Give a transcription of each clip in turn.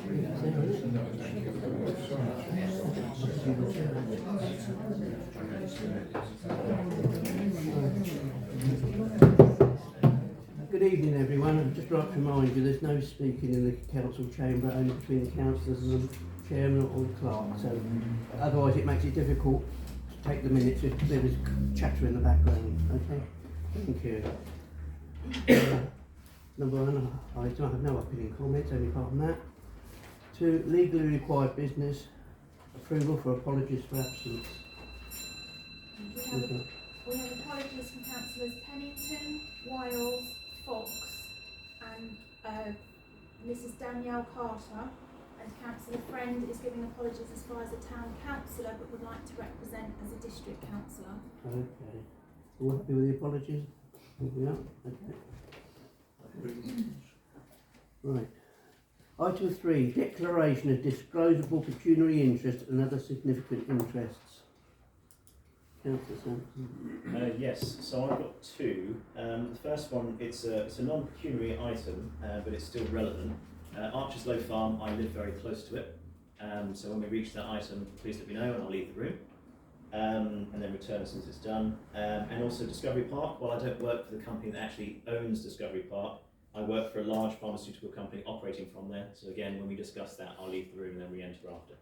Good evening everyone. I'd just like to remind you there's no speaking in the council chamber, only between the councillors and the chairman or the clerk, so otherwise it makes it difficult to take the minutes if there is chatter in the background. Okay, thank you. Number one, I don't have no opinion comments, only apart from that. 2, legally required business, approval for apologies for absence. We have apologies from councillors Pennington, Wiles, Fox and Mrs Danielle Carter, and councillor Friend is giving apologies as far as a town councillor but would like to represent as a district councillor. Okay. All happy with the apologies? Yeah. Okay. Right. Item 3, declaration of disclosable pecuniary interest and other significant interests. Councillor Sampson. Yes, so I've got 2. The first one, it's a non-pecuniary item, but it's still relevant. Archerslow Farm, I live very close to it, so when we reach that item, please let me know and I'll leave the room. And then return as soon as it's done. And also Discovery Park, while I don't work for the company that actually owns Discovery Park, I work for a large pharmaceutical company operating from there. So again, when we discuss that, I'll leave the room and then re-enter after.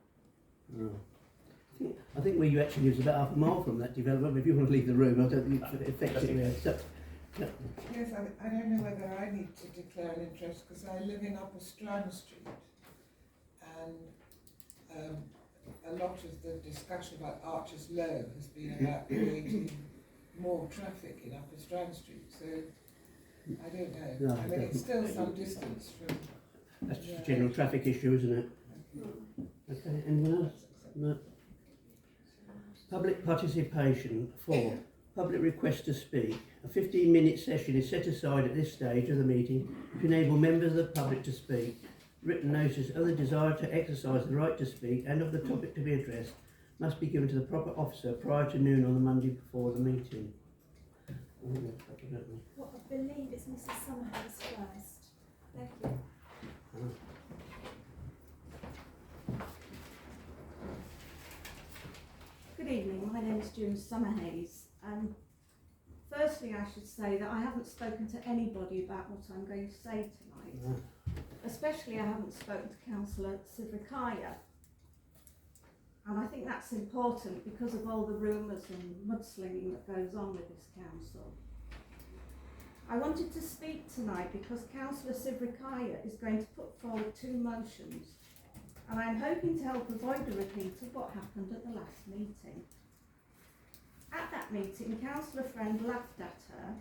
Oh. I think where you actually live is about half a mile from that development, but if you want to leave the room, I don't think it affects it really. So, no. Yes, I don't know whether I need to declare an interest because I live in Upper Strand Street and a lot of the discussion about Archers Low has been about creating more traffic in Upper Strand Street, so I don't know. No, I mean, it's still some distance from... That's just a general traffic issue, isn't it? Okay, anyone else? No. Public participation. 4, public request to speak. A 15-minute session is set aside at this stage of the meeting to enable members of the public to speak. Written notice of the desire to exercise the right to speak and of the topic to be addressed must be given to the proper officer prior to noon on the Monday before the meeting. Well, I believe it's Mrs Summerhouse first. Thank you. Good evening, my name is June Summerhays. Firstly, I should say that I haven't spoken to anybody about what I'm going to say tonight. Especially I haven't spoken to Councillor Sivrikaya. And I think that's important because of all the rumours and mudslinging that goes on with this council. I wanted to speak tonight because Councillor Sivrikaya is going to put forward 2 motions, and I'm hoping to help avoid a repeat of what happened at the last meeting. At that meeting, Councillor Friend laughed at her,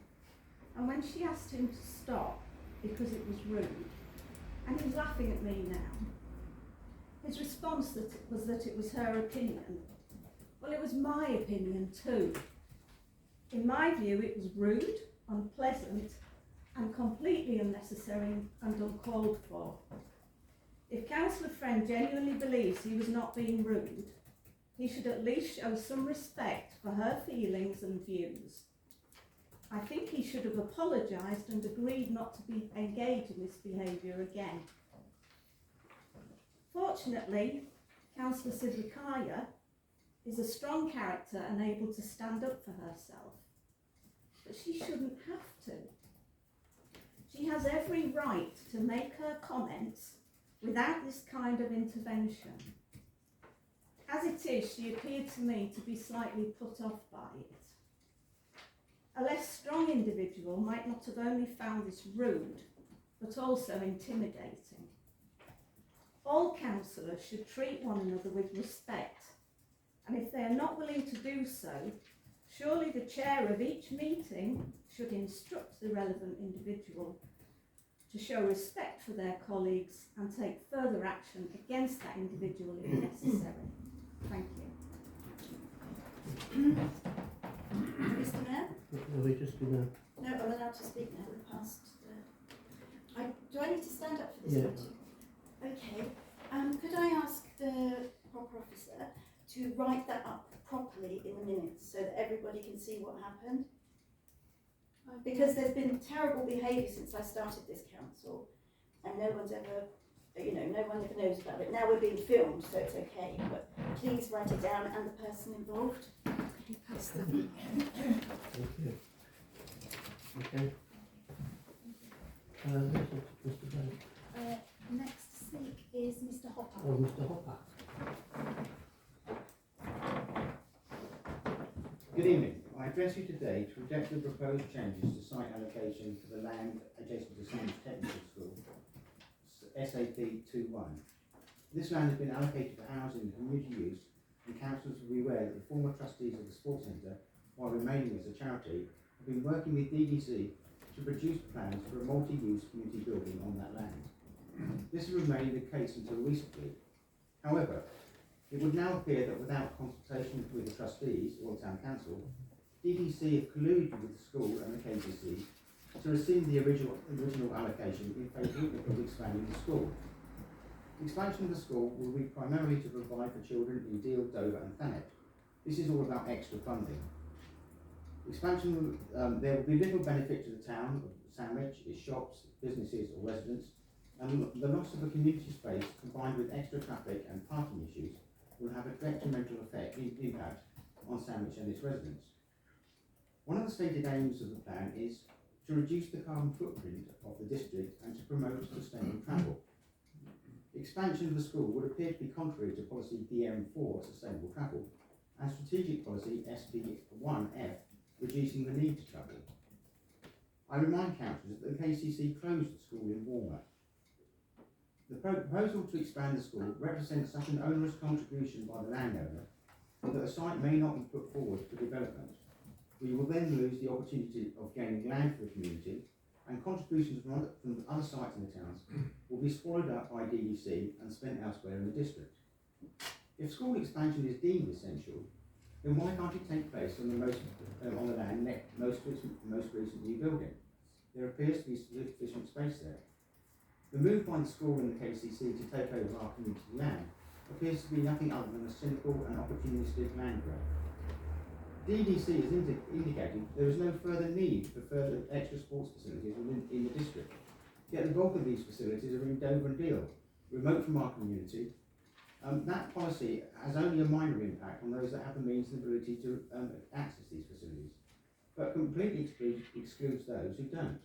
and when she asked him to stop because it was rude, and he's laughing at me now, his response was that it was her opinion. Well, it was my opinion too. In my view, it was rude, unpleasant, and completely unnecessary and uncalled for. If Councillor Friend genuinely believes he was not being rude, he should at least show some respect for her feelings and views. I think he should have apologised and agreed not to be engaged in this behaviour again. Fortunately, Councillor Sivrikaya is a strong character and able to stand up for herself, but she shouldn't have to. She has every right to make her comments without this kind of intervention. As it is, she appeared to me to be slightly put off by it. A less strong individual might not have only found this rude, but also intimidating. All councillors should treat one another with respect, and if they are not willing to do so, surely the chair of each meeting should instruct the relevant individual to show respect for their colleagues and take further action against that individual if necessary. Thank you. Mr. Mayor? Are we just going to... No, I'm allowed to speak now. We're past do I need to stand up for this? Yeah. Okay. Could I ask the proper officer to write that up properly in the minutes so that everybody can see what happened? Because there's been terrible behaviour since I started this council, and no one's ever you know, no one ever knows about it. Now we're being filmed, so it's okay, but please write it down and the person involved. Pass them. Thank you. Okay. Mr. Blake. Next to speak is Mr. Hopper. Oh, Mr. Hopper. Good evening. I address you today to reject the proposed changes to site allocation for the land adjacent to Sandwich Technical School, SAP 21. This land has been allocated for housing and community use, and councillors will be aware that the former trustees of the Sports Centre, while remaining as a charity, have been working with DDC to produce plans for a multi-use community building on that land. This has remained the case until recently. However, it would now appear that without consultation with the trustees or the town council, DDC have colluded with the school and the KCC to rescind the original allocation in favour of expanding the school. The expansion of the school will be primarily to provide for children in Deal, Dover and Thanet. This is all about extra funding. Expansion, there will be little benefit to the town of Sandwich, its shops, businesses or residents, and the loss of a community space combined with extra traffic and parking issues will have a detrimental impact on Sandwich and its residents. One of the stated aims of the plan is to reduce the carbon footprint of the district and to promote sustainable travel. Expansion of the school would appear to be contrary to policy DM4, sustainable travel, and strategic policy SP1F, reducing the need to travel. I remind councillors that the KCC closed the school in Walmer. The proposal to expand the school represents such an onerous contribution by the landowner that the site may not be put forward for development. We will then lose the opportunity of gaining land for the community, and contributions from other sites in the towns will be swallowed up by DDC and spent elsewhere in the district. If school expansion is deemed essential, then why can't it take place on the land most recent new building? There appears to be sufficient space there. The move by the school and the KCC to take over our community land appears to be nothing other than a cynical and opportunistic land grab. DDC has indicated there is no further need for further extra sports facilities in the district, yet the bulk of these facilities are in Dover and Deal, remote from our community. That policy has only a minor impact on those that have the means and ability to access these facilities, but completely excludes those who don't.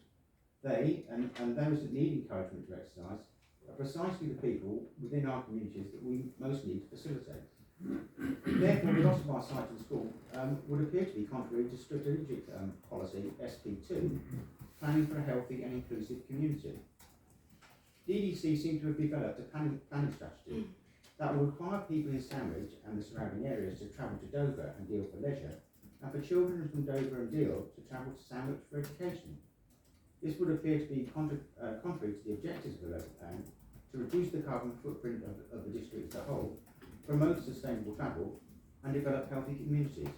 They, and those that need encouragement to exercise, are precisely the people within our communities that we most need to facilitate. Therefore, the loss of our site and school would appear to be contrary to strategic policy SP2, planning for a healthy and inclusive community. DDC seem to have developed a planning strategy that will require people in Sandwich and the surrounding areas to travel to Dover and Deal for leisure, and for children from Dover and Deal to travel to Sandwich for education. This would appear to be contrary to the objectives of the local plan, to reduce the carbon footprint of the district as a whole, promote sustainable travel, and develop healthy communities.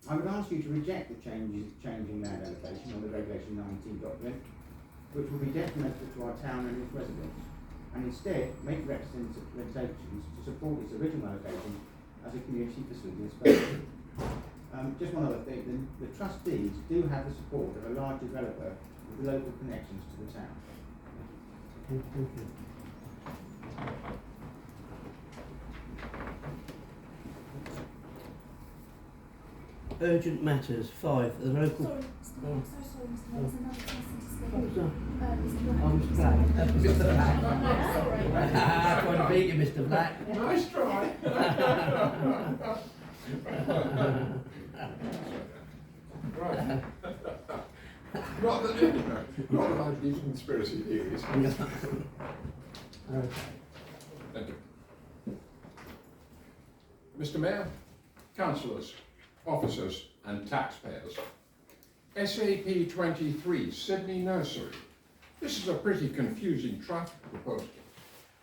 I would ask you to reject the changing land allocation on the Regulation 19 document, which will be detrimental to our town and its residents, and instead make representations to support its original allocation as a community facility and space. Just one other thing, the trustees do have the support of a large developer with local connections to the town. Thank you. Urgent matters 5. The local. Sorry, Mr. Mayor, so sorry, Mr. Mayor, there's another person to speak. What was that? Mr. Black. Oh, Mr. Black. Mr. Black. Sorry. Trying to beat you, Mr. Black. Nice try. Right. Not that I believe in conspiracy theories. Okay. Thank you. Mr. Mayor, councillors, officers and taxpayers. SAP 23, Sydney Nursery. This is a pretty confusing traffic proposal.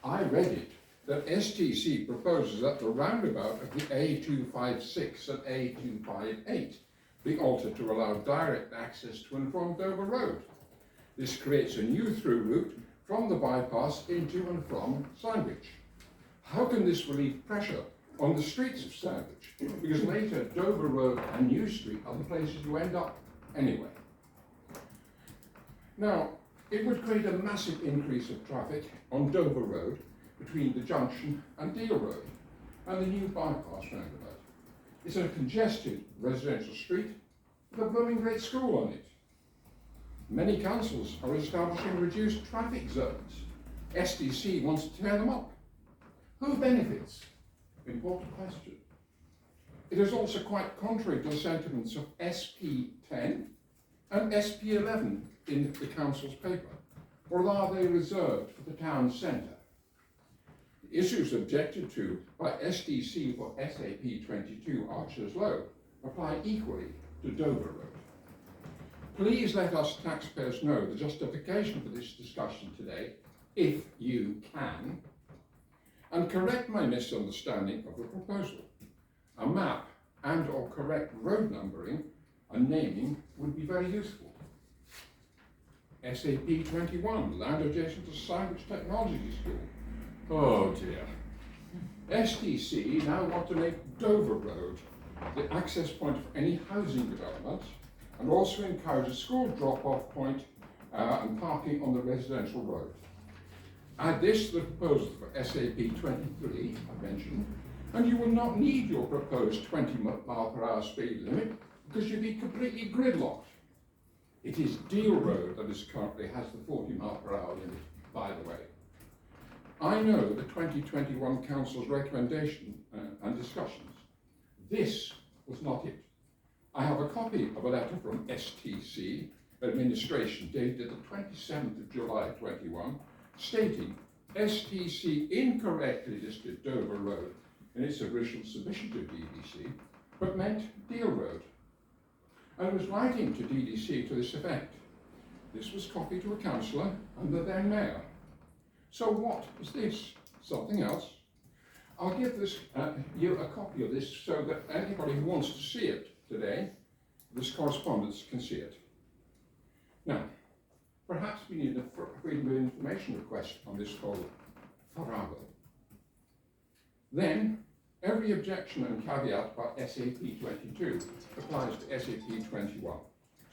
I read it that STC proposes that the roundabout of the A256 and A258 be altered to allow direct access to and from Dover Road. This creates a new through route from the bypass into and from Sandwich. How can this relieve pressure on the streets of Sandwich? Because later Dover Road and New Street are the places you end up anyway. Now, It would create a massive increase of traffic on Dover Road between the junction and Deal Road and the new bypass roundabout. It's a congested residential street with a blooming great school on it. Many councils are establishing reduced traffic zones. STC wants to tear them up. Who benefits? Important question. It is also quite contrary to the sentiments of SP10 and SP11 in the council's paper, or are they reserved for the town centre? The issues objected to by STC for SAP 22 Archers Low apply equally to Dover Road. Please let us taxpayers know the justification for this discussion today, if you can, and correct my misunderstanding of the proposal. A map and or correct road numbering and naming would be very useful. SAP 21, land adjacent to Sandwich Technology School. Oh dear. STC now want to make Dover Road the access point for any housing development and also encourage a school drop-off point and parking on the residential road. Add this to the proposal for SAP 23, I mentioned, and you will not need your proposed 20 mile per hour speed limit because you'll be completely gridlocked. It is Deal Road that currently has the 40 mile per hour limit, by the way. I know the 2021 Council's recommendation and discussions. This was not it. I have a copy of a letter from STC administration dated the 27th of July 21, stating STC incorrectly listed Dover Road in its original submission to DDC, but meant Deal Road. I was writing to DDC to this effect. This was copied to a councillor and the then mayor. So what is this? Something else? I'll give you a copy of this so that anybody who wants to see it today, this correspondence can see it. Now, perhaps we need a Freedom of Information request on this whole farrago. Then, every objection and caveat by SAP 22 applies to SAP 21.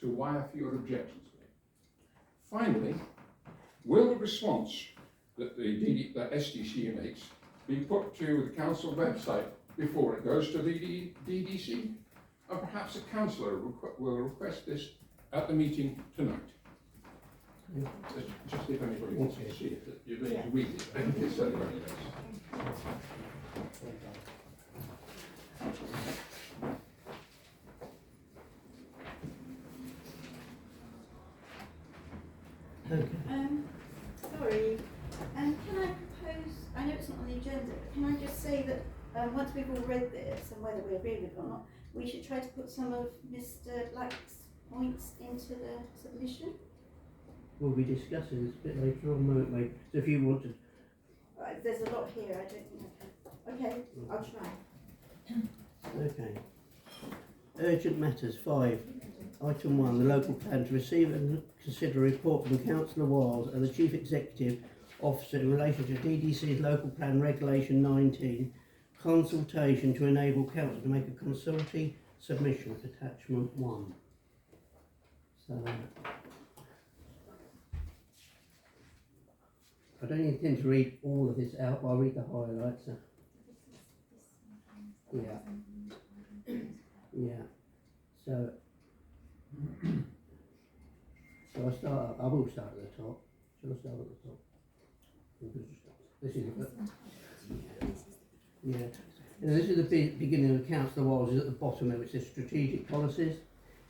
So why a fewer objections? Finally, will the response that the STC makes be put to the council website before it goes to the DDC? And perhaps a councillor will request this at the meeting tonight. Just if anybody wants to see it, you need to read it. It's only very nice. Okay. Sorry, can I propose, I know it's not on the agenda, but can I just say that once we've all read this, and whether we agree with it or not, we should try to put some of Mr. Black's points into the submission? We'll be discussing this a bit later on, won't we? So if you want to... Right, there's a lot here, I don't think I can. Okay, I'll try. Okay. Urgent matters, 5. Item 1, the local plan to receive and consider a report from Councillor Wiles and the Chief Executive Officer in relation to DDC's local plan regulation 19, consultation to enable council to make a consultative submission, attachment 1. So, I don't intend to read all of this out, but I'll read the highlights. Yeah. Yeah. So I will start at the top. Shall I start at the top? This is yeah. This is the beginning of the Councillor Wiles is at the bottom of it. It says strategic policies.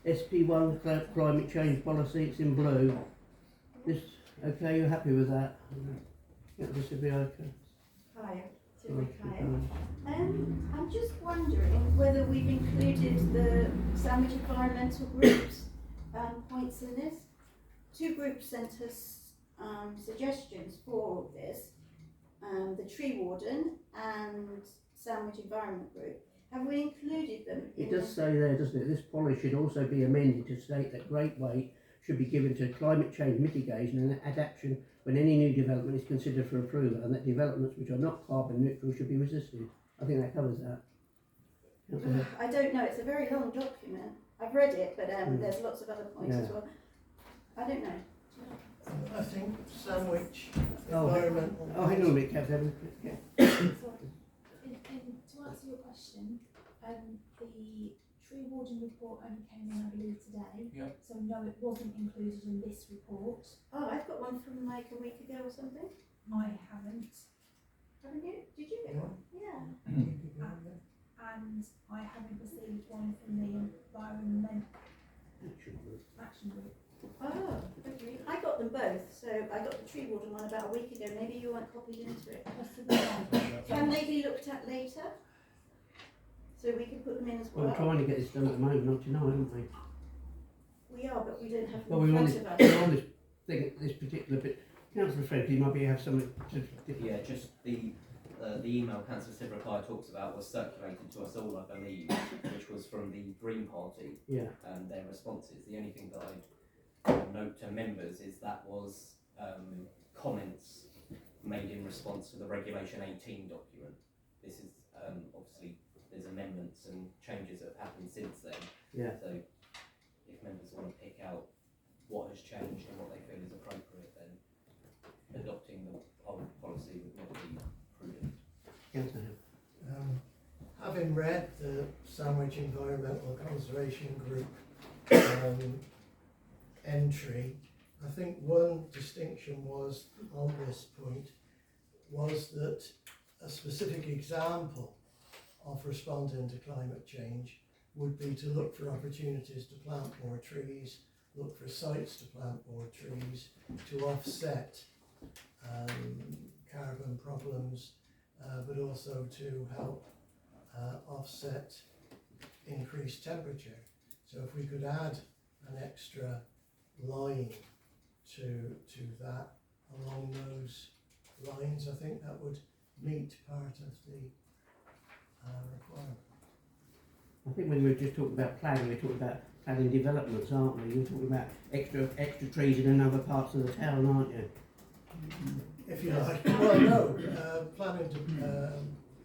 SP1 climate change policy. It's in blue. This okay? You're happy with that? Yeah, this will be okay. Hi, I'm just wondering whether we've included the Sandwich Environmental Group's points in this. 2 groups sent us suggestions for all this, the Tree Warden and Sandwich Environment Group. Have we included them? It does say there, doesn't it? This policy should also be amended to state that great weight should be given to climate change mitigation and adaptation when any new development is considered for approval, and that developments which are not carbon neutral should be resisted. I think that covers that. I don't know, it's a very long document. I've read it, but there's lots of other points as well. I don't know. I think sandwich Oh, environmental. Oh, hang on a minute, Captain. Yeah. Sorry. To answer your question, the tree warden report only came in, I believe, today. Yep. So no, it wasn't included in this report. Oh, I've got one from like a week ago or something. I haven't, Haven't you? Did you get one? Yeah. and I haven't received one from the Environment Action Group. Oh, okay. I got them both. So I got the tree warden one about a week ago. Maybe you weren't copied into it. Possibly not. Can they be looked at later? So we can put them in as Well, well. we're trying to get this done at the moment, not tonight, aren't we? We are, but we don't have Well, them in we're on front this, of us. we're on this thing, this particular bit. Councillor Fred, you might be have something to different. Yeah, just the email Councillor Sivrapaya talks about was circulated to us all, I believe, which was from the Green Party Yeah. and their responses. The only thing that I'd note to members is that was comments made in response to the Regulation 18 document. This is obviously there's amendments and changes that have happened since then. Yeah. So if members want to pick out what has changed and what they feel is appropriate, then adopting the old policy would not be prudent. Councillor. Having read the Sandwich Environmental Conservation Group entry, I think one distinction was on this point was that a specific example of responding to climate change would be to look for opportunities to plant more trees, look for sites to plant more trees, to offset carbon problems, but also to help offset increased temperature. So if we could add an extra line to that along those lines, I think that would meet part of the requirement. I think when we were just talking about planning, we were talking about planning developments, aren't we? You're talking about extra trees in other parts of the town, aren't you? If you like. Well, no, planning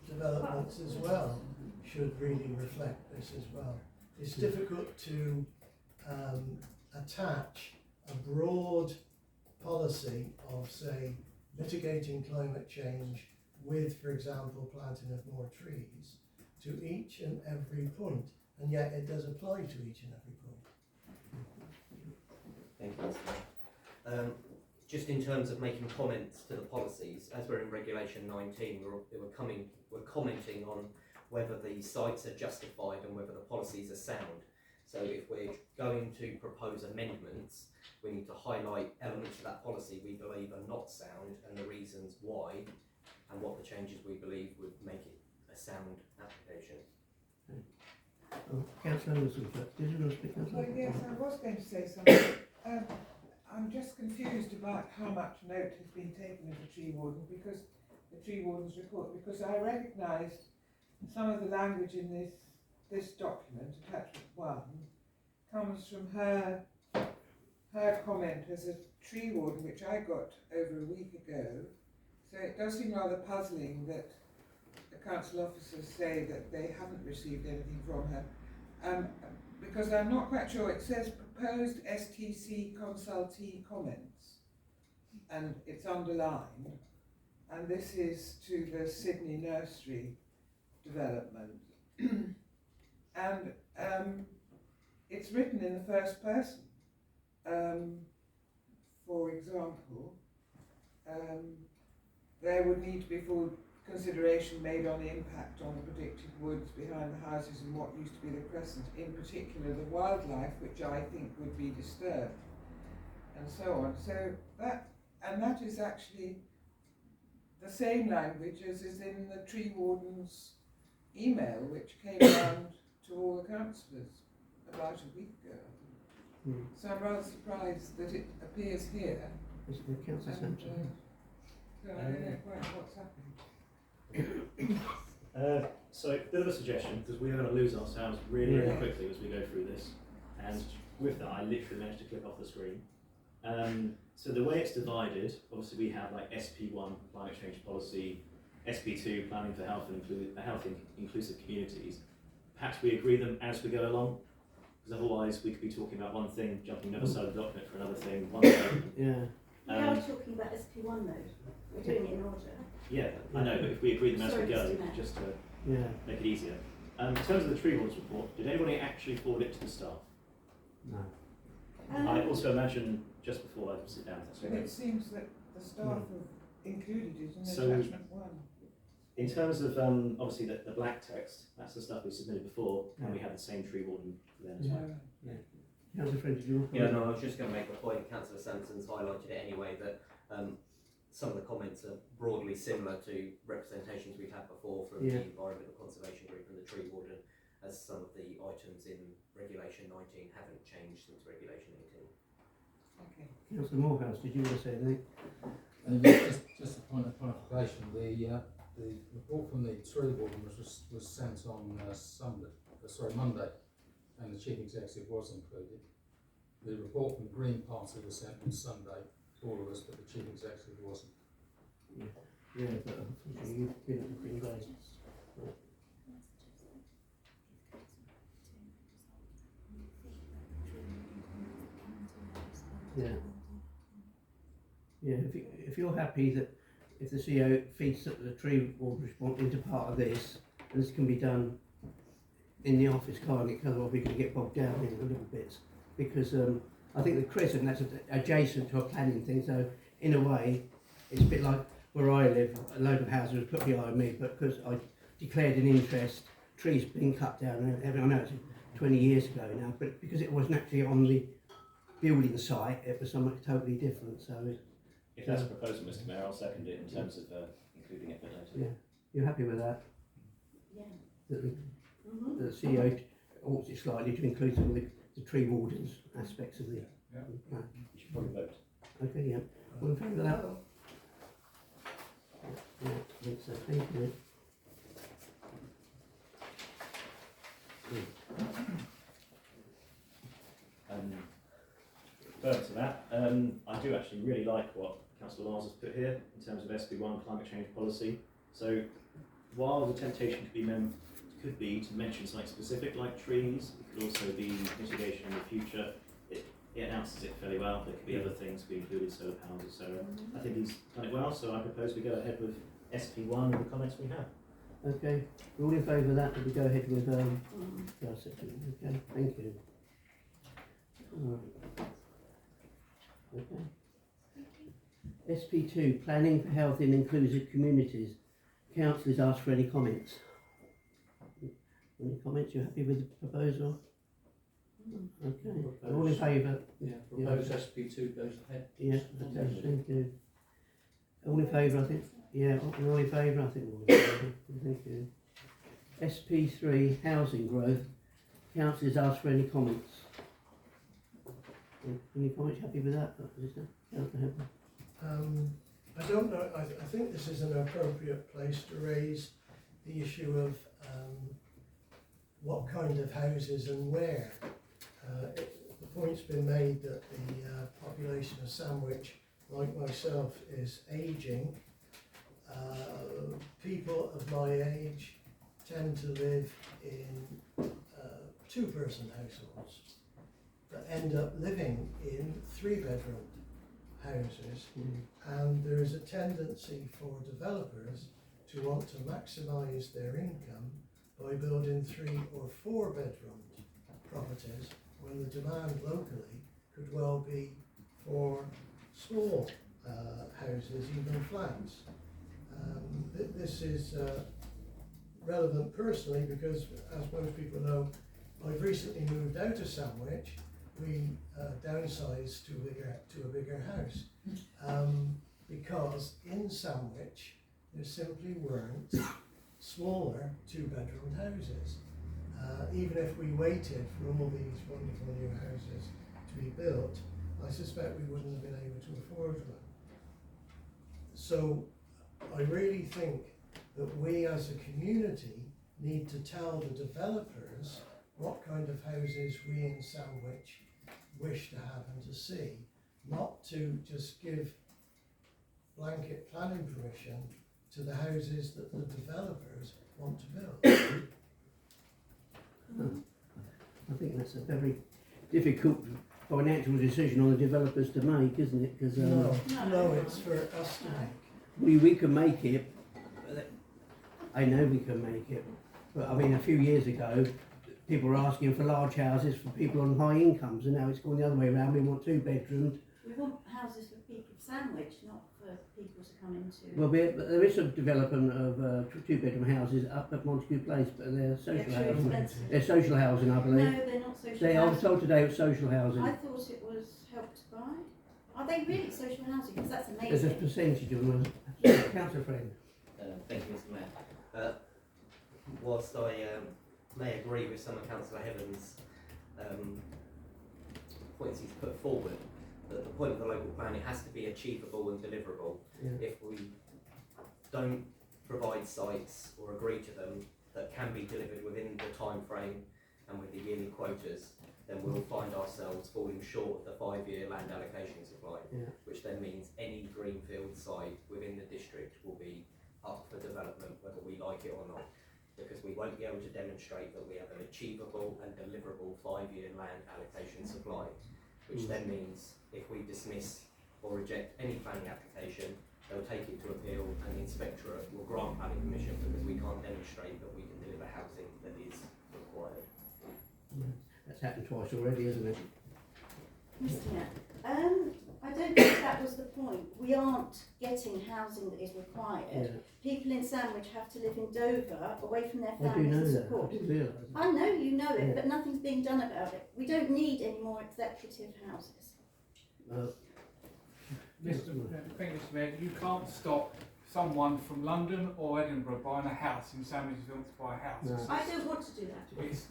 developments as well should really reflect this as well. It's difficult to attach a broad policy of, say, mitigating climate change with, for example, planting of more trees to each and every point, and yet it does apply to each and every point. Thank you, Mr. Mayor. Just in terms of making comments to the policies, as we're in Regulation 19, we're commenting on whether the sites are justified and whether the policies are sound. So if we're going to propose amendments, we need to highlight elements of that policy we believe are not sound and the reasons why, and what the changes we believe would make it a sound application. Oh, Councillor Anderson, did you want to speak, Councillor? Well, yes, I was going to say something. I'm just confused about how much note has been taken of the tree warden, because the tree warden's report, because I recognised some of the language in this document, attachment 1, comes from her comment as a tree warden, which I got over a week ago. So it does seem rather puzzling that the council officers say that they haven't received anything from her. Because I'm not quite sure, it says proposed STC consultee comments, and it's underlined, and this is to the Sydney nursery development. And it's written in the first person. For example, there would need to be full consideration made on the impact on the predicted woods behind the houses and what used to be the crescent, in particular the wildlife, which I think would be disturbed, and so on. So that is actually the same language as is in the tree warden's email, which came around to all the councillors about a week ago. So I'm rather surprised that it appears here. Is it the Councillor Sampson? So I don't know quite what's happening. So, a bit of a suggestion, because we are going to lose ourselves really, really quickly as we go through this. And with that, I literally managed to click off the screen. So the way it's divided, obviously we have like SP1, climate change policy, SP2, planning for health and inclusive communities. Perhaps we agree them as we go along, because otherwise we could be talking about one thing, jumping the other side of the document for another thing, one thing. Yeah. We are talking about SP1 though, we're doing it in order. Yeah, I know, but if we agree them as we Sorry, go, Mr. Mayor. just to Yeah, make it easier. In terms of the tree wards report, did anybody actually forward it to the staff? no. I also imagine, just before I sit down, if that's And okay. it seems that the staff have included it in So- attachment 1. In terms of, obviously, the black text, that's the stuff we submitted before, and we had the same tree warden for them as well. Councillor Friend, did you report? Yeah, no, I was just going to make the point, Councillor Santon's highlighted it anyway, that some of the comments are broadly similar to representations we've had before from Yeah. the Environmental Conservation Group and the Tree Warden, as some of the items in Regulation 19 haven't changed since Regulation 18. Okay. Councillor Morehouse, did you want to say anything? Just a point of clarification, the report from the tree warden was sent on Monday, and the chief executive was included. The report from the Green Party was sent on Sunday to all of us, but the chief executive wasn't. Yeah, but unfortunately you've been at the Green Bay. Yeah. Yeah, if you're happy that if the CEO feeds the tree ward report into part of this, and this can be done in the office, can't it? Otherwise we can get bogged down in a little bit. Because I think the Crescent, that's adjacent to a planning thing, so in a way it's a bit like where I live, a load of houses was put behind me, but because I declared an interest, trees being cut down, and I know it's 20 years ago now, but because it wasn't actually on the building site, it was something totally different, so If that's a proposal, Mr Mayor, I'll second it in terms of including it, but later. yeah. You're happy with that? Yeah. That the CEO alters it slightly to include some of the tree wardens aspects of the plan? You should probably vote. Okay, yeah. All in favour of that? Yeah, I think so. Thank you. Further to that, I do actually really like what Councillor Lars has put here in terms of SB1 climate change policy. So while the temptation could be to mention something specific like trees, it could also be mitigation in the future. It announces it fairly well. There could be other things to be included, solar panels, etc. I think he's done it well, so I propose we go ahead with SP1 with the comments we have. Okay, we're all in favour of that, and we go ahead with first section. Okay, thank you. All right. Okay. SP2, planning for healthy and inclusive communities. Councillors ask for any comments. Any comments? You happy with the proposal? Okay. All in favour? Yeah, propose SP2 goes ahead. Yeah. Okay. Thank you. All in favour? I think. Yeah. All in favour? I think. All in favour. Thank you. SP3, housing growth. Councillors ask for any comments. Any comments? Happy with that? I don't know, I think this is an appropriate place to raise the issue of what kind of houses and where. The point's been made that the population of Sandwich, like myself, is ageing. People of my age tend to live in two-person households, but end up living in three-bedroom houses, and there is a tendency for developers to want to maximise their income by building 3 or 4 bedroom properties when the demand locally could well be for small houses, even flats. This is relevant personally because, as most people know, I've recently moved out of Sandwich. We downsized to a bigger house because in Sandwich there simply weren't smaller 2-bedroom houses. Even if we waited for all these wonderful new houses to be built, I suspect we wouldn't have been able to afford them. So I really think that we as a community need to tell the developers what kind of houses we in Sandwich wish to have and to see, not to just give blanket planning permission to the houses that the developers want to build. I think that's a very difficult financial decision on the developers to make, isn't it? Because No, it's for us to make. we can make it. I know we can make it, but I mean, a few years ago, people were asking for large houses for people on high incomes, and now it's gone the other way around. We want 2 bedrooms. We want houses for people of Sandwich, not for people to come into. Well, there is a development of 2 bedroom houses up at Montague Place, but they're social They're too housing. expensive. They're social housing, I believe. No, they're not social I was housing. told today it was social housing. I thought it was Help to Buy. Are they really social housing? Because that's There's a amazing. percentage of them. Councillor Friend. Thank you, Mr Mayor. Whilst I may agree with some of Councillor Heaven's points he's put forward, that the point of the local plan, it has to be achievable and deliverable. Yeah. If we don't provide sites or agree to them that can be delivered within the time frame and with the yearly quotas, then we'll find ourselves falling short of the 5-year land allocation supply, which then means any greenfield site within the district will be up for development whether we like it or not, because we won't be able to demonstrate that we have an achievable and deliverable 5-year land allocation supply, which then means if we dismiss or reject any planning application, they'll take it to appeal and the inspectorate will grant planning permission because we can't demonstrate that we can deliver housing that is required. That's happened twice already, isn't it? Mr. Mayor, I don't think that was the point. We aren't getting housing that is required. People in Sandwich have to live in Dover, away from their I do families know and that. support. I do realise that. I know you know it, but nothing's being done about it. We don't need any more executive houses. Thank you, Mr. Mayor. You can't stop someone from London or Edinburgh buying a house in Sandwich if they want to buy a house. No. I don't want to do that. It's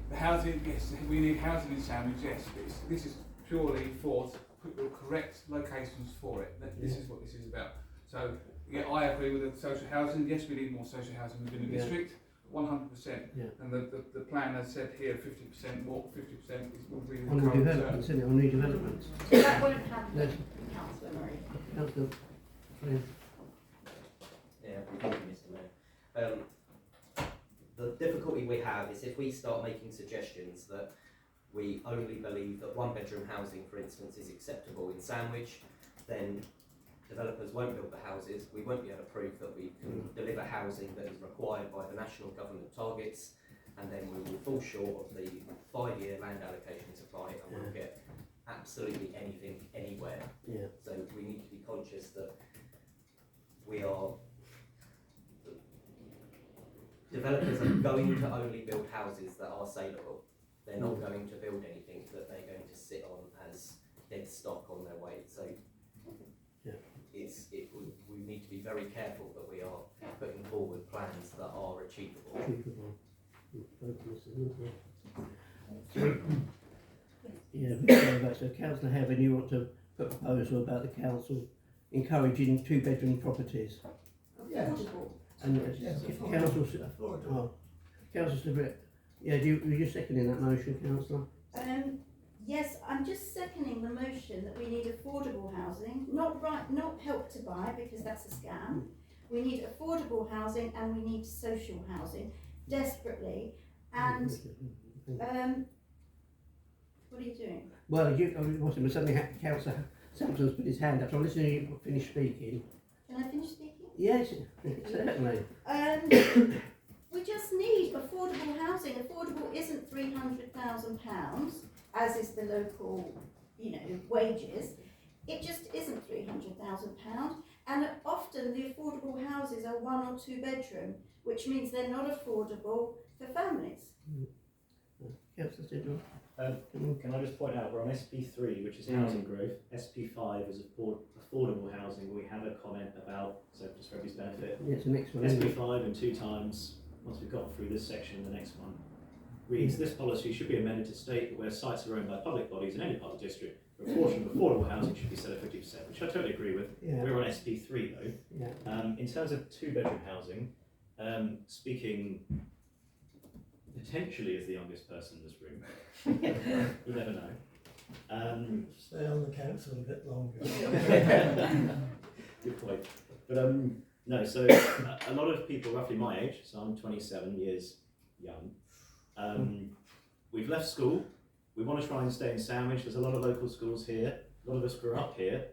the housing, yes, we need housing in Sandwich, yes, but this is purely for to put the correct locations for it. This is what this is about. So, yeah, I agree with the social housing. Yes, we need more social housing within the district, 100%. And the plan has said here 50% more, 50% is will be the On new current developments, isn't it? On new developments. So that won't happen, Councillor Murray. Councillor Friend. Yeah, thank you, Mr. Mayor. The difficulty we have is if we start making suggestions that we only believe that 1-bedroom housing, for instance, is acceptable in Sandwich, then developers won't build the houses, we won't be able to prove that we can deliver housing that is required by the national government targets, and then we will fall short of the 5-year land allocation supply and we'll get absolutely anything anywhere. So we need to be conscious that we are developers are going to only build houses that are saleable. They're not going to build anything that they're going to sit on as dead stock on their way. So we need to be very careful that we are putting forward plans that are achievable. So Councillor Heaven, you want to put a proposal about the council encouraging 2-bedroom properties? Yes. Affordable. And Yes, if affordable. Councillor, you're just seconding that motion, Councillor? Yes, I'm just seconding the motion that we need affordable housing, not Help to Buy because that's a scam. We need affordable housing and we need social housing desperately. And what are you doing? Well, suddenly Councillor Sampson's put his hand up, so I'm listening to you finish speaking. Can I finish speaking? Yes, certainly. We just need affordable housing. Affordable isn't £300,000, as is the local, wages. It just isn't £300,000. And often the affordable houses are 1 or 2 bedroom, which means they're not affordable for families. Councillor Sidwell. Can I just point out, we're on SP3, which is housing growth. SP5 is affordable housing. We have a comment about, so just for everybody's benefit, Yeah, it's the next one. SP5 and 2 times, once we've got through this section, the next one reads, this policy should be amended to state that where sites are owned by public bodies in any part of the district, the proportion of affordable housing should be set at 50%, which I totally agree with. We're on SP3 though. In terms of 2-bedroom housing, speaking potentially as the youngest person in this room, you never know. Stay on the council a bit longer. Good point. But no, so a lot of people roughly my age, so I'm 27 years young, we've left school, we want to try and stay in Sandwich. There's a lot of local schools here. A lot of us grew up here,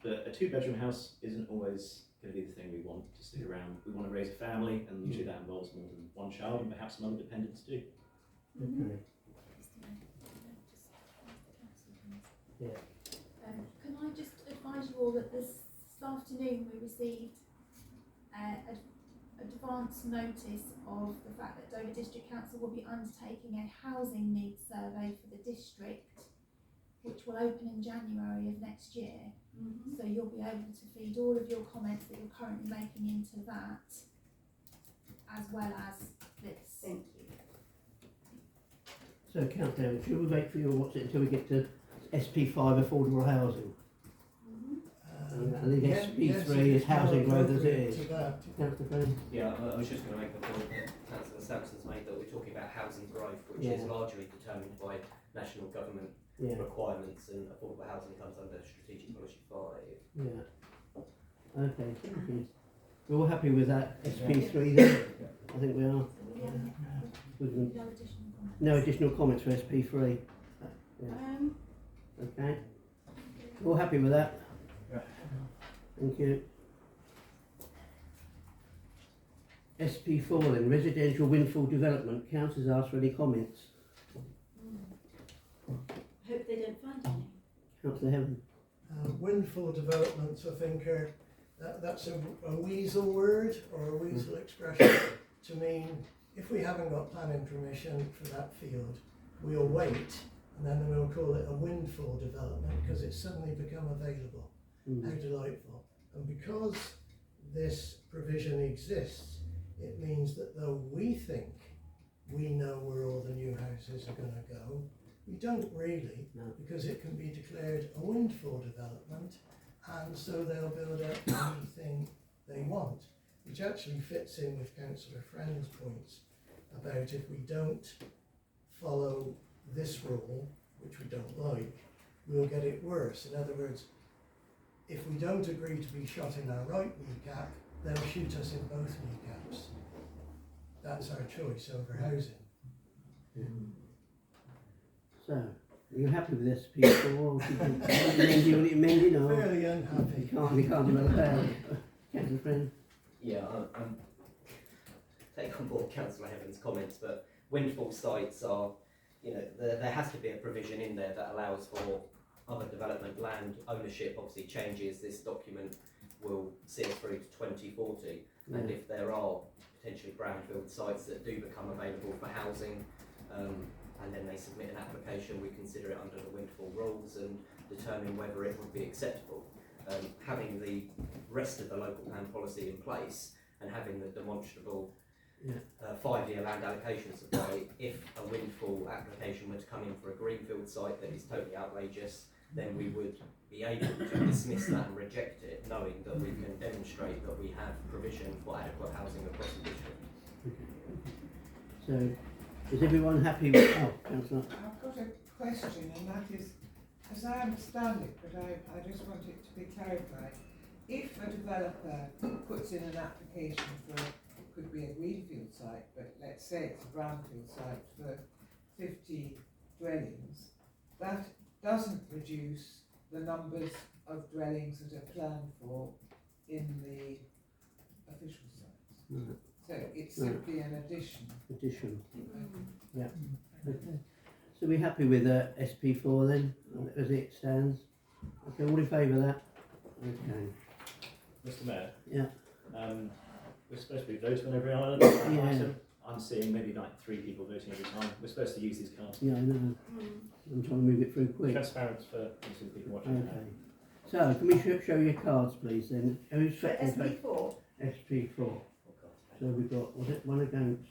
but a 2-bedroom house isn't always going to be the thing we want to stick around. We want to raise a family, and usually that involves more than one child, and perhaps some other dependents too. Okay. Yeah. Can I just advise you all that this afternoon we received advance notice of the fact that Dover District Council will be undertaking a housing needs survey for the district, which will open in January of next year. So you'll be able to feed all of your comments that you're currently making into that, as well as this. Thank you. So countdown, should we wait for your what's it until we get to SP5 affordable housing? I think SP3 is housing growth as it is. Councillor Friend? Yeah, I was just going to make the point that Councillor Sampson's made, that we're talking about housing growth, which is largely determined by national government requirements, and affordable housing comes under Strategic Policy 5. Yeah. Okay, thank you. We're all happy with that SP3 then? I think we are. We can, no additional comments for SP3. Okay. We're all happy with that? Thank you. SP4 then, residential windfall development. Councillors asked for any comments. Hope they don't find any. Councillor Heaven. Windfall developments, I think, that's a weasel word or a weasel expression to mean if we haven't got planning permission for that field, we'll wait and then we'll call it a windfall development because it's suddenly become available. How delightful. And because this provision exists, it means that though we think we know where all the new houses are going to go, we don't really, because it can be declared a windfall development, and so they'll build up anything they want, which actually fits in with Councillor Friend's points about if we don't follow this rule, which we don't like, we'll get it worse. In other words, if we don't agree to be shot in our right kneecap, they'll shoot us in both kneecaps. That's our choice over housing. So, are you happy with SP4? Or do you want it amended? Or Fairly unhappy. You can't do another pound. Councillor Friend? Yeah, I'm take on board Councillor Heaven's comments, but windfall sites are, there has to be a provision in there that allows for other development. Land ownership obviously changes. This document will see us through to 2040, and if there are potentially brownfield sites that do become available for housing, and then they submit an application, we consider it under the windfall rules and determine whether it would be acceptable. Having the rest of the local plan policy in place and having the demonstrable 5-year land allocation supply, if a windfall application were to come in for a greenfield site that is totally outrageous, then we would be able to dismiss that and reject it, knowing that we can demonstrate that we have provision for adequate housing across the district. So, is everyone happy with... Oh, Councillor. I've got a question, and that is, as I understand it, but I just want it to be clarified. If a developer puts in an application for, it could be a greenfield site, but let's say it's a brownfield site for 50 dwellings, that doesn't reduce the numbers of dwellings that are planned for in the official sites. Right. So it's simply an addition. Yeah. Okay. So we're happy with SP4 then, as it stands? Okay, all in favour of that? Okay. Mr. Mayor? Yeah. We're supposed to be voting on every item. I'm seeing maybe like 3 people voting every time. We're supposed to use these cards. Yeah, I know. I'm trying to move it through quick. Transparent for the people watching. Okay. So, can we show your cards, please, then? Who's For SP4? SP4. So we've got, was it one against?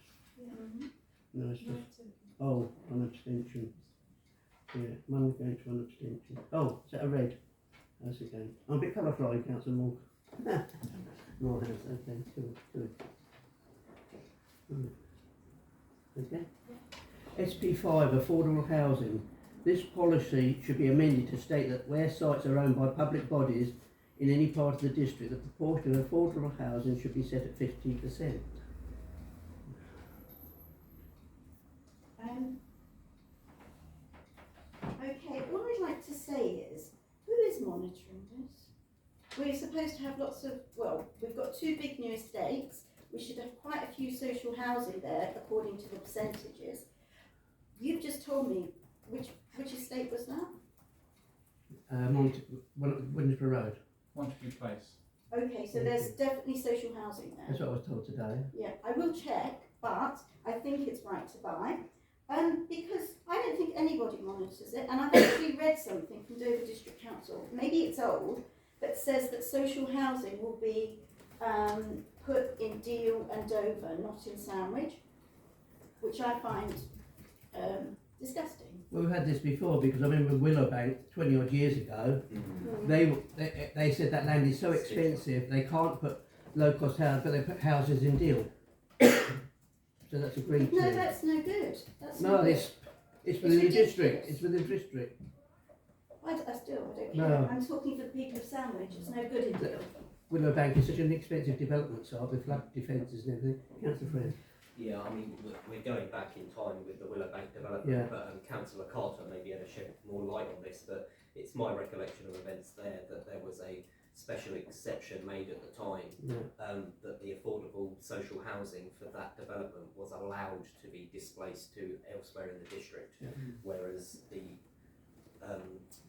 No, it's just, oh, one abstention. Yeah, one against, one abstention. Oh, is that a red? That's against. I'm a bit colour-blind, Councillor Moore. More hands, okay, good. Okay. SP5, affordable housing. This policy should be amended to state that where sites are owned by public bodies in any part of the district, the proportion of affordable housing should be set at 50%. say is, who is monitoring this? We're supposed to have lots of, well, we've got 2 big new estates. We should have quite a few social housing there according to the percentages. You've just told me, which estate was that? Windsor Road. Montague Place. Okay, so there's definitely social housing there. That's what I was told today. Yeah, I will check, but I think it's right to buy. Because I don't think anybody monitors it, and I've actually read something from Dover District Council, maybe it's old, but says that social housing will be put in Deal and Dover, not in Sandwich, which I find disgusting. Well, we've had this before because I remember Willowbank 20 odd years ago. They said that land is so expensive they can't put low cost houses, but they put houses in Deal. So that's agreed to. No, that's no good. That's No, no good. it's within the ridiculous. district. It's within the district. I don't care. No. I'm talking for the people of Sandwich. It's no good in Deal. Willowbank is such an expensive development site with flood defences and everything. Councillor Friend. Yeah, I mean, we're going back in time with the Willowbank development, Yeah. but Councillor Carter may be able to shed more light on this, but it's my recollection of events there that there was a special exception made at the time that the affordable social housing for that development was allowed to be displaced to elsewhere in the district, whereas the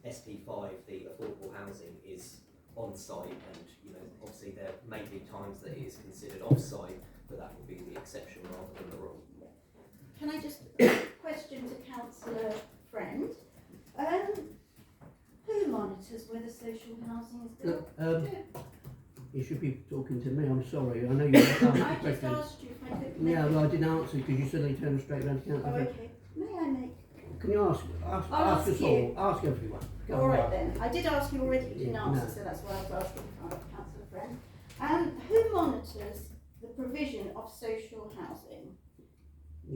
SP5, the affordable housing, is on site, and obviously there may be times that it is considered off site, but that will be the exception rather than the rule. Can I just question to Councillor Friend? Who monitors whether social housing is built? Look, you should be talking to me. I'm sorry. I know you asked the I just question. asked you if I could make Yeah, well, I didn't answer because you suddenly turned straight around to Councillor Oh, Friend. okay. May I make? Can you ask I'll ask ask us you. all? Ask everyone. Go All on. right then. I did ask you already. You didn't Yeah, answer, no. so that's why I was asking Councillor Friend. Who monitors the provision of social housing?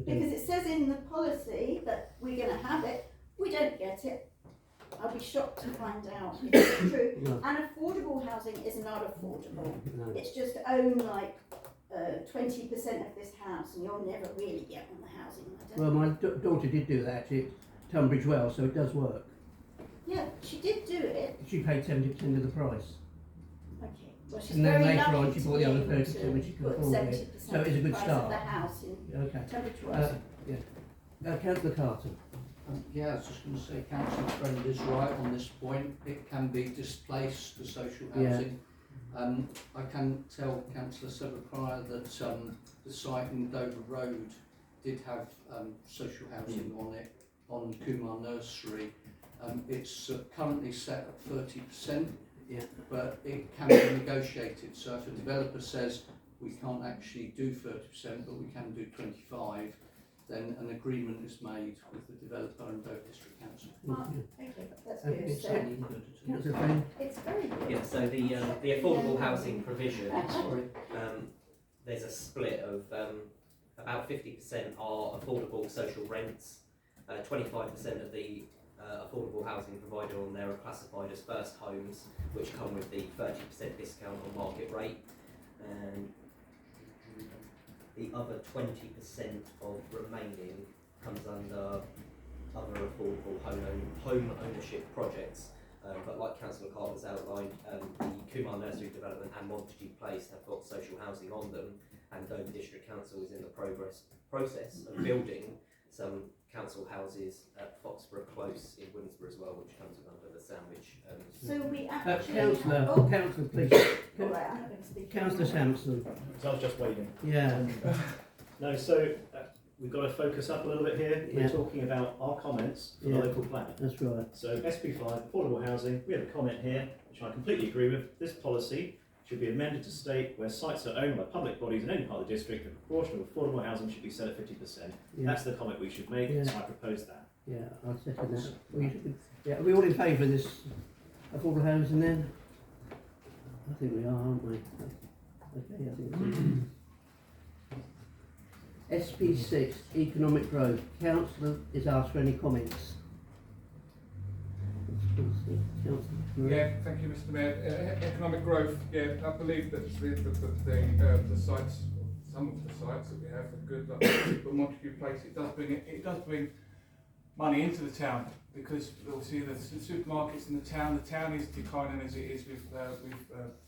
Because it says in the policy that we're going to have it. We don't get it. I'll be shocked to find out if it's true. No. And affordable housing is not affordable. No. It's just own like 20% of this house, and you'll never really get on the housing ladder. Well, my daughter did do that actually at Tunbridge Wells, so it does work. Yeah, she did do it. She paid 70% of the price. Okay. Well, she's And then very later on lucky she to bought be the other able 30% when she to could put afford 70% it. So it is a good price start. of the house in Okay. Tunbridge Wells. Councillor Carter. Yeah, I was just going to say, Councillor Friend is right on this point. It can be displaced to social Yeah. housing. I can tell Councillor Severprior that the site in Dover Road did have social housing on it, on Kumar Nursery. It's currently set at 30%, but it can be negotiated. So if a developer says we can't actually do 30%, but we can do 25%, then an agreement is made with the developer and Dover District Council. Okay, that's good. So Councillor Friend. it's very good. Yeah, so the affordable housing provision, there's a split of about 50% are affordable social rents, 25% of the affordable housing provided on there are classified as first homes, which come with the 30% discount on market rate, and the other 20% of remaining comes under other affordable home ownership projects. But like Councillor Carter's outlined, the Kumar Nursery development and Montague Place have got social housing on them, and Dover District Council is in the process of building some council houses at Foxborough Close in Winsborough as well, which comes under the Sandwich. So we actually Councillor, please. All right, I'm not going to speak. Councillor Sampson. So I was just waiting. Yeah. No, so we've got to focus up a little bit here. Yeah. We're talking about our comments for Yeah. the local plan. That's right. So SP5, affordable housing, we have a comment here, which I completely agree with. This policy should be amended to state where sites are owned by public bodies in any part of the district, the proportion of affordable housing should be set at 50%. Yeah. That's the comment we should make, Yeah. so I propose that. Yeah, I'll second that. Are we all in favour of this affordable housing then? I think we are, aren't we? Okay, I think so. SP6, economic growth. Councillor is asked for any comments. Yeah, thank you, Mr. Mayor. Economic growth, yeah, I believe that the sites, some of the sites that we have are good, like but Montague Place, it does bring money into the town, because obviously the supermarkets in the town is declining as it is with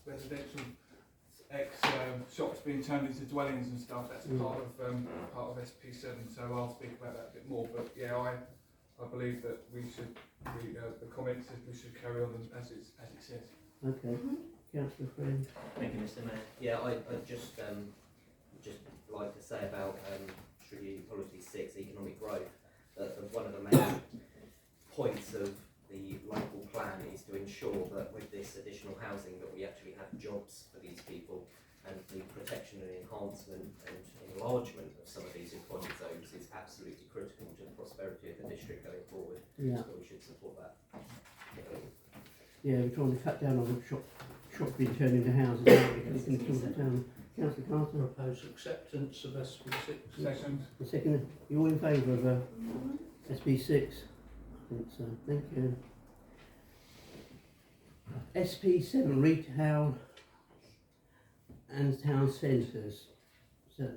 residential shops being turned into dwellings and stuff. That's part of SP7. So I'll speak about that a bit more. But yeah, I believe that we should the comment says we should carry on as it says. Okay, Councillor Friend. Thank you, Mr. Mayor. Yeah, I just like to say about Strategic Policy 6, economic growth, that one of the main points of the local plan is to ensure that with this additional housing that we actually have jobs for these people, and the protection and enhancement and enlargement of some of these employment zones is absolutely critical to the prosperity of the district going forward. Yeah. So we should support that. Yeah, we're trying to cut down on the shops being turned into houses, aren't we? Because it's going to kill the town. Councillor Carter. Propose acceptance of SP6. Second. The second, you all in favour of SP6? I think so. Thank you. SP7, retail and town centres. So,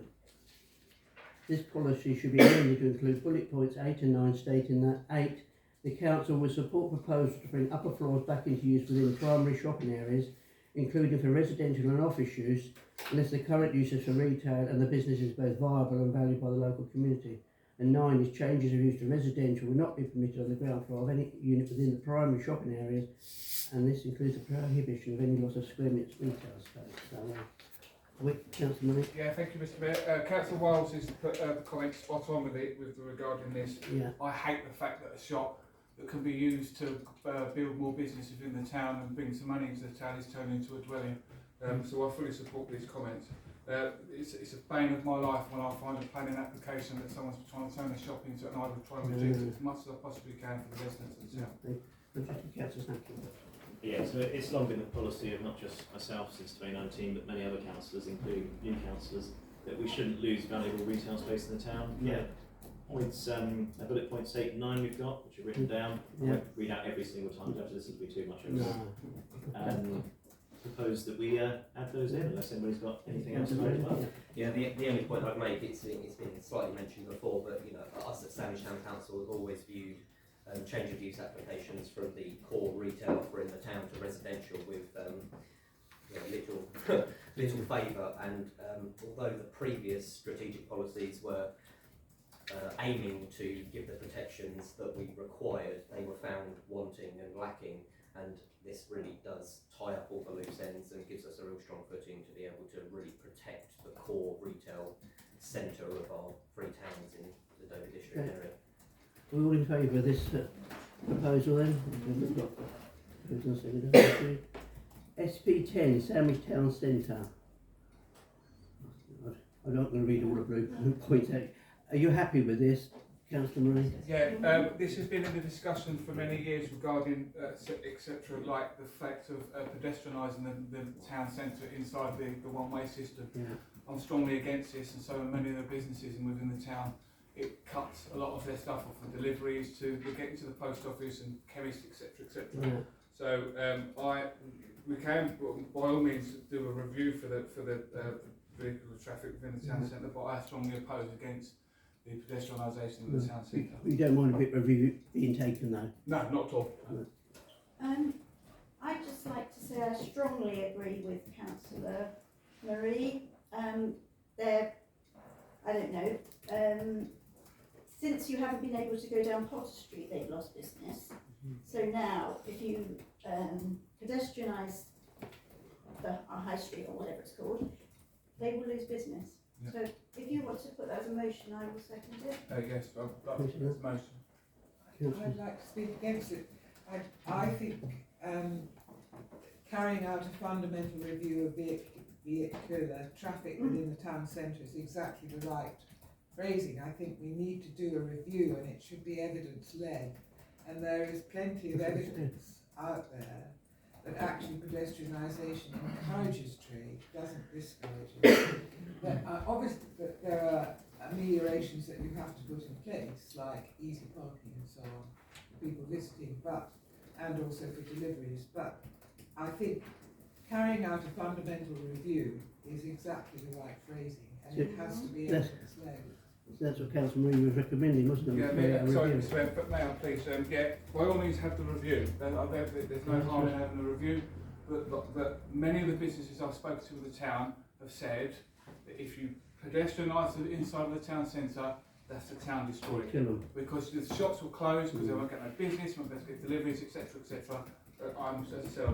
this policy should be amended to include bullet points 8 and 9 stating that 8. The council will support proposals to bring upper floors back into use within primary shopping areas, including for residential and office use, unless the current use is for retail and the business is both viable and valued by the local community. And 9 is changes of use to residential will not be permitted on the ground floor of any unit within the primary shopping areas, and this includes the prohibition of any loss of square meters retail space. So, Councillor Murray. Yeah, thank you, Mr. Mayor. Councillor Wiles has put the comment spot on with regarding this. Yeah. I hate the fact that a shop that can be used to build more business within the town and bring some money into the town is turned into a dwelling. So I fully support these comments. It's a bane of my life when I find a planning application that someone's trying to turn a shop into, and I would try and reduce it as much as I possibly can for the residents of the town. Yeah, so it's long been the policy of not just myself since 2019, but many other councillors, including new councillors, that we shouldn't lose valuable retail space in the town. Yeah. Points, bullet points 8 and 9 we've got, which are written down. I won't read out every single time, because this would be too much. Propose that we add those in, unless anybody's got anything else to add as well. Yeah, the only point I'd make, it's been slightly mentioned before, but us at Sandwich Town Council have always viewed change of use applications from the core retail offer in the town to residential with little favour, and although the previous strategic policies were aiming to give the protections that we required, they were found wanting and lacking, and this really does tie up all the loose ends and gives us a real strong footing to be able to really protect the core retail centre of our three towns in the Dover district area. We're all in favour of this proposal then? SP10, Sandwich Town Centre. I'm not going to read all of blue points 8. Are you happy with this, Councillor Murray? Yeah, this has been in the discussion for many years regarding etc. like the fact of pedestrianising the town centre inside the one-way system. Yeah. I'm strongly against this, and so are many of the businesses within the town. It cuts a lot of their stuff off, the deliveries to getting to the post office and chemists, etc., etc. Yeah. So we can by all means do a review for the vehicle traffic within the town centre, but I strongly oppose against the pedestrianisation of the town centre. You don't mind a bit of review being taken though? No, not at all. I'd just like to say I strongly agree with Councillor Marie. I don't know, since you haven't been able to go down Potter Street, they've lost business. So now, if you pedestrianise our high street or whatever it's called, they will lose business. Yeah. So if you want to put that as a motion, I will second it. Yes, that's the motion. I'd like to speak against it. I think carrying out a fundamental review of vehicular traffic within the town centre is exactly the right phrasing. I think we need to do a review, and it should be evidence-led. And there is plenty of evidence out there that actually pedestrianisation encourages trade, doesn't discourage it. Obviously, there are ameliorations that you have to put in place, like easy parking and so on, for people visiting, and also for deliveries. But I think carrying out a fundamental review is exactly the right phrasing, and it has to be evidence-led. That's what Councillor Marie was recommending, wasn't it? Sorry, Mr. Mayor, but may I please, by all means have the review. There's no harm in having a review, but many of the businesses I've spoken to in the town have said that if you pedestrianise the inside of the town centre, that's the town destroyed. Because the shops will close because they won't get no business, won't be able to get deliveries, etc., etc. I'm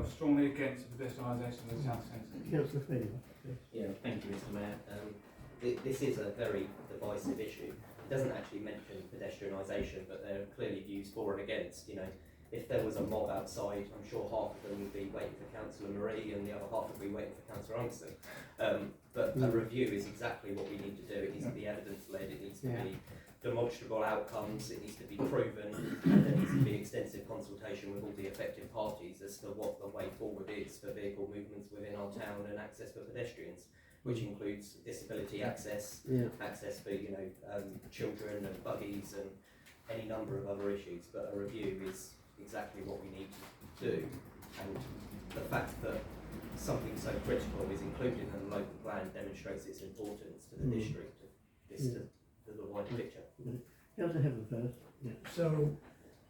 strongly against the pedestrianisation of the town centre. Councillor Fenn. Yeah, thank you, Mr. Mayor. This is a very divisive issue. It doesn't actually mention pedestrianisation, but there are clearly views for and against. You know, if there was a mob outside, I'm sure half of them would be waiting for Councillor Marie and the other half would be waiting for Councillor Angston. But a review is exactly what we need to do. It needs to be evidence-led, it needs to be demonstrable outcomes, it needs to be proven, and there needs to be extensive consultation with all the affected parties as to what the way forward is for vehicle movements within our town and access for pedestrians, which includes disability access, access for children and buggies and any number of other issues. But a review is exactly what we need to do, and the fact that something so critical is included in the local plan demonstrates its importance to the district, to the wider picture. Councillor Heaven first. Yeah. So,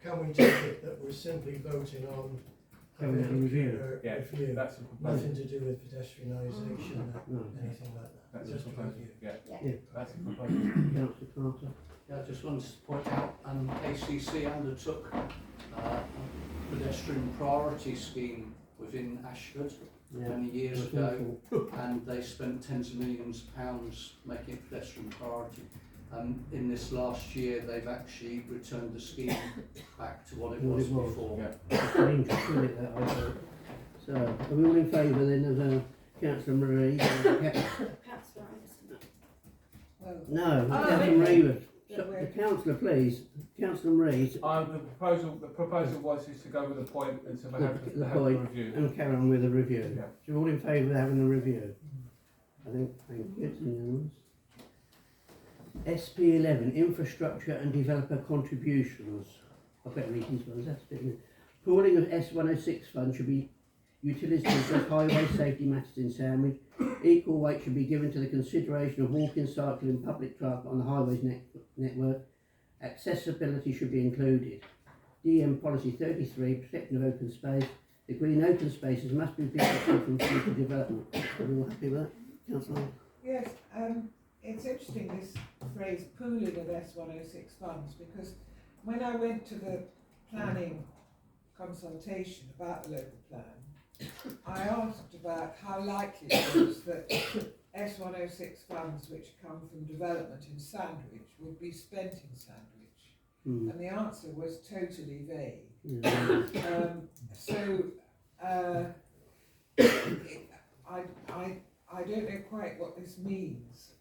can we take it that we're simply voting on having a review? That's a proposal. Nothing to do with pedestrianisation or anything like that. That's Just a a proposal. review. That's a proposal. Councillor Carter. Yeah, I just wanted to point out, ACC undertook a pedestrian priority scheme within Ashford many years ago, and they spent tens of millions of pounds making it pedestrian priority. In this last year, they've actually returned the scheme back to what it was before. So, are we all in favour then of Councillor Marie? Councillor Anderson. No, Councillor Marie was. The councillor, please. Councillor Marie. The proposal was to go with the point and to have the review. And carry on with the review. So you're all in favour of having a review? I think, thank you. It's unanimous. SP11, infrastructure and developer contributions. I better read these ones, that's a bit. Pooling of S106 funds should be utilised to address highway safety matters in Sandwich. Equal weight should be given to the consideration of walking, cycling, public transport on the highways network. Accessibility should be included. DM policy 33, protection of open space. The green open spaces must be protected from future development. Are we all happy with that, Councillor? Yes, it's interesting, this phrase pooling of S106 funds, because when I went to the planning consultation about the local plan, I asked about how likely it was that S106 funds which come from development in Sandwich would be spent in Sandwich. And the answer was totally vague. I don't know quite what this means,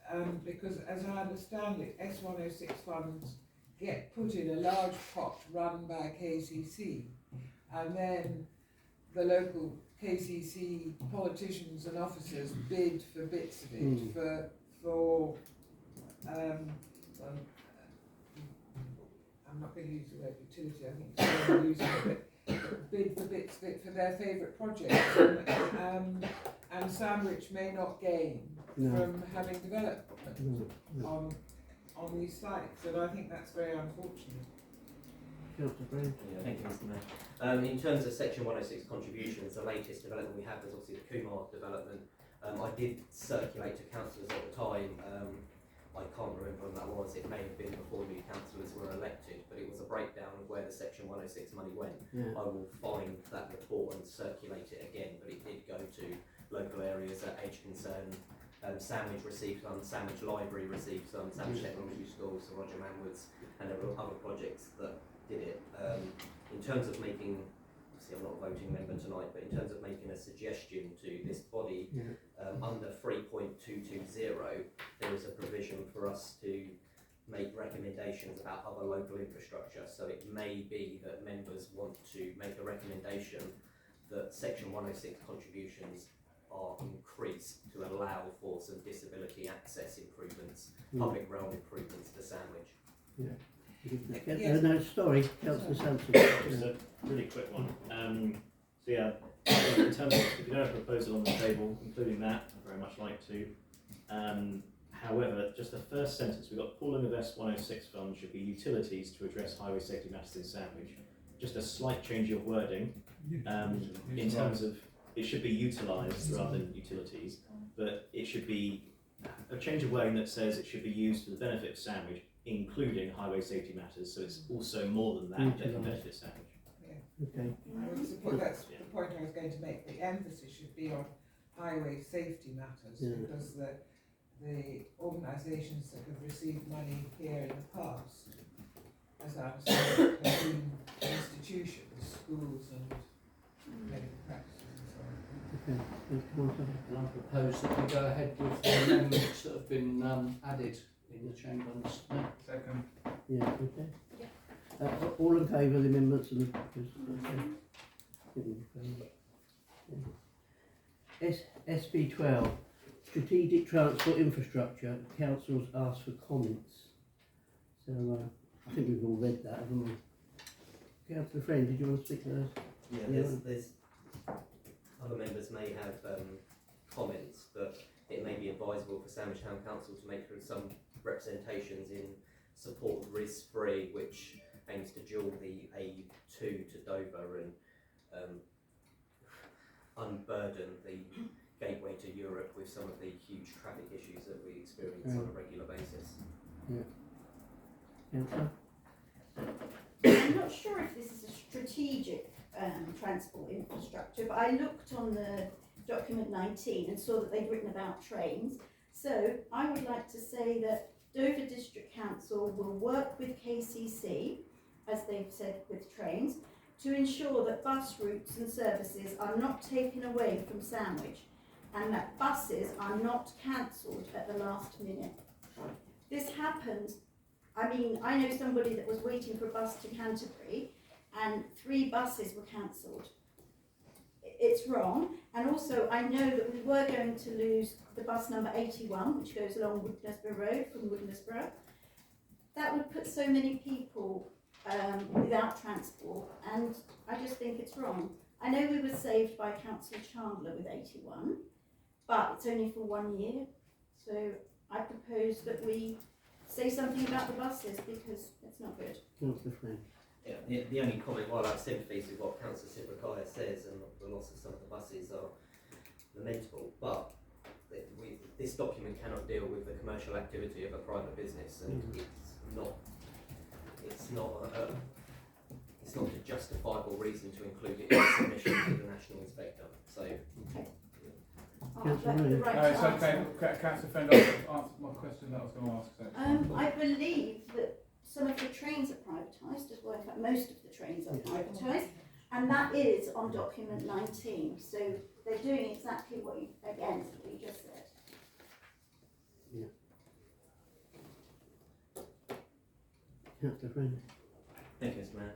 because as I understand it, S106 funds get put in a large pot run by KCC, and then the local KCC politicians and officers bid for bits of it I'm not going to use the word utility, I think it's going to use it, bid for bits of it for their favourite projects, and Sandwich may not gain from having development on these sites, and I think that's very unfortunate. Thank you, Mr. Mayor. In terms of Section 106 contributions, the latest development we had was obviously the Kumar development. I did circulate to councillors at the time. I can't remember when that was. It may have been before new councillors were elected, but it was a breakdown of where the Section 106 money went. I will find that report and circulate it again, but it did go to local areas at Age Concern. Sandwich received some, Sandwich Library received some, Sandwich Technology School, Sir Roger Manwood's, and there were other projects that did it. In terms of making, obviously I'm not a voting member tonight, but in terms of making a suggestion to this body, under 3.220, there is a provision for us to make recommendations about other local infrastructure. So it may be that members want to make a recommendation that Section 106 contributions are increased to allow for some disability access improvements, public realm improvements to Sandwich. No, sorry, Councillor Sampson. Just a really quick one. So yeah, in terms of, if you don't have a proposal on the table, including that, I'd very much like to. However, just the first sentence, we've got pooling of S106 funds should be utilities to address highway safety matters in Sandwich. Just a slight change of wording in terms of it should be utilised rather than utilities, but it should be a change of wording that says it should be used for the benefit of Sandwich, including highway safety matters. So it's also more than that can benefit Sandwich. Okay. I would support, that's the point I was going to make. The emphasis should be on highway safety matters because the organisations that have received money here in the past, as I was saying, have been institutions, schools and medical practices and so on. Okay. And I propose that we go ahead with the amendments that have been added in the chamber. Second. Yeah, okay. All in favour of the amendments and SB 12, strategic transport infrastructure, councils asked for comments. So I think we've all read that, haven't we? Councillor Friend, did you want to speak to those? Yeah, there's other members may have comments, but it may be advisable for Sandwich Town Council to make some representations in support of RIS3, which aims to dual the A2 to Dover and unburden the gateway to Europe with some of the huge traffic issues that we experience on a regular basis. I'm not sure if this is a strategic transport infrastructure, but I looked on the document 19 and saw that they'd written about trains. So I would like to say that Dover District Council will work with KCC, as they've said with trains, to ensure that bus routes and services are not taken away from Sandwich and that buses are not cancelled at the last minute. This happened, I mean, I know somebody that was waiting for a bus to Canterbury and 3 buses were cancelled. It's wrong, and also I know that we were going to lose the bus number 81, which goes along Woodnesborough Road from Woodnesborough. That would put so many people without transport, and I just think it's wrong. I know we were saved by Councillor Chandler with 81, but it's only for 1 year, so I propose that we say something about the buses because it's not good. Councillor Friend. Yeah, the only comment, while I have sympathies with what Councillor Sibrikaya says and the loss of some of the buses are lamentable, but this document cannot deal with the commercial activity of a private business, and it's not a justifiable reason to include it in the submission to the National Inspector. So. It's okay. Councillor Friend answered my question that I was going to ask. So. I believe that some of the trains are privatised as well. In fact, most of the trains are privatised, and that is on document 19. So they're doing exactly what you just said. Yeah. Councillor Friend. Thank you, Mr. Mayor.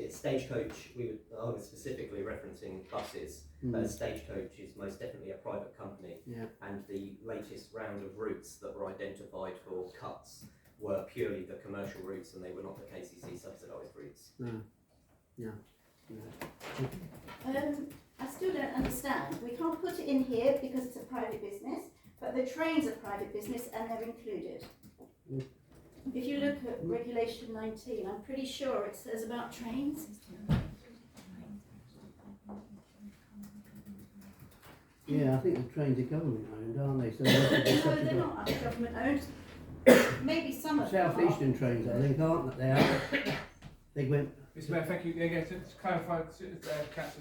Stagecoach, I was specifically referencing buses, but Stagecoach is most definitely a private company, and the latest round of routes that were identified for cuts were purely the commercial routes, and they were not the KCC subsidised routes. I still don't understand. We can't put it in here because it's a private business, but the trains are private business and they're included. If you look at regulation 19, I'm pretty sure it says about trains. Yeah, I think the trains are government owned, aren't they? So no, they're not government owned. Maybe some of them South Eastern trains, I think, aren't they? They are. They went. Mr. Mayor, thank you. Again, to clarify Councillor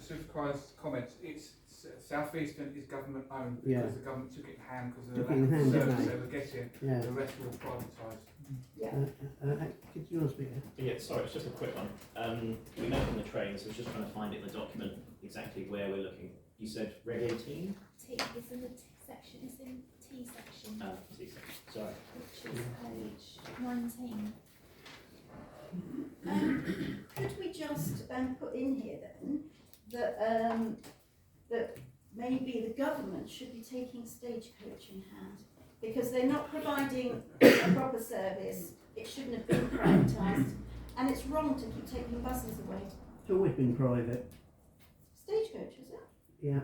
Sibrikaya's comments, it's South Eastern is government owned because the government took it in hand because of the lack of service they were getting. The rest were all privatised. Did you want to speak? Yeah, sorry, it's just a quick one. We mentioned the trains, so I was just trying to find it in the document exactly where we're looking. You said Reg 18? T, it's in the T section, it's in T section. Oh, T section, sorry. Which is page 19. Could we just put in here then that maybe the government should be taking Stagecoach in hand because they're not providing a proper service. It shouldn't have been privatised, and it's wrong to keep taking buses away. It's always been private. Stagecoach, is it? Yeah.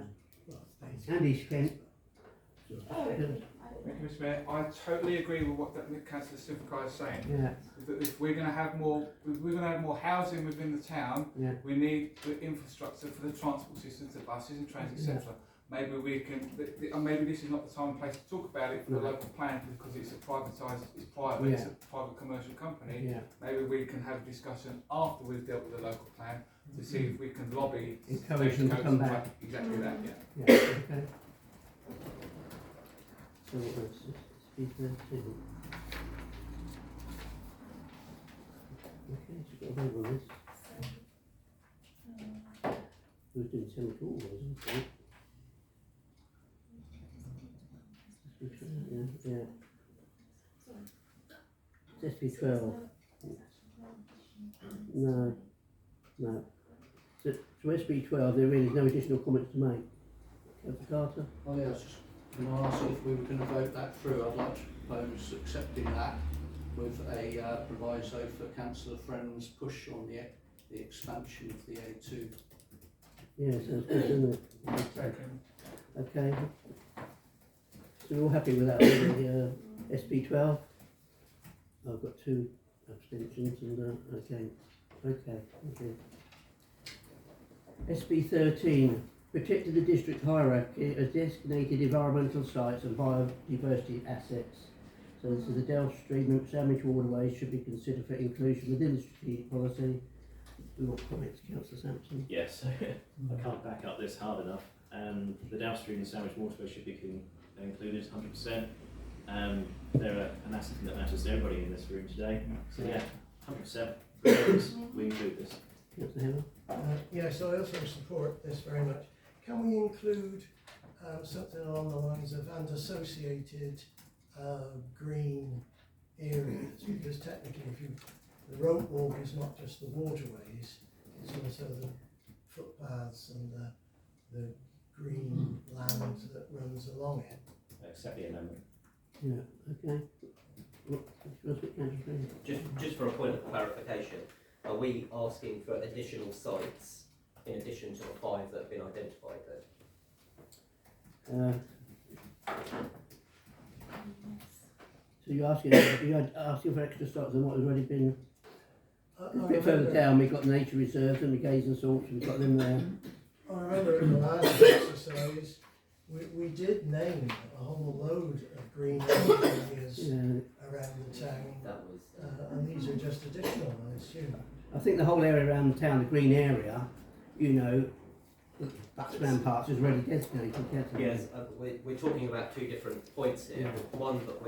And East Kent. Oh, Thank you, Mr. Mayor, I totally agree with what Councillor Silvercrest is saying. Yeah. That if we're going to have more, housing within the town, Yeah. we need the infrastructure for the transport systems, the buses and trains, etc. Maybe we can, maybe this is not the time and place to talk about it for the local plan because it's it's private, it's a private commercial company. Yeah. Maybe we can have a discussion after we've dealt with the local plan to see if we can lobby. Encourage them to come back. Exactly that, yeah. Yeah, okay. So what was this? SB13. Okay, so we've got a vote on this. Who was doing Cemetery Hall, wasn't it? Yeah. It's SB12. No. So SB12, there really is no additional comments to make. Councillor Carter? Oh yes, can I ask if we were going to vote that through? I'd like to propose accepting that with a proviso for Councillor Friend's push on the expansion of the A2. Yeah, sounds good, doesn't it? Okay. So we're all happy with that, the SB12? I've got 2 abstentions and okay. SB13, protecting the district hierarchy as designated environmental sites and biodiversity assets. So this is the Delft Stream and Sandwich waterways should be considered for inclusion within the strategic policy. We want comments, Councillor Sampson? Yes, I can't back up this hard enough. The Delft Stream and Sandwich waterways should be included 100%. They're an asset that matters to everybody in this room today. So yeah, 100%. We include this. Councillor Hammer? Yes, I also support this very much. Can we include something along the lines of and associated green areas? Because technically, the rope walk is not just the waterways; it's also the footpaths and the green land that runs along it. Accept the amendment. Yeah. Okay. Just for a point of clarification, are we asking for additional sites in addition to the 5 that have been identified there? So you're asking for extra sites than what has already been. A bit further down, we've got nature reserves and the gaze and salts. We've got them there. I remember in the last exercise, we did name a whole load of green areas around the town, and these are just additional, I assume. I think the whole area around the town, the green area, the background parts is already designated. Yes, we're talking about 2 different points here. One that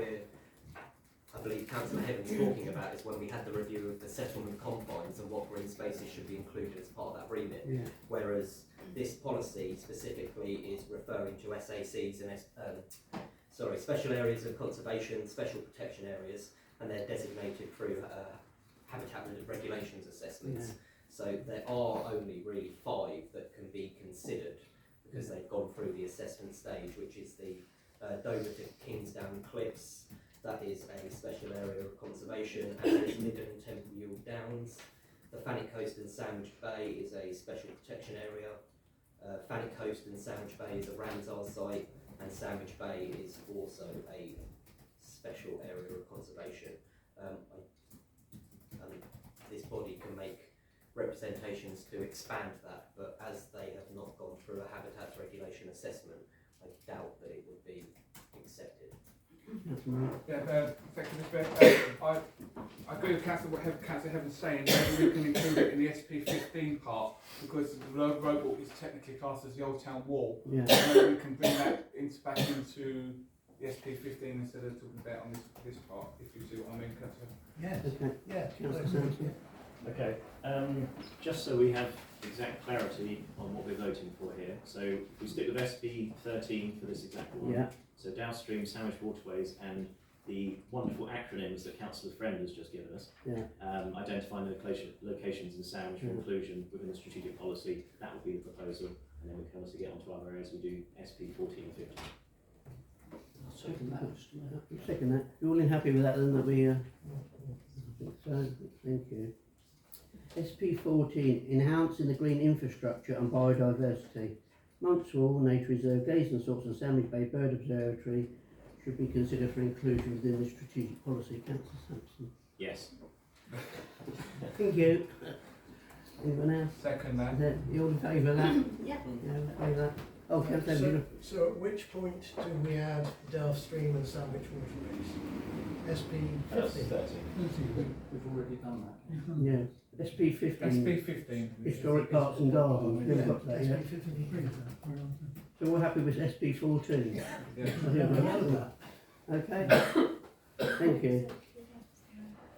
I believe Councillor Heaven's talking about is when we had the review of the settlement confines and what green spaces should be included as part of that remit. Yeah. Whereas this policy specifically is referring to SACs and special areas of conservation, special protection areas, and they're designated through habitat regulations assessments. Yeah. So there are only really 5 that can be considered because they've gone through the assessment stage, which is the Dover to Kingsdown Cliffs. That is a special area of conservation, and there's Midden and Temple Yield Downs. The Thanet Coast and Sandwich Bay is a special protection area. Thanet Coast and Sandwich Bay is a Ramsar site, and Sandwich Bay is also a special area of conservation. And this body can make representations to expand that, but as they have not gone through a habitat regulation assessment, I doubt that it would be accepted. Yeah, thank you, Mr. Mayor. I agree with Councillor Heaven's saying that we can include it in the SP15 part because the road walk is technically classed as the Old Town Wall. Yeah. Maybe we can bring that back into the SP15 instead of talking about on this part, if you see what I mean, Councillor. Yes. Okay. Yeah. Okay, just so we have exact clarity on what we're voting for here. So if we stick with SB13 for this exact one. Yeah. So downstream, Sandwich Waterways, and the wonderful acronyms that Councillor Friend has just given us. Yeah. Identifying the locations in Sandwich for inclusion within the strategic policy. That would be the proposal, and then we can also get onto other areas. We do SP14 and 15. I'll second that. Second that. You're all happy with that then? That we. I think so. Thank you. SP14, enhancing the green infrastructure and biodiversity. Monkswell Nature Reserve, Gaze and Salts and Sandwich Bay Bird Observatory should be considered for inclusion within the strategic policy. Councillor Sampson. Yes. Thank you. Anyone else? Second that. Is that, you all in favour of that? Yeah. Yeah, in favour of that? Oh, Councillor So, Evans. so at which point do we add Delft Stream and Sandwich Waterways? SP 50? 30. We've already done that. Yeah. SP 15. SP 15. Historic Parks and Gardens. We've got that, yeah. SP 53. So we're happy with SP 14. Yeah. I think we're happy with that. Okay. Thank you.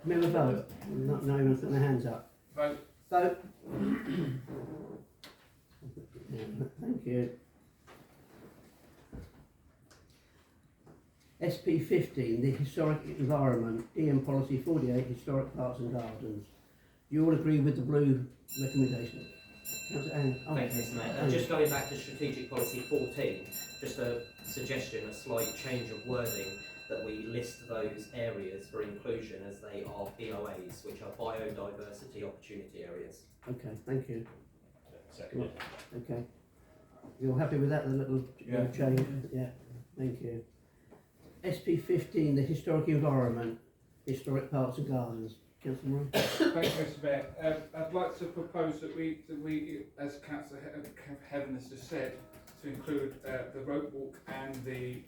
May we vote? Not no one's putting their hands up. Vote. Vote. Yeah, thank you. SP 15, the Historic Environment, EM Policy 48, Historic Parks and Gardens. Do you all agree with the blue recommendation? Councillor Anne? Oh, Thank you, Mr Mayor. Just going back to strategic policy 14, just a suggestion, a slight change of wording, that we list those areas for inclusion as they are BOAs, which are biodiversity opportunity areas. Okay, thank you. Second. Okay. You're happy with that, the little Yeah. change? Yeah, thank you. SP 15, the Historic Environment, Historic Parks and Gardens. Councillor Moore? Thank you, Mr Mayor. I'd like to propose that we as Councillor Heaven has just said, to include the rope walk and the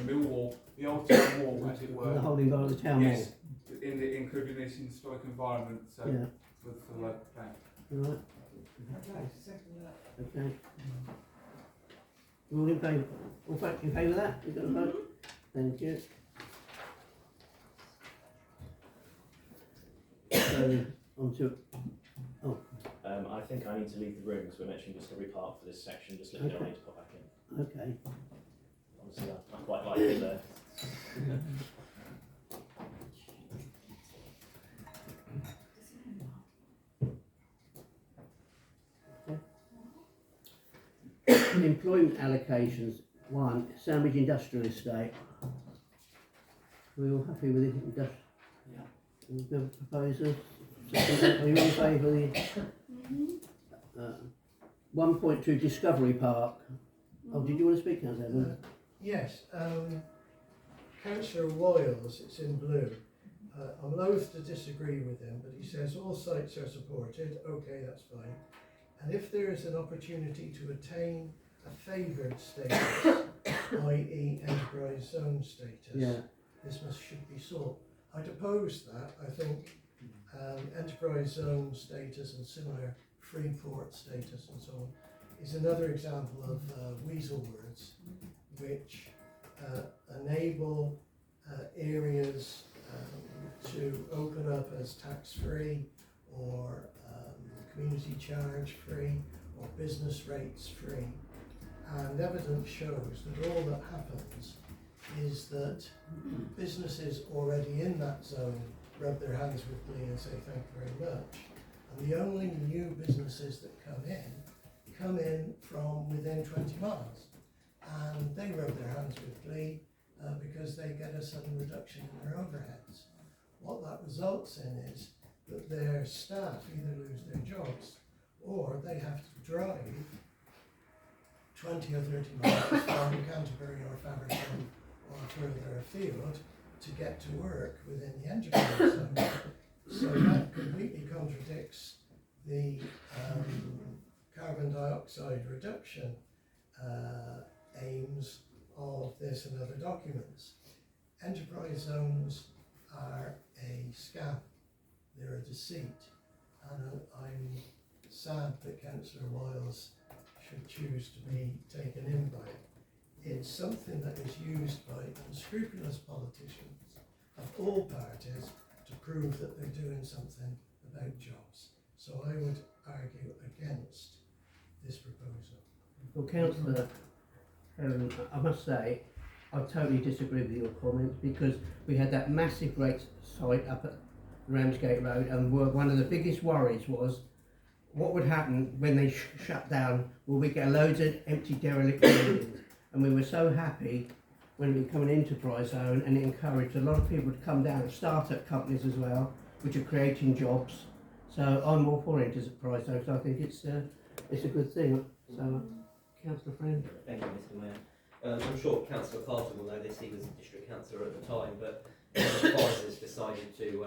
mill wall, the old town wall, as it were. The holding bar of the town hall. Yes, including this in historic environment, so Yeah. for the local plan. Right, I'd like to second that. okay. You all in favour? All in favour of that? You got a vote? Thank you. So, on to, I think I need to leave the room because we're mentioning Discovery Park for this section. Just let me know I need to pop back in. okay. Obviously, I quite like it there. Employment allocations, 1, Sandwich Industrial Estate. Are we all happy with it? The proposals? Are you in favour of the 1.2 Discovery Park? Oh, did you want to speak, Councillor Evans? Yes, Councillor Wiles, it's in blue. I'm loath to disagree with him, but he says all sites are supported. Okay, that's fine. And if there is an opportunity to attain a favoured status, i.e. enterprise zone status, this should be sought. I'd oppose that. I think enterprise zone status and similar free port status and so on is another example of weasel words which enable areas to open up as tax-free or community charge free or business rates free, and evidence shows that all that happens is that businesses already in that zone rub their hands with glee and say thank you very much, and the only new businesses that come in from within 20 miles, and they rub their hands with glee because they get a sudden reduction in their overheads. What that results in is that their staff either lose their jobs or they have to drive 20 or 30 miles from Canterbury or Faversham or further afield to get to work within the enterprise zone. So that completely contradicts the carbon dioxide reduction aims of this and other documents. Enterprise zones are a scam. They're a deceit, and I'm sad that Councillor Wiles should choose to be taken in by it. It's something that is used by unscrupulous politicians of all parties to prove that they're doing something about jobs. So I would argue against this proposal. Well, Councillor, I must say, I totally disagree with your comments, because we had that massive great site up at Ramsgate Road, and one of the biggest worries was what would happen when they shut down. Will we get loads of empty derelict buildings? And we were so happy when we became an enterprise zone, and it encouraged a lot of people to come down, start-up companies as well, which are creating jobs. So I'm all for enterprise zones. I think it's a good thing. So, Councillor Friend. Thank you, Mr Mayor. I'm sure Councillor Carter will know this, he was district councillor at the time, but the advisors decided to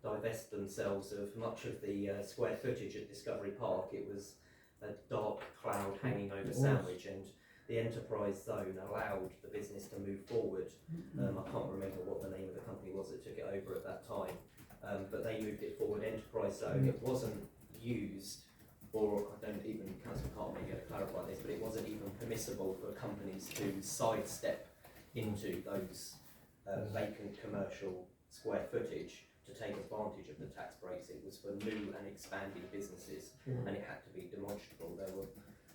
divest themselves of much of the square footage at Discovery Park. It was a dark cloud hanging over Sandwich, and the enterprise zone allowed the business to move forward. I can't remember what the name of the company was that took it over at that time, but they moved it forward, enterprise zone. It wasn't used, or I don't even, Councillor Carter may be able to clarify this, but it wasn't even permissible for companies to sidestep into those vacant commercial square footage to take advantage of the tax breaks. It was for new and expanding businesses, and it had to be demonstrable. There were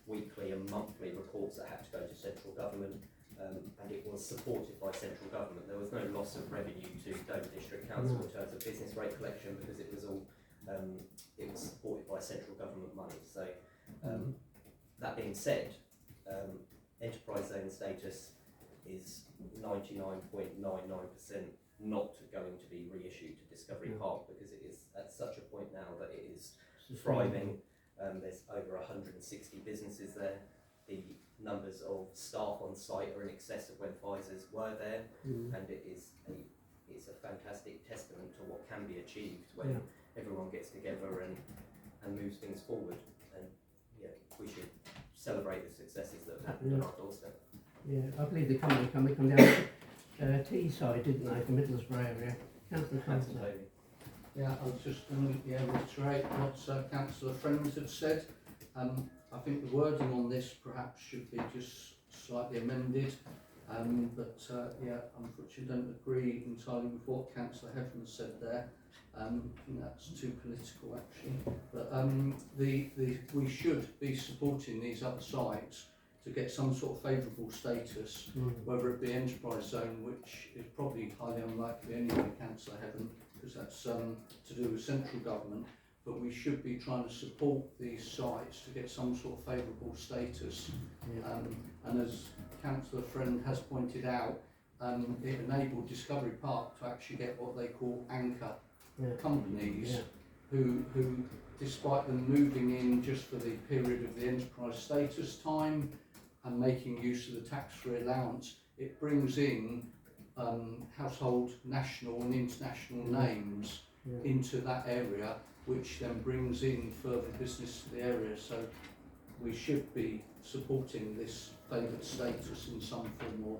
weekly and monthly reports that had to go to central government, and it was supported by central government. There was no loss of revenue to Dover District Council in terms of business rate collection, because it was all it was supported by central government money. So that being said, enterprise zone status is 99.99% not going to be reissued to Discovery Park, because it is at such a point now that it is thriving. There's over 160 businesses there. The numbers of staff on site are in excess of when Pfizer's were there, and it's a fantastic testament to what can be achieved when everyone gets together and moves things forward. And we should celebrate the successes that have happened on our doorstep. Yeah, I believe the company come down Teesside, didn't they, from Middlesbrough area. Councillor Carter. Yeah, I was just going to reiterate what Councillor Friends had said. I think the wording on this perhaps should be just slightly amended, but unfortunately don't agree entirely with what Councillor Heffron said there. I think that's too political actually, but we should be supporting these other sites to get some sort of favourable status, whether it be enterprise zone, which is probably highly unlikely anyway, Councillor Heffron, because that's to do with central government, but we should be trying to support these sites to get some sort of favourable status. And as Councillor Friend has pointed out, it enabled Discovery Park to actually get what they call anchor companies who, despite them moving in just for the period of the enterprise status time and making use of the tax-free allowance, it brings in household national and international names into that area, which then brings in further business to the area. So we should be supporting this favoured status in some form, or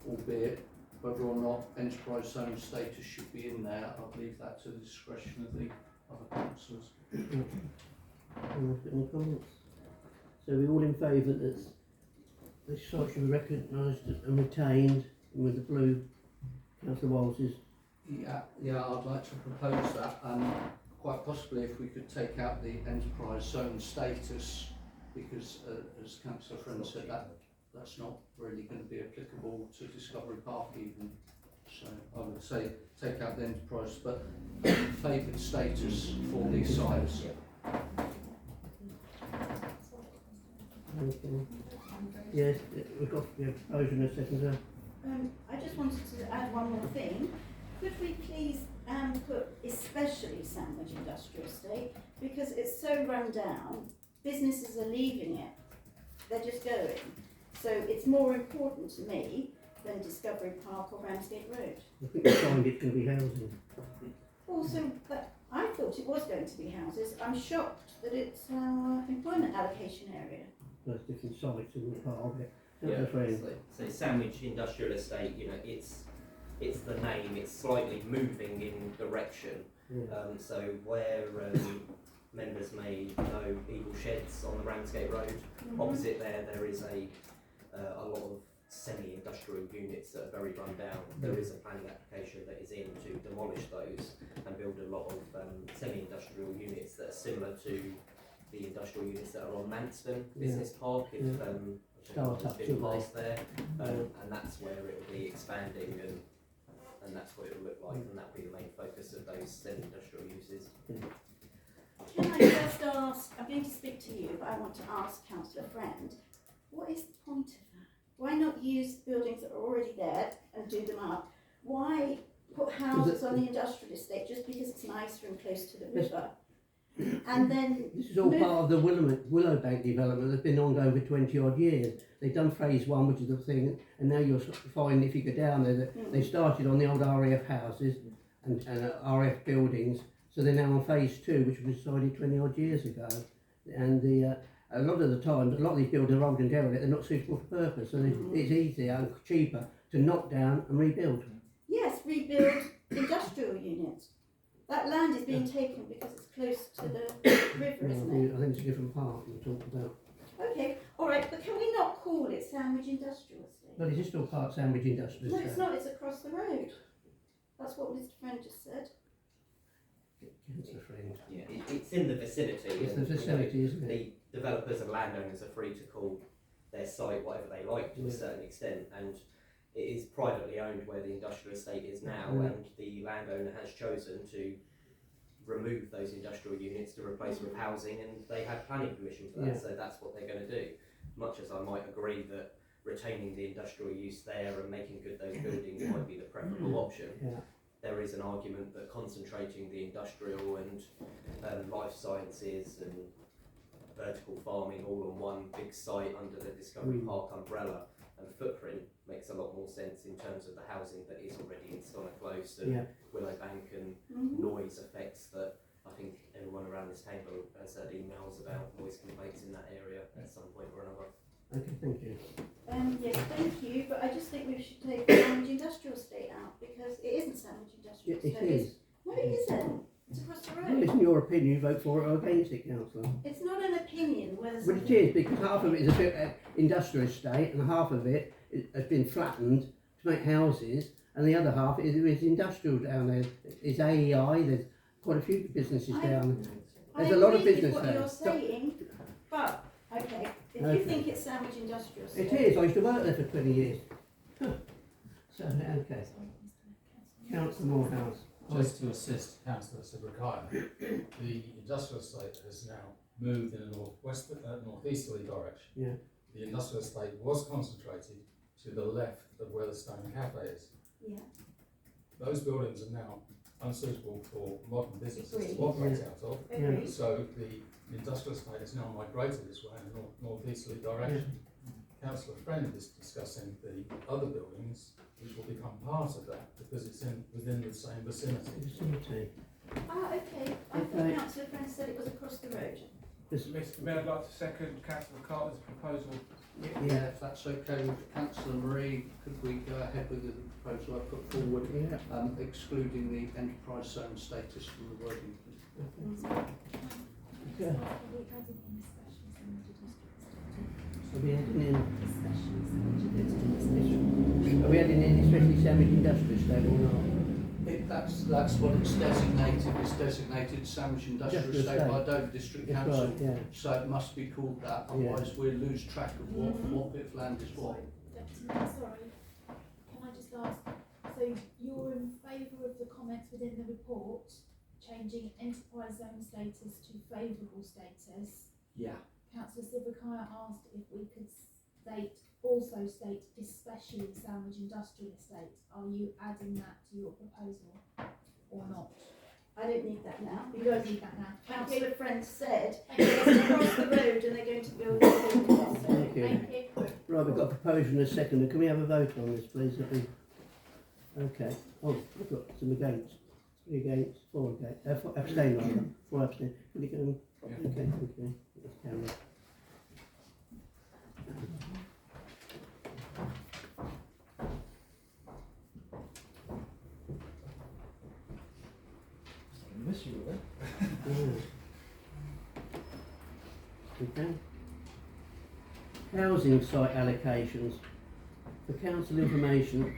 albeit whether or not enterprise zone status should be in there, I leave that to the discretion of the other councillors. Any comments? So we're all in favour that this site should be recognised and retained with the blue. Councillor Walls is. Yeah, I'd like to propose that. Quite possibly if we could take out the enterprise zone status, because as Councillor Friend said, that's not really going to be applicable to Discovery Park even. So I would say take out the enterprise, but favoured status for these sites. Okay. Yes, we've got a proposal in a second. I just wanted to add one more thing. Could we please put especially Sandwich Industrial Estate, because it's so run down, businesses are leaving it, they're just going. So it's more important to me than Discovery Park or Ramsgate Road. I think the sign it's going to be housing. Also, but I thought it was going to be houses. I'm shocked that it's employment allocation area. There's different sites in the part of it. So Sandwich Industrial Estate, it's the name, it's slightly moving in direction. So where members may know Eagle Sheds on the Ramsgate Road, opposite there is a lot of semi-industrial units that are very run down. There is a planning application that is in to demolish those and build a lot of semi-industrial units that are similar to the industrial units that are on Manston Business Park. If has been placed there, and that's where it will be expanding, and that's what it will look like, and that will be the main focus of those semi-industrial uses. Can I just ask, I'm going to speak to you, but I want to ask Councillor Friend, what is the point of that? Why not use buildings that are already there and do them up? Why put houses on the industrial estate just because it's nicer and close to the river? and then This is all move- part of the Willowbank development that's been ongoing for 20 odd years. They've done phase 1, which is the thing, and now you'll find if you go down there that they started on the old RAF houses and RF buildings, so they're now on phase 2, which was decided 20 odd years ago. And a lot of the time, a lot of these buildings are old and derelict, they're not suitable for purpose, so it's easier and cheaper to knock down and rebuild. yes, rebuild industrial units. That land is being taken because it's close to the river, isn't it? I think it's a different part we're talking about. Okay, all right, but can we not call it Sandwich Industrial Estate? But is it still part Sandwich Industrial No, Estate? it's not. It's across the road. That's what Mr. Friend just said. Councillor Friend. Yeah, it's in the vicinity. It's and, the vicinity, isn't it? The developers and landowners are free to call their site whatever they like to a Yeah. certain extent, and it is privately owned where the industrial estate is now, Yeah. and the landowner has chosen to remove those industrial units to replace with housing, and they had planning permission for that, Yeah. so that's what they're going to do. Much as I might agree that retaining the industrial use there and making good those buildings might be the preferable option, Yeah. there is an argument that concentrating the industrial and life sciences and vertical farming all on one big site under the Discovery Park umbrella and footprint makes a lot more sense in terms of the housing that is already in Stonor Close and Yeah. Willowbank and noise effects that I think everyone around this table has had emails about noise complaints in that area at some point or another. Okay, thank you. Yes, thank you, but I just think we should take Sandwich Industrial Estate out because it isn't Sandwich Industrial Yeah, it Estate. is. No, it isn't. It's across the Well, road. it's in your opinion, you vote for it or against it, councillor. It's not an opinion whether Well, it is, because half of it is a bit industrial estate and half of it has been flattened to make houses, and the other half is industrial down there. It's AEI, there's quite a few businesses down there. There's a lot of business what there. you're saying, but, okay, if Okay. you think it's Sandwich Industrial Estate. It is, I used to work there for 20 years. So, okay. Councillor Morehouse. Just to assist Councillor Sibrikaya, the industrial estate has now moved in a northeasterly direction. Yeah. The industrial estate was concentrated to the left of where the Stone Cafe is. Yeah. Those buildings are now unsuitable for modern businesses Agreed. to operate out of. Agreed. So the industrial estate has now migrated this way in a northeasterly direction. Councillor Friend is discussing the other buildings which will become part of that because it's within the same vicinity. Ah, okay. I thought Councillor Friend said it was across the road. Mr. Mayor, I'd like to second Councillor Carter's proposal. Yeah, if that's okay with Councillor Marie, could we go ahead with the proposal I put forward, excluding the enterprise zone status from the wording? Okay. Are we adding in? Are we adding in especially Sandwich Industrial Estate or not? That's what it's designated. It's designated Sandwich Industrial Industrial Estate by Estate. Dover District That's Council. right, yeah. So it must be called that, otherwise we'll lose track of what bit of land is what. Sorry, can I just ask, so you're in favour of the comments within the report, changing enterprise zone status to favourable status? Yeah. Councillor Sibrikaya asked if we could also state especially Sandwich Industrial Estate. Are you adding that to your proposal or not? I don't need that now. You don't need that now. Councillor Friend said Thank you. it's across the road and they're going to build a building. Thank you. Thank you. Right, we've got a proposal and a second. Can we have a vote on this, please? Okay. Oh, we've got some against. 3 against, 4 against. Abstain rather. 4 abstain. Can you go? Okay, thank you. That's carried. Miss you, Okay. Housing site allocations. For council information,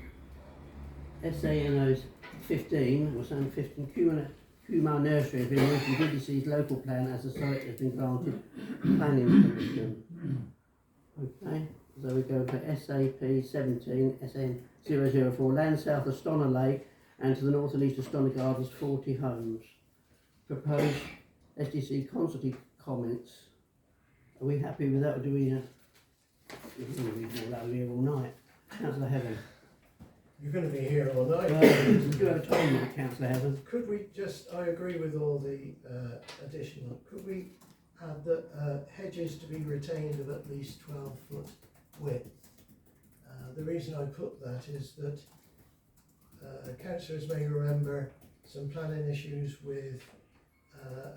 SANO's 15, or SAN 15, Kumar Nursery has been moved from DDC's local plan as the site has been granted planning permission. Okay, so we go for SAP 17, SN 004, land south of Stonor Lake and to the north and east of Stonor Gardens, 40 homes. Proposed STC consultative comments. Are we happy with that, or do we? We're going to read all that here all night. Councillor Heaven. You're going to be here all night. Do you have a time limit, Councillor Heaven? Could we just, I agree with all the additional, could we add that hedges to be retained of at least 12-foot width? The reason I put that is that councillors may remember some planning issues with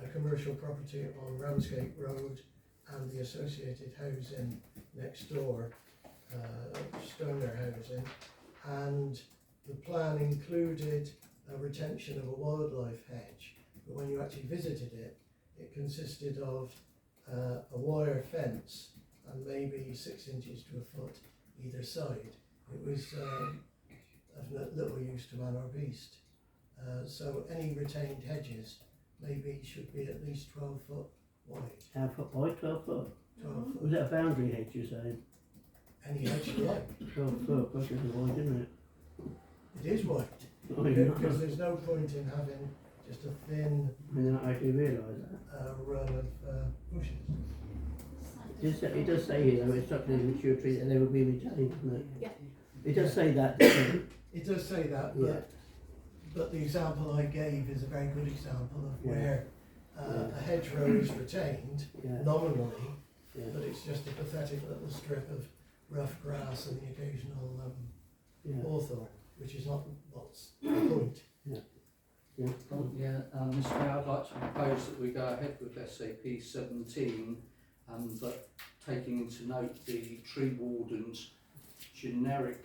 a commercial property on Ramsgate Road and the associated housing next door, Stoner Housing, and the plan included a retention of a wildlife hedge, but when you actually visited it, it consisted of a wire fence and maybe 6 inches to a foot either side. It was of little use to man or beast. So any retained hedges maybe should be at least 12 foot wide. How foot wide? 12 foot? 12 foot. Was that a boundary hedge you're saying? Any hedge you like. 12 foot, gosh, it's wide, isn't it? It is wide. Oh, yeah. Because there's no point in having just a thin I mean, I do realise that. run of bushes. It does say here, though, it's structurally mature trees and they will be retained, doesn't it? Yeah. It does say that, doesn't it? It does say that, Yeah. but the example I gave is a very good example of Yeah. where Yeah. a hedgerow is retained Yeah. nominally, Yeah. but it's just a pathetic little strip of rough grass and the occasional Yeah. hawthorn, which is not what's the point. Yeah. Mr. Mayor, I'd like to propose that we go ahead with SAP 17, but taking into note the tree warden's generic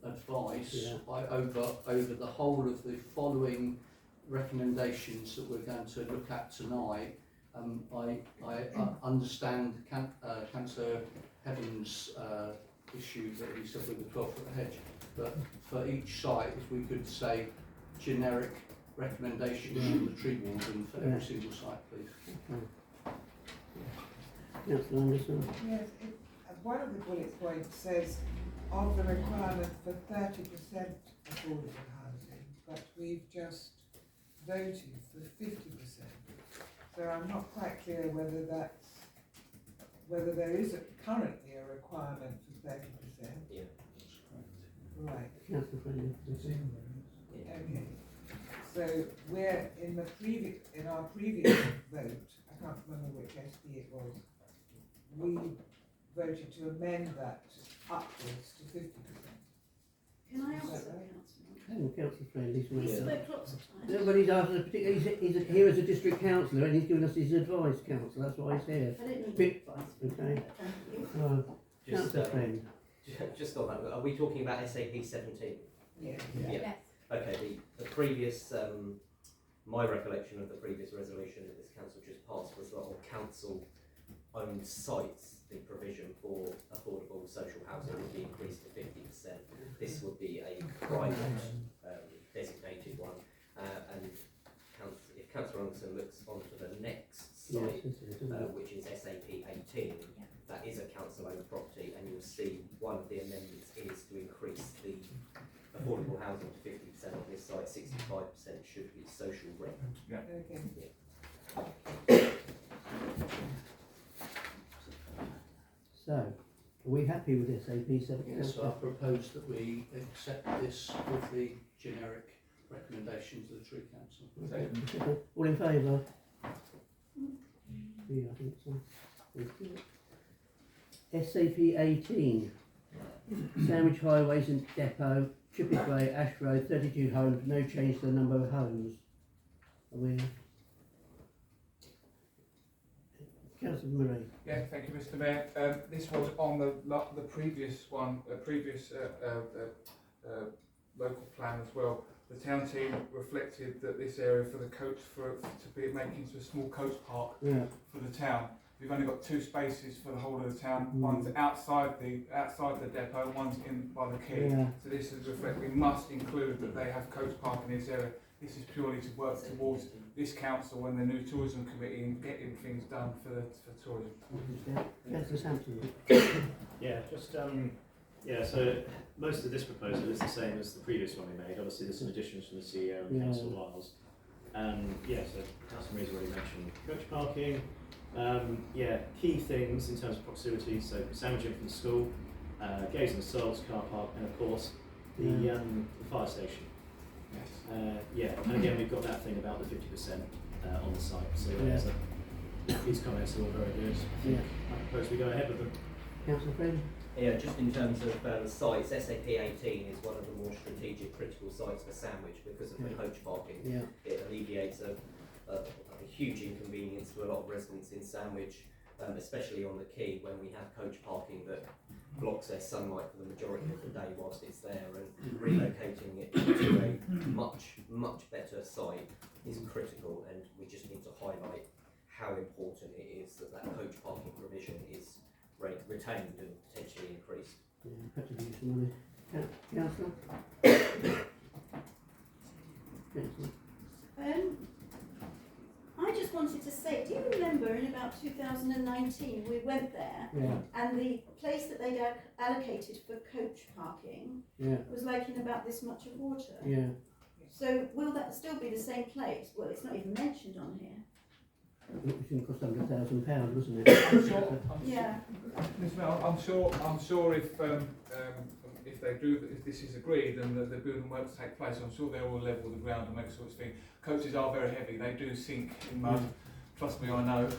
advice Yeah. over the whole of the following recommendations that we're going to look at tonight. I understand Councillor Heaven's issue that he said with the 12-foot hedge, but for each site, if we could say generic recommendations from the tree warden for every single site, please. Councillor Anderson? Yes, one of the bullet points says of the requirement for 30% affordable housing, but we've just voted for 50%. So I'm not quite clear whether there is currently a requirement for 30%. Yeah. Right. Councillor Freddie? Okay. So we're in our previous vote, I can't remember which SD it was, we voted to amend that upwards to 50%. Can I Is answer, that right? Councillor? Councillor Freddie, We he's spoke lots of times. Nobody's asked us particularly, he's here as a district councillor and he's given us his advice, councillor, that's why he's here. I don't need Bit- advice. Okay. Thank you. Just, Councillor Friend. just on that, are we talking about SAP 17? Yeah. Yeah. Yes. Okay, the previous, my recollection of the previous resolution that this council just passed was that on council-owned sites, the provision for affordable social housing would be increased to 50%. This would be a private designated one, and if Councillor Anderson looks onto the next site, which is SAP 18, that is a council-owned property, and you'll see one of the amendments is to increase the affordable housing to 50% on this site, 65% should be social rent. Yeah. Okay. So, are we happy with SAP 17? Yes, so I propose that we accept this with the generic recommendations of the Tree Council. All in favour? Yeah, I think so. Thank you. SAP 18, Sandwich Highways and Depot, Chippy Way, Ash Road, 32 homes, no change to the number of homes. Are we? Councillor Murray. Yeah, thank you, Mr. Mayor. This was on the previous one, local plan as well. The town team reflected that this area for the coach to be making into a small coach park for the town. We've only got 2 spaces for the whole of the town. One's outside the depot, one's in by the quay. Yeah. So this is reflect. We must include that they have coach park in this area. This is purely to work towards this council and the new tourism committee and getting things done for tourism. Councillor Sampson. Yeah, just so most of this proposal is the same as the previous one we made. Obviously there's some additions from the CEO and Councillor Wiles. So Councillor Marie's already mentioned coach parking. Key things in terms of proximity, so sandwiching from the school, Gaze and Salts car park, and of course The fire station. Yes. Yeah, and again we've got that thing about the 50% on the site. So Yeah. these comments are all very good. Yeah. I propose we go ahead with them. Councillor Friend? Yeah, just in terms of the sites, SAP 18 is one of the more strategic critical sites for Sandwich because of the coach parking. Yeah. It alleviates a huge inconvenience to a lot of residents in Sandwich, especially on the quay when we have coach parking that blocks their sunlight for the majority of the day whilst it's there, and relocating it to a much better site is critical, and we just need to highlight how important it is that that coach parking provision is retained and potentially increased. Yeah, perhaps if you use some money. Councillor? Councillor? I just wanted to say, do you remember in about 2019 we went there Yeah. and the place that they'd allocated for coach parking Yeah. was like in about this much of water? Yeah. So will that still be the same place? Well, it's not even mentioned on here. It didn't cost £100,000, wasn't it? I'm sure. Yeah. Mr. Mayor, I'm sure if they do, if this is agreed and the building works take place, I'm sure they will level the ground and make sure it's thing. Coaches are very heavy; they do sink in mud. Trust me, I know.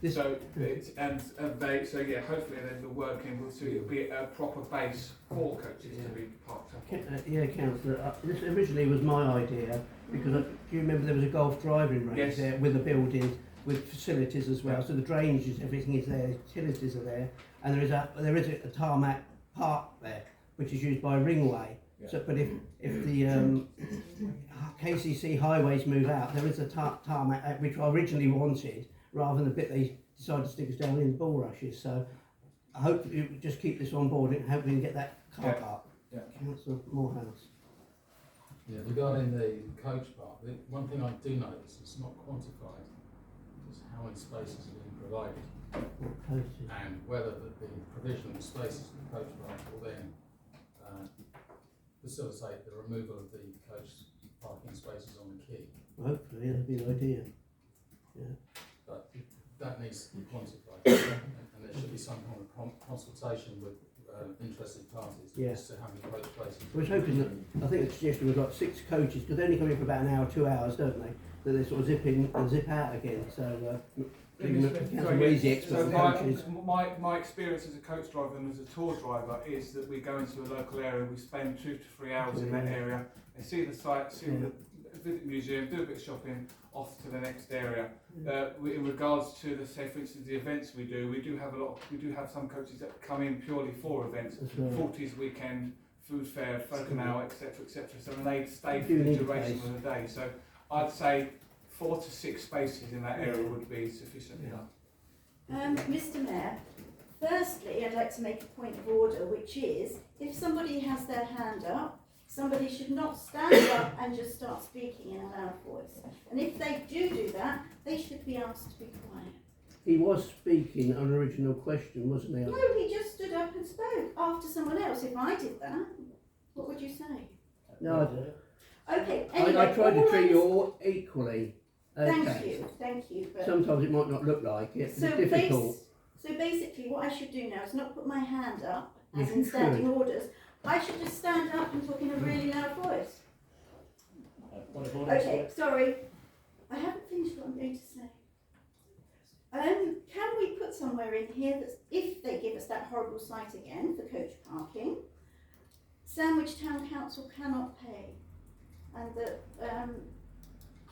So yeah, hopefully then the working will see it'll be a proper base for coaches to be parked up on. Yeah, Councillor, this originally was my idea because do you remember there was a golf driving range Yes. there with a building with facilities as well. So the drainage is everything is there, utilities are there, and there is a tarmac park there which is used by Ringway. Yeah. So, but if the KCC highways move out, there is a tarmac which I originally wanted, rather than the bit they decided to stick us down in bulrushes. So I hope you just keep this on board and hope we can get that car park. Yeah. Councillor Morehouse. Yeah, regarding the coach park, one thing I do notice is not quantified is how many spaces are being provided and whether the provision of spaces for the coach park will then facilitate the removal of the coach parking spaces on the quay. Well, hopefully that'll be the idea. Yeah. But that needs to be quantified, and there should be some kind of consultation with interested parties as to how many coach places. I was hoping that, I think the suggestion was like 6 coaches, because they only come in for about an hour, 2 hours, don't they? That they sort of zip in and zip out again. So, my experience as a coach driver and as a tour driver is that we go into a local area, we spend 2 to 3 hours in that area, and see the site, see the visit the museum, do a bit of shopping, off to the next area. In regards to the, say for instance, the events we do have some coaches that come in purely for events, 40s weekend, food fair, folk hour, etc., etc. So they stay for the duration of the day. So I'd say 4 to 6 spaces in that area would be sufficient enough. Mr. Mayor, firstly, I'd like to make a point of order, which is, if somebody has their hand up, somebody should not stand up and just start speaking in a loud voice. And if they do that, they should be asked to be quiet. he was speaking on an original question, wasn't he? No, he just stood up and spoke after someone else. If I did that, what would you say? No, I did. Okay, anyway, I tried to treat you all equally. Okay. Thank you. But sometimes it might not look like it, but it's difficult. So basically what I should do now is not put my hand up, as You in should. standing orders. I should just stand up and talk in a really loud voice. Okay, sorry. I haven't finished what I'm going to say. Can we put somewhere in here that if they give us that horrible site again for coach parking, Sandwich Town Council cannot pay, and that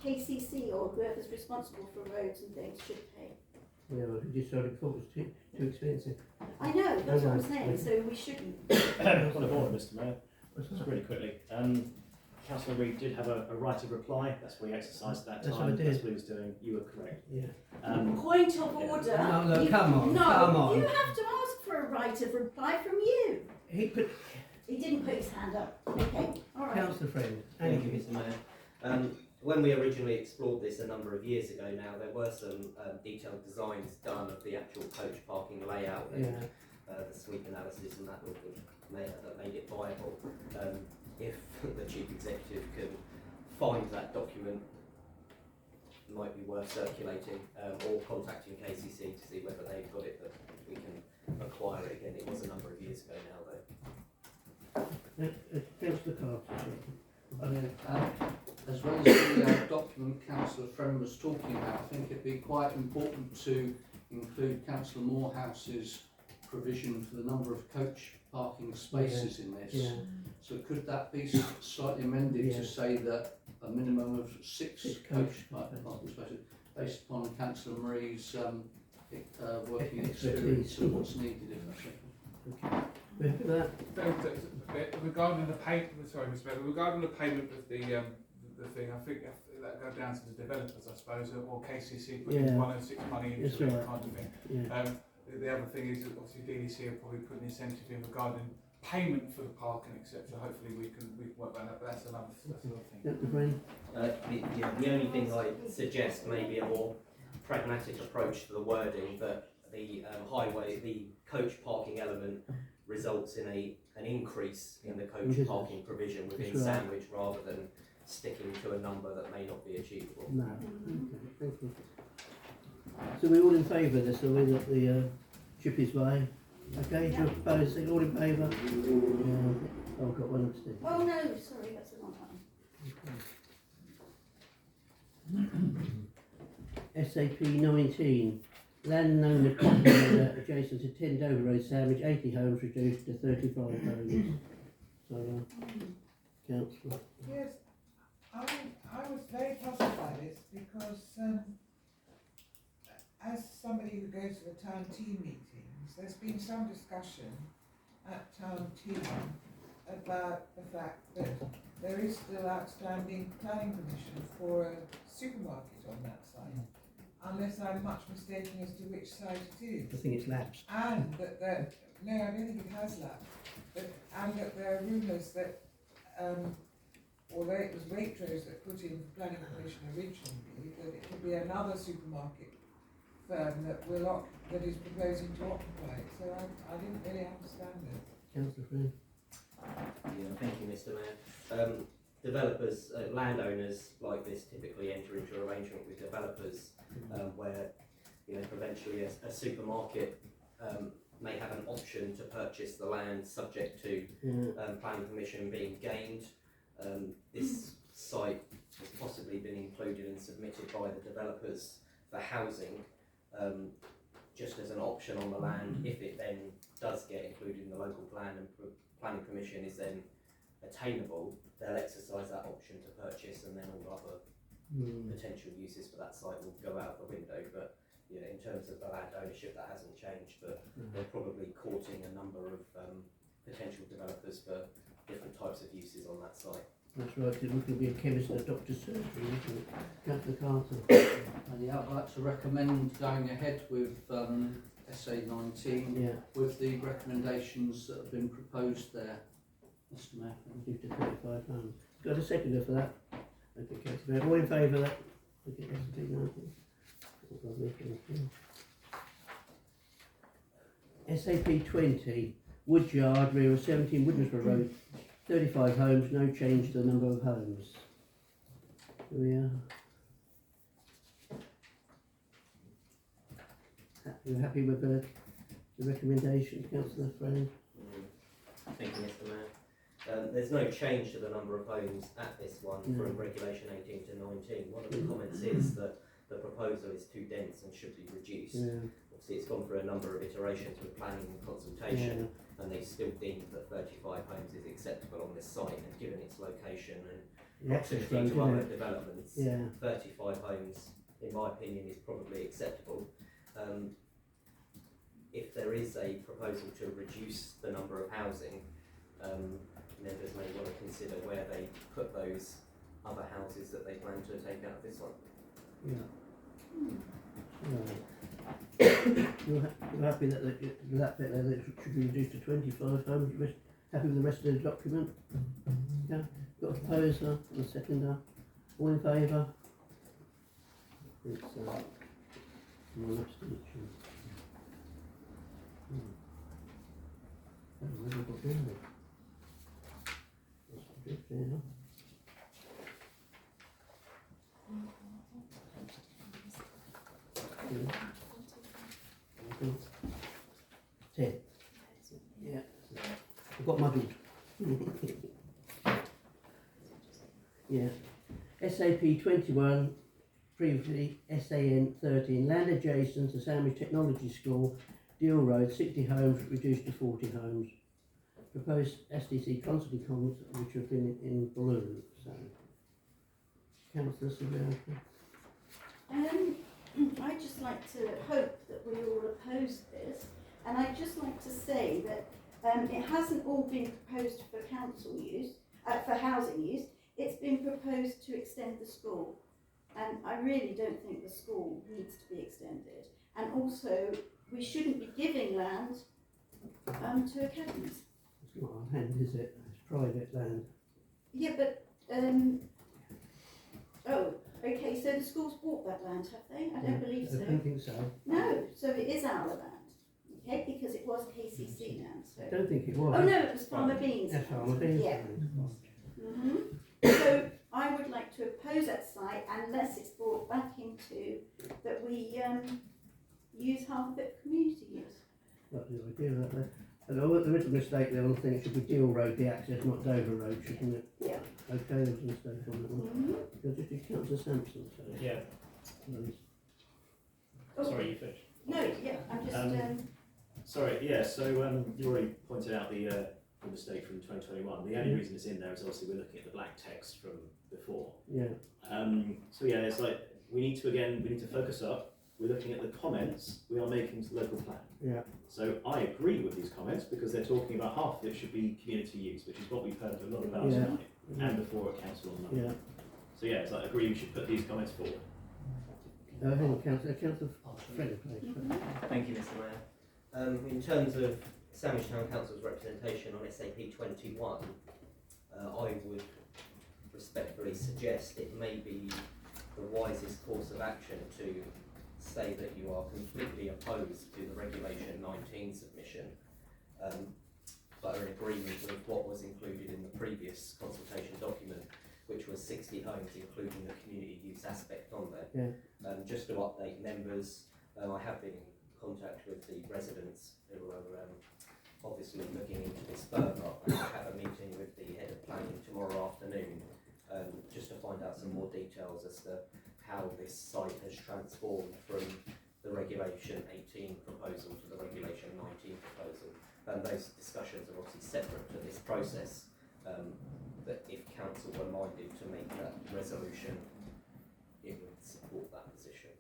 KCC or whoever's responsible for roads and things should pay? Yeah, well, we decided it was too expensive. I know, that's what I'm saying, so we shouldn't. Point of order, Mr. Mayor. Just really quickly. Councillor Reid did have a right of reply. That's where he exercised that That's time. what I did. That's what he was doing. You were correct. Yeah. Point of order. No, come on, no, come on. You have to ask for a right of reply from you. He didn't put his hand up. Okay, all right. Councillor Friend. Thank you, Mr. Mayor. When we originally explored this a number of years ago now, there were some detailed designs done of the actual coach parking layout and the sweep analysis, and that made it viable. If the Chief Executive can find that document, it might be worth circulating, or contacting KCC to see whether they've got it, that we can acquire it again. It was a number of years ago now, though. Councillor Carter. As well as the document Councillor Friend was talking about, I think it'd be quite important to include Councillor Morehouse's provision for the number of coach parking spaces in this. Yeah. So could that be slightly amended Yeah. to say that a minimum of six Six coach coach parking spaces, based upon Councillor Marie's working Expertise. experience of what's needed, if that's okay. Okay. We happy with that? Regarding the payment, sorry, Mr. Mayor, regarding the payment of the thing, I think that goes down to the developers, I suppose, or KCC putting Yeah. 106 money into That's it, right. kind of thing. Yeah. The other thing is that obviously DDC are probably putting incentive in regarding payment for the parking, etc. Hopefully we can work that out, but that's another thing. Councillor Friend? The only thing I suggest may be a more pragmatic approach to the wording, that the the coach parking element results in an increase in the coach parking provision within That's right. Sandwich, rather than sticking to a number that may not be achievable. No. Okay, thank you. So we're all in favour of this, are we, that the Chippy's Way? Okay, do you oppose it? All in favour? Yeah. Oh, I've got one abstain. Oh no, sorry, that's the wrong one. SAP 19. Landowner property adjacent to 10 Dover Road, Sandwich, 80 homes reduced to 35 homes. So, councillor. Yes, I was very puzzled by this because as somebody who goes to the town team meetings, there's been some discussion at town team about the fact that there is still outstanding planning permission for a supermarket on that site, unless I'm much mistaken as to which site it is. I think it's lapsed. And that there, no, I don't think it has lapsed, and that there are rumours that, although it was Waitrose that put in the planning permission originally, that it will be another supermarket firm that is proposing to occupy it. So I didn't really understand it. Councillor Friend. Yeah, thank you, Mr. Mayor. Developers, landowners like this typically enter into arrangement with developers where, eventually a supermarket may have an option to purchase the land subject to planning permission being gained. This site has possibly been included and submitted by the developers for housing, just as an option on the land. If it then does get included in the local plan and planning permission is then attainable, they'll exercise that option to purchase, and then all other potential uses for that site will go out the window. But in terms of the land ownership, that hasn't changed, but they're probably courting a number of potential developers for different types of uses on that site. That's right, it could be a chemist and a doctor's surgery, isn't it? Councillor Carter. Yeah, I'd like to recommend going ahead with SA 19 with the recommendations that have been proposed there, Mr. Mayor. Reduced to 35 pounds. Got a seconder for that? Okay, Councillor Mayor. All in favour of that? Okay, SAP 19. SAP 20. Woodyard, rear of 17 Woodensborough Road. 35 homes, no change to the number of homes. Here we are. You're happy with the recommendations, Councillor Friend? Thank you, Mr. Mayor. There's no change to the number of homes at this one from Regulation 18 to 19. One of the comments is that the proposal is too dense and should be reduced. Obviously, it's gone through a number of iterations with planning and consultation, and they still deemed that 35 homes is acceptable on this site, and given its location and proximity to other developments, 35 homes, in my opinion, is probably acceptable. If there is a proposal to reduce the number of housing, members may want to consider where they put those other houses that they plan to take out of this one. You're happy that that bit there that it should be reduced to 25 homes? Happy with the rest of the document? Yeah. Got a proposer and a seconder. All in favour? It's one abstention. Where have we got down there? That's a bit there. Yeah. 10. Yeah. I've got muddled. Yeah. SAP 21, previously SAN 13, land adjacent to Sandwich Technology School, Deal Road, 60 homes reduced to 40 homes. Proposed STC constantly comments which have been in blue. So, Councillor Samantha. I'd just like to hope that we all oppose this, and I'd just like to say that it hasn't all been proposed for council use, for housing use. It's been proposed to extend the school, and I really don't think the school needs to be extended. And also, we shouldn't be giving land to academies. It's not our land, is it? It's private land. Yeah, but oh, okay. So the school's bought that land, have they? I don't believe so. I don't think so. No, so it is our land, okay? Because it was KCC land. So. I don't think it was. Oh no, it was Farmer Beans. Yes, Farmer Beans. Yeah. So I would like to oppose that site unless it's brought back into that we use half of it for community use. That's the idea, right there. And there is a mistake there on the thing, it should be Deal Road, the access, not Dover Road, shouldn't it? Yeah. Okay, there's a mistake on that one. You'll just do Councillor Sampson, so. Yeah. Oh. Sorry, you finished. No, yeah, I'm just Sorry, yeah, so you already pointed out the mistake from 2021. The only reason it's in there is obviously we're looking at the black text from before. Yeah. So yeah, it's like we need to focus up. We're looking at the comments we are making to the local plan. Yeah. So I agree with these comments because they're talking about half of it should be community use, which is what we've heard a lot about tonight and before at council on Monday. Yeah. So yeah, it's like I agree we should put these comments forward. Hang on, Councillor Fred, please. Thank you, Mr Mayor. In terms of Sandwich Town Council's representation on SAP 21, I would respectfully suggest it may be the wisest course of action to say that you are completely opposed to the Regulation 19 submission, but are in agreement with what was included in the previous consultation document, which was 60 homes, including the community use aspect on there. Yeah. Just to update members, I have been in contact with the residents who are obviously looking into this further. I have a meeting with the head of planning tomorrow afternoon, just to find out some more details as to how this site has transformed from the Regulation 18 proposal to the Regulation 19 proposal. And those discussions are obviously separate to this process, but if council were minded to make that resolution, it would support that position.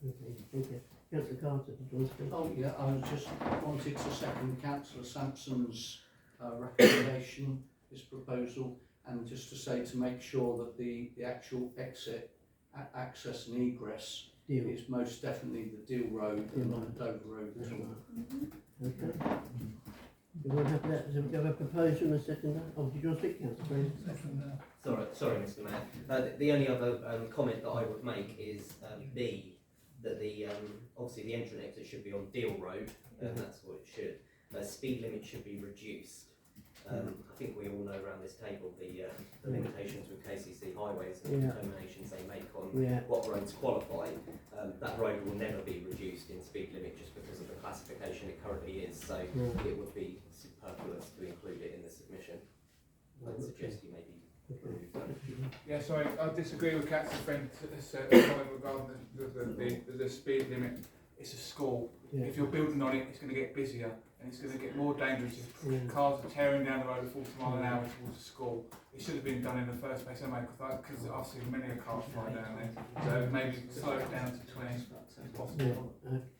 Okay, thank you. Councillor Carter, did you want to speak? Oh yeah, I just wanted to second Councillor Sampson's recommendation, this proposal, and just to say to make sure that the actual exit, access and egress Deal. is most definitely the Deal Road and not Dover Road at all. Okay. You want to have that? Do we have a proposal and a second? Oh, did you want to speak, Councillor? Sorry, Mr Mayor. The only other comment that I would make is B, that the obviously the entrance exit should be on Deal Road, and that's what it should. Speed limit should be reduced. I think we all know around this table the limitations with KCC highways and the determinations they make on what roads qualify. That road will never be reduced in speed limit just because of the classification it currently is, so it would be superfluous to include it in the submission. I'd suggest you maybe remove that. Yeah, sorry, I disagree with Councillor Friend's comment regarding the speed limit. It's a school. Yeah. If you're building on it, it's going to get busier and it's going to get more dangerous if cars are tearing down the road at 40 miles an hour towards the school. It should have been done in the first place anyway, because I've seen many a car fly down there. So maybe slow it down to 20 if possible.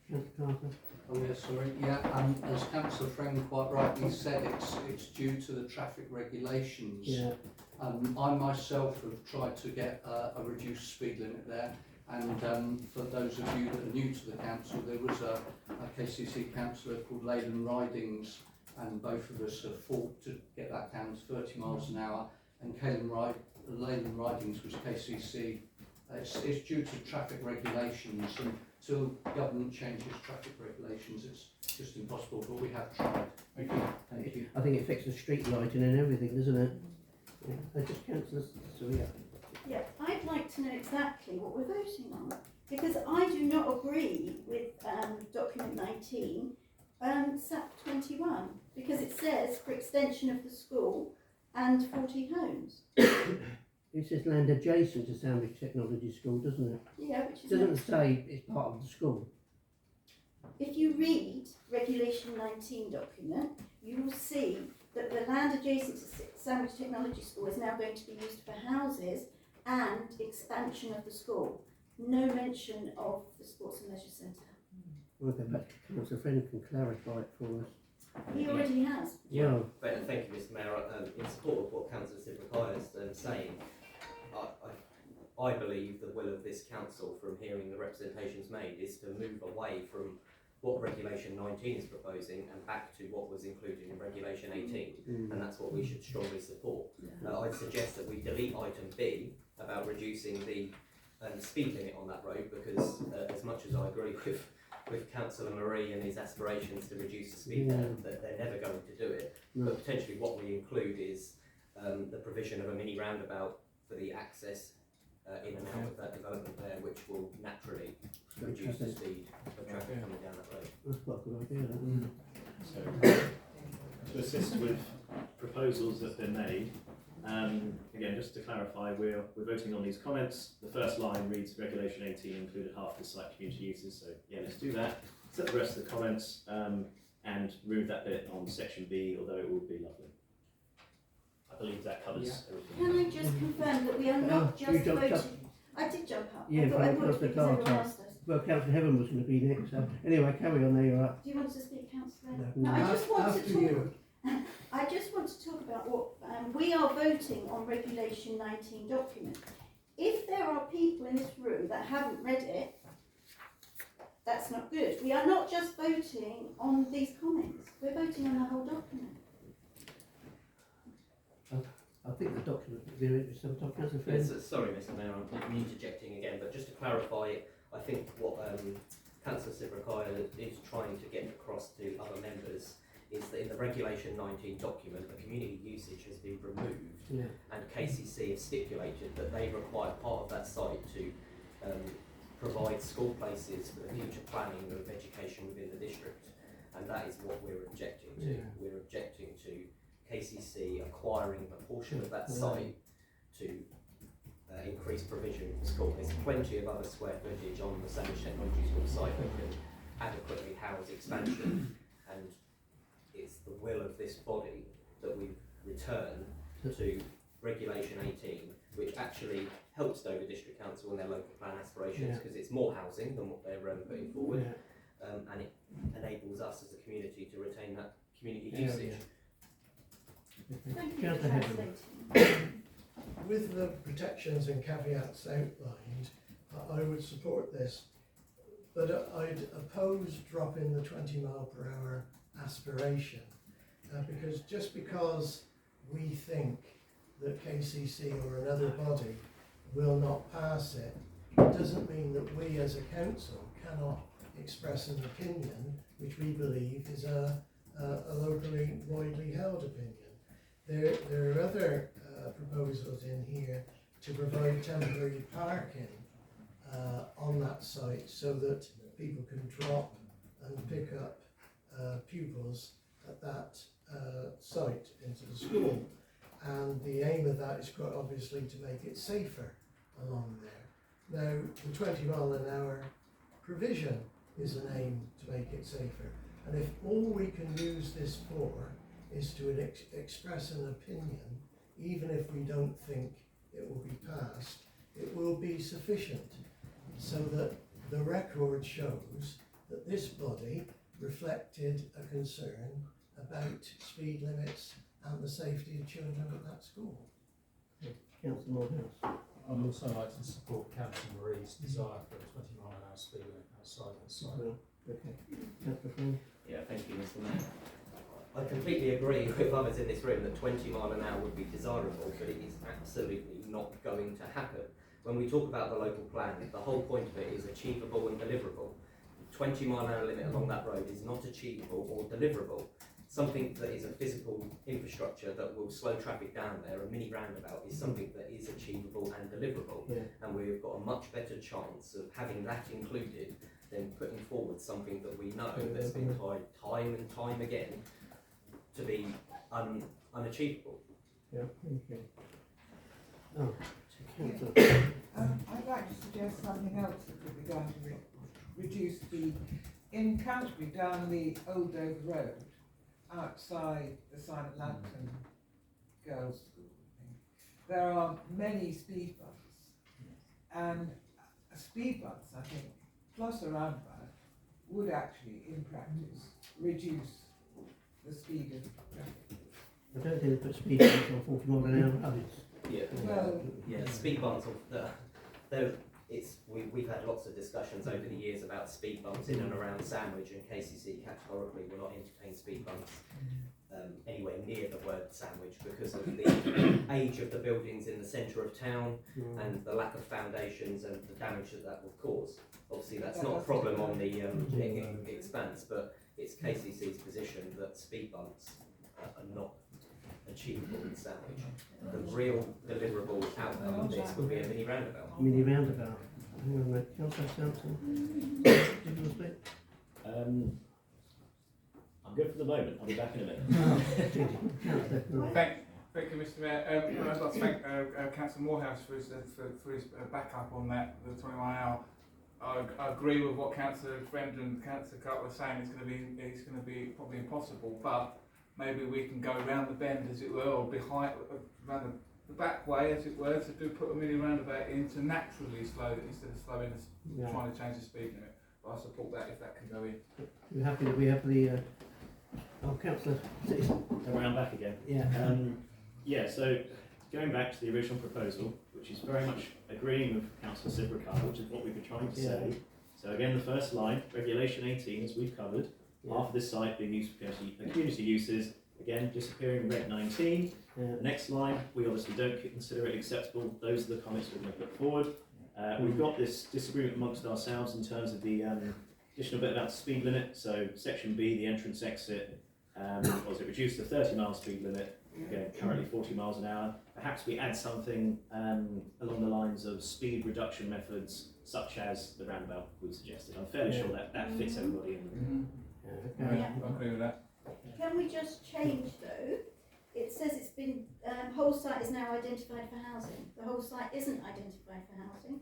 Councillor Carter? Oh yeah, sorry. Yeah, as Councillor Friend quite rightly said, it's due to the traffic regulations. Yeah. I myself have tried to get a reduced speed limit there, and for those of you that are new to the council, there was a KCC councillor called Leyland Ridings, and both of us have fought to get that down to 30 miles an hour, and Leyland Ridings was KCC. It's due to traffic regulations, and until government changes traffic regulations, it's just impossible, but we have tried. Thank you. Thank you. I think it affects the street lighting and everything, doesn't it? Yeah. Just Councillor Surya. Yeah, I'd like to know exactly what we're voting on, because I do not agree with document 19, SAP 21, because it says for extension of the school and 40 homes. it says land adjacent to Sandwich Technology School, doesn't it? Yeah, which It is doesn't next. say it's part of the school. If you read Regulation 19 document, you will see that the land adjacent to Sandwich Technology School is now going to be used for houses and expansion of the school. No mention of the Sports and Leisure Centre. We'll go back to Councillor Friend can clarify it for us. He already has. Yeah, Well, thank you, Mr Mayor. In support of what Councillor Sibrikaya is saying, I believe the will of this council, from hearing the representations made, is to move away from what Regulation 19 is proposing and back to what was included in Regulation 18, and that's what we should strongly support. I'd suggest that we delete item B about reducing the speed limit on that road, because as much as I agree with Councillor Marie and his aspirations to reduce the speed there, that they're never going to do it. But potentially what we include is the provision of a mini roundabout for the access in and out of that development there, which will naturally reduce the speed of traffic coming down that road. that's quite a good idea, that. So, to assist with proposals that have been made, again, just to clarify, we're voting on these comments. The first line reads Regulation 18 included half the site community uses, so yeah, let's do that. Set the rest of the comments and remove that bit on section B, although it would be lovely. I believe that covers everything. Can I just confirm that we are not you just jumped voting? up. I did jump up. Yeah, I thought because it the because everyone car asked us. Well, Councillor Heaven was going to be next, so anyway, carry on, there you're up. Do you want to speak, Councillor? No. I just want After to talk. you. I just want to talk about what we are voting on Regulation 19 document. If there are people in this room that haven't read it, that's not good. We are not just voting on these comments. We're voting on the whole document. I think the document will be read sometime, Councillor Friend. Yes, sorry, Mr Mayor, I'm interjecting again, but just to clarify, I think what Councillor Sibrikaya is trying to get across to other members is that in the Regulation 19 document, the community usage has been removed, and KCC have stipulated that they require part of that site to provide school places for the future planning of education within the district, and that is what we're objecting to. We're objecting to KCC acquiring a portion of that site to increase provision for school. There's plenty of other square footage on the Sandwich Technology School site that can adequately house expansion, and it's the will of this body that we return to Regulation 18, which actually helps Dover District Council and their local plan aspirations, because it's more housing than what they're putting forward, and it enables us as a community to retain that community usage. Thank you for Councillor Heaven. translating. With the protections and caveats outlined, I would support this, but I'd oppose dropping the 20 mile per hour aspiration, because just because we think that KCC or another body will not pass it, doesn't mean that we as a council cannot express an opinion which we believe is a locally widely held opinion. There are other proposals in here to provide temporary parking on that site so that people can drop and pick up pupils at that site into the school. And the aim of that is quite obviously to make it safer along there. Now, the 20 mile an hour provision is an aim to make it safer. And if all we can use this for is to express an opinion, even if we don't think it will be passed, it will be sufficient so that the record shows that this body reflected a concern about speed limits and the safety of children at that school. Councillor Morehouse. I'd also like to support Councillor Marie's desire for a 20 mile an hour speed limit outside the site. Okay. Councillor Friend. Yeah, thank you, Mr Mayor. I completely agree with others in this room that 20 mile an hour would be desirable, but it is absolutely not going to happen. When we talk about the local plan, the whole point of it is achievable and deliverable. 20 mile an hour limit along that road is not achievable or deliverable. Something that is a physical infrastructure that will slow traffic down there, a mini roundabout, is something that is achievable and deliverable. And we've got a much better chance of having that included than putting forward something that we know that's been tried time and time again to be unachievable. Yeah, okay. Oh, Councillor. I'd like to suggest something else that could be done to reduce speed. In Canterbury, down the Old Dover Road, outside the Silent Lantern Girls' School, I think, there are many speed bumps. And speed bumps, I think, plus a roundabout, would actually, in practice, reduce the speed of traffic. I don't think they put speed limits on 40 mile an hour roads. Yeah. Well, Yeah, speed bumps. We've had lots of discussions over the years about speed bumps in and around Sandwich, and KCC categorically will not entertain speed bumps anywhere near the word Sandwich because of the age of the buildings in the centre of town and the lack of foundations and the damage that will cause. Obviously, that's not a problem on the expanse, but it's KCC's position that speed bumps are not achievable in Sandwich. The real deliverable outcome of this would be a mini roundabout. Mini roundabout. Hang on, mate. Councillor Sampson. Do you want to speak? I'm good for the moment. I'll be back in a minute. Thank you, Mr. Mayor. I'd like to thank Councillor Morehouse for his backup on that, the 21 hour. I agree with what Councillor Friend and Councillor Carter were saying. It's going to be probably impossible, but maybe we can go around the bend, as it were, or behind, around the back way, as it were, to put a mini roundabout in to naturally slow it instead of slowing us, trying to change the speed limit. But I support that if that can go in. We're happy that we have the. Councillor. Around back again. Yeah. Yeah, so going back to the original proposal, which is very much agreeing with Councillor Sibricard, which is what we've been trying to say. So again, the first line, regulation 18, as we've covered, half of this site being used for community uses, again, disappearing in red 19. The next line, we obviously don't consider it acceptable. Those are the comments we're going to put forward. We've got this disagreement amongst ourselves in terms of the additional bit about the speed limit. So section B, the entrance exit, was it reduced to 30 mile speed limit? Again, currently 40 miles an hour. Perhaps we add something along the lines of speed reduction methods, such as the roundabout we suggested. I'm fairly sure that fits everybody in. I agree with that. Can we just change though? It says it's been, whole site is now identified for housing. The whole site isn't identified for housing.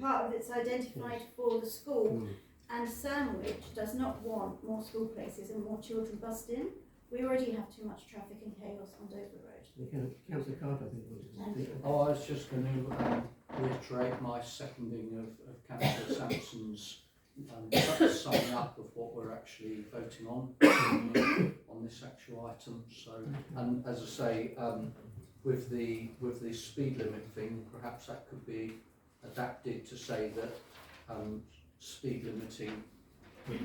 Part of it's identified for the school, and Sandwich does not want more school places and more children bussed in. We already have too much traffic and chaos on Dover Road. Councillor Carter, I think, wanted to speak. Oh, I was just going to reiterate my seconding of Councillor Sampson's summing up of what we're actually voting on this actual item. So, and as I say, with the speed limit thing, perhaps that could be adapted to say that speed limiting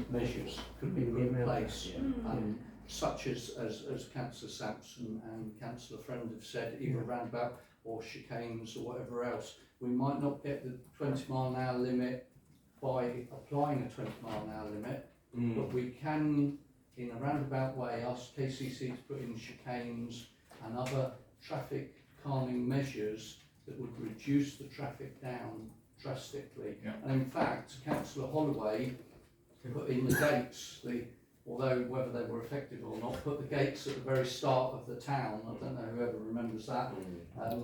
measures could be put in place, such as Councillor Sampson and Councillor Friend have said, either roundabout or chicanes or whatever else. We might not get the 20 mile an hour limit by applying a 20 mile an hour limit, but we can, in a roundabout way, ask KCC to put in chicanes and other traffic calming measures that would reduce the traffic down drastically. And in fact, Councillor Holloway put in the gates, although whether they were effective or not, put the gates at the very start of the town. I don't know whoever remembers that,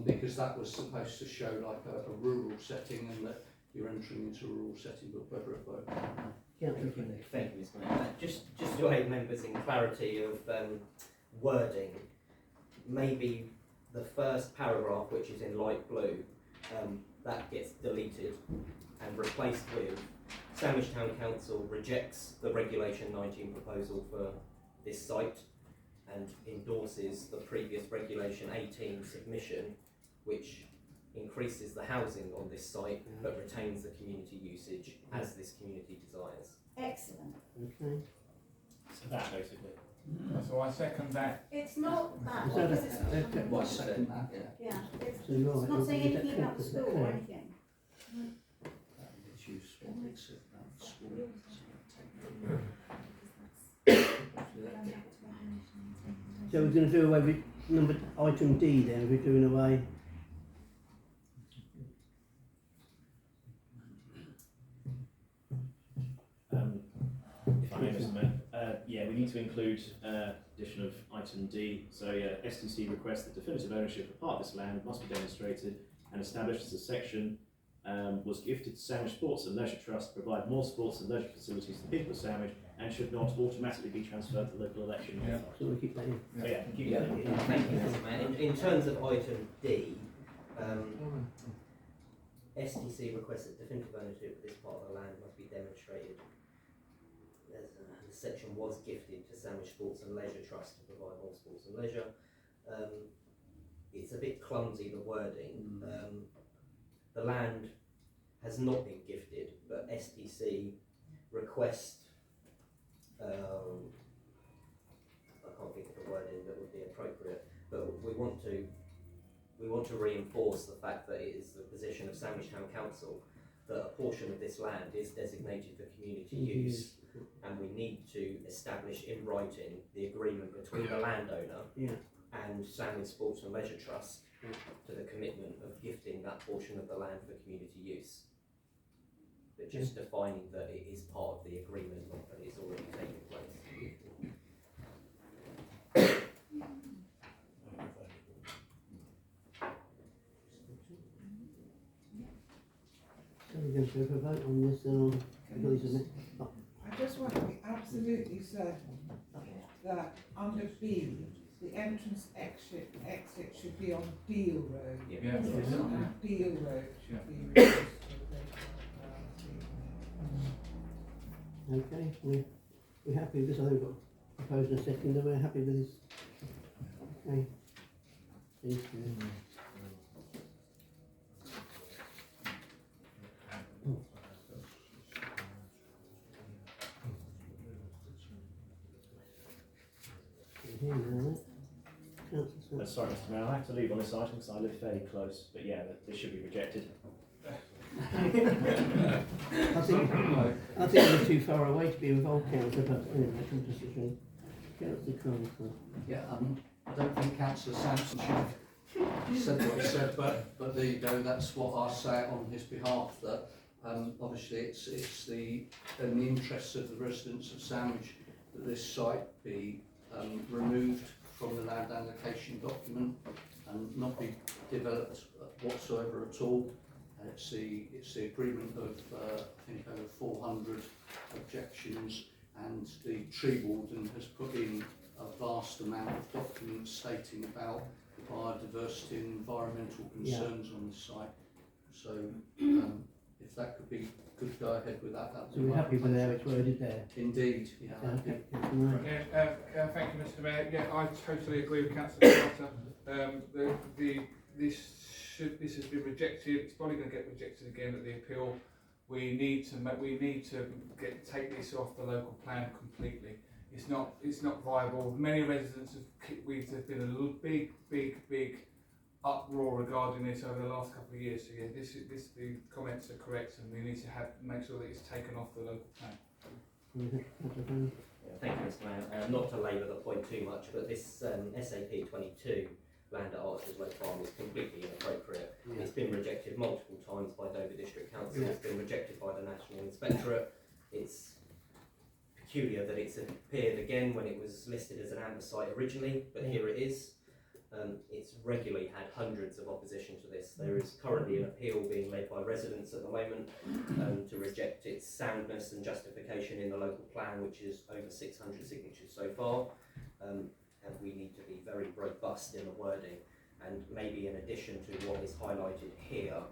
because that was supposed to show like a rural setting and that you're entering into a rural setting, but whether it worked. Thank you, Mr. Mayor. Just to aid members in clarity of wording, maybe the first paragraph, which is in light blue, that gets deleted and replaced with Sandwich Town Council rejects the Regulation 19 proposal for this site and endorses the previous Regulation 18 submission, which increases the housing on this site but retains the community usage as this community desires. Excellent. Okay. So that basically. So I second that. It's not that, Is that because it's I second that, yeah, it's So you're not saying anything about the school or anything. It's useful, it's about school. So we're going to do away with item D then, we're doing away. If I may, Mr. Mayor. Yeah, we need to include addition of item D. So yeah, STC requests that definitive ownership of part of this land must be demonstrated and established as a section was gifted to Sandwich Sports and Leisure Trust to provide more sports and leisure facilities to the people of Sandwich and should not automatically be transferred to the local election. Yeah. So we'll keep that in. Oh, yeah, keep Yeah, going. thank you, Mr. Mayor. In terms of item D, STC requests that definitive ownership of this part of the land must be demonstrated. The section was gifted to Sandwich Sports and Leisure Trust to provide more sports and leisure. It's a bit clumsy, the wording. The land has not been gifted, but STC request, I can't think of the wording that would be appropriate, but we want to reinforce the fact that it is the position of Sandwich Town Council that a portion of this land is designated for community use, and we need to establish in writing the agreement between the landowner and Sandwich Sports and Leisure Trust to the commitment of gifting that portion of the land for community use. But just defining that it is part of the agreement, not that it's already taken place. So we're going to go for a vote on this then. I just want to be absolutely certain that under B, the entrance exit should be on Deal Road. Yeah. And Deal Road Yeah. should be reduced to Okay, we're happy with this. I think we've got a proposed and a second, and we're happy with this. Okay. Thank you. Here now, Councillor Sorry, Mr. Mayor, I have to leave on this item because I live fairly close, but yeah, this should be rejected. I think we're too far away to be involved, Councillor, but anyway, come decision. Councillor Cronford. Yeah, I don't think Councillor Sampson should have said what he said, but there you go, that's what I say on his behalf, that obviously it's in the interests of the residents of Sandwich that this site be removed from the land allocation document and not be developed whatsoever at all. It's the agreement of I think over 400 objections, and the tree warden has put in a vast amount of documents stating about biodiversity and environmental concerns on the site. So if that could go ahead with that. So we're happy with how it's worded there? Indeed, yeah. Okay, Thank you, Mr. Mayor. Yeah, I totally agree with Councillor Carter. This has been rejected. It's probably going to get rejected again at the appeal. We need to take this off the local plan completely. It's not viable. Many residents there's been a little big uproar regarding this over the last couple of years. So yeah, the comments are correct, and we need to make sure that it's taken off the local plan. Thank you, Mr. Mayor. Not to labour the point too much, but this SAP 22 land at Archerslow Farm is completely inappropriate. It's been rejected multiple times by Dover District Council. It's been rejected by the National Inspectorate. It's peculiar that it's appeared again when it was listed as an amber site originally, but here it is. It's regularly had hundreds of opposition to this. There is currently an appeal being led by residents at the moment to reject its soundness and justification in the local plan, which is over 600 signatures so far. And we need to be very robust in the wording, and maybe in addition to what is highlighted here,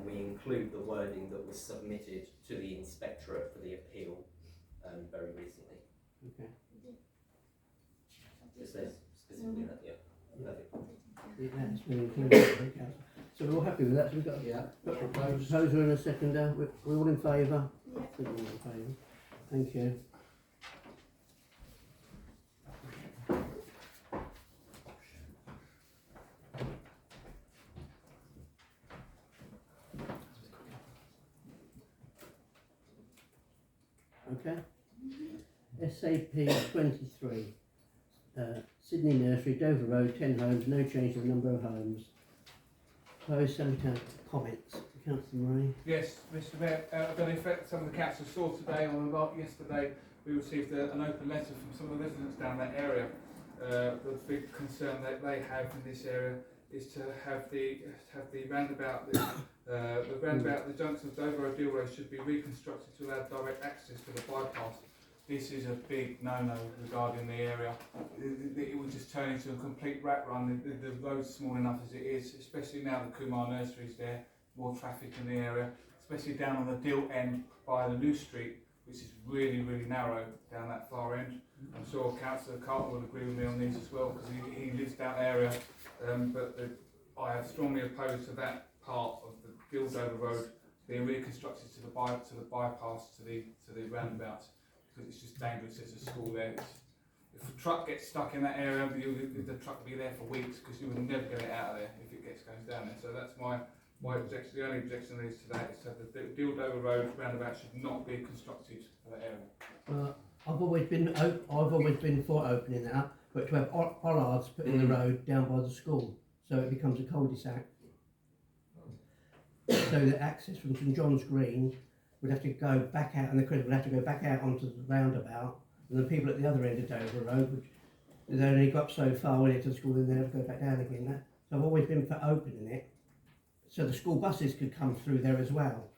we include the wording that was submitted to the Inspectorate for the appeal very recently. Okay. It says specifically that, yeah. Perfect. Yeah, that's been included. So we're all happy with that. So we've got a proposer and a seconder. We're all in favour? Yeah. We're all in favour. Thank you. Okay. SAP 23. Sydney Nursery, Dover Road, 10 homes, no change in the number of homes. Closed sanitary comments. Councillor Murray. Yes, Mr. Mayor, I don't know if some of the councillors saw today or yesterday, we received an open letter from some of the residents down that area. The big concern that they have in this area is to have the roundabout, the roundabout, the junction of Dover Road, Deal Road should be reconstructed to allow direct access to the bypass. This is a big no-no regarding the area. It would just turn into a complete rat run. The road's small enough as it is, especially now the Kumar Nursery's there, more traffic in the area, especially down on the Dill end by the New Street, which is really, really narrow down that far end. I'm sure Councillor Carter will agree with me on these as well, because he lives down that area. I have strongly opposed to that part of the Dildover Road being reconstructed to the bypass to the roundabouts, because it's just dangerous. There's a school there. If a truck gets stuck in that area, the truck will be there for weeks, because you would never get it out of there if it goes down there. So that's my objection. The only objection is to that is that the Dildover Road roundabout should not be constructed for that area. I've always been for opening that up, but to have bollards put in the road down by the school, so it becomes a cul-de-sac. So the access from St John's Green would have to go back out, and the cricket would have to go back out onto the roundabout, and the people at the other end of Dover Road they only got so far when to the school, and they have to go back down again. So I've always been for opening it, so the school buses could come through there as well.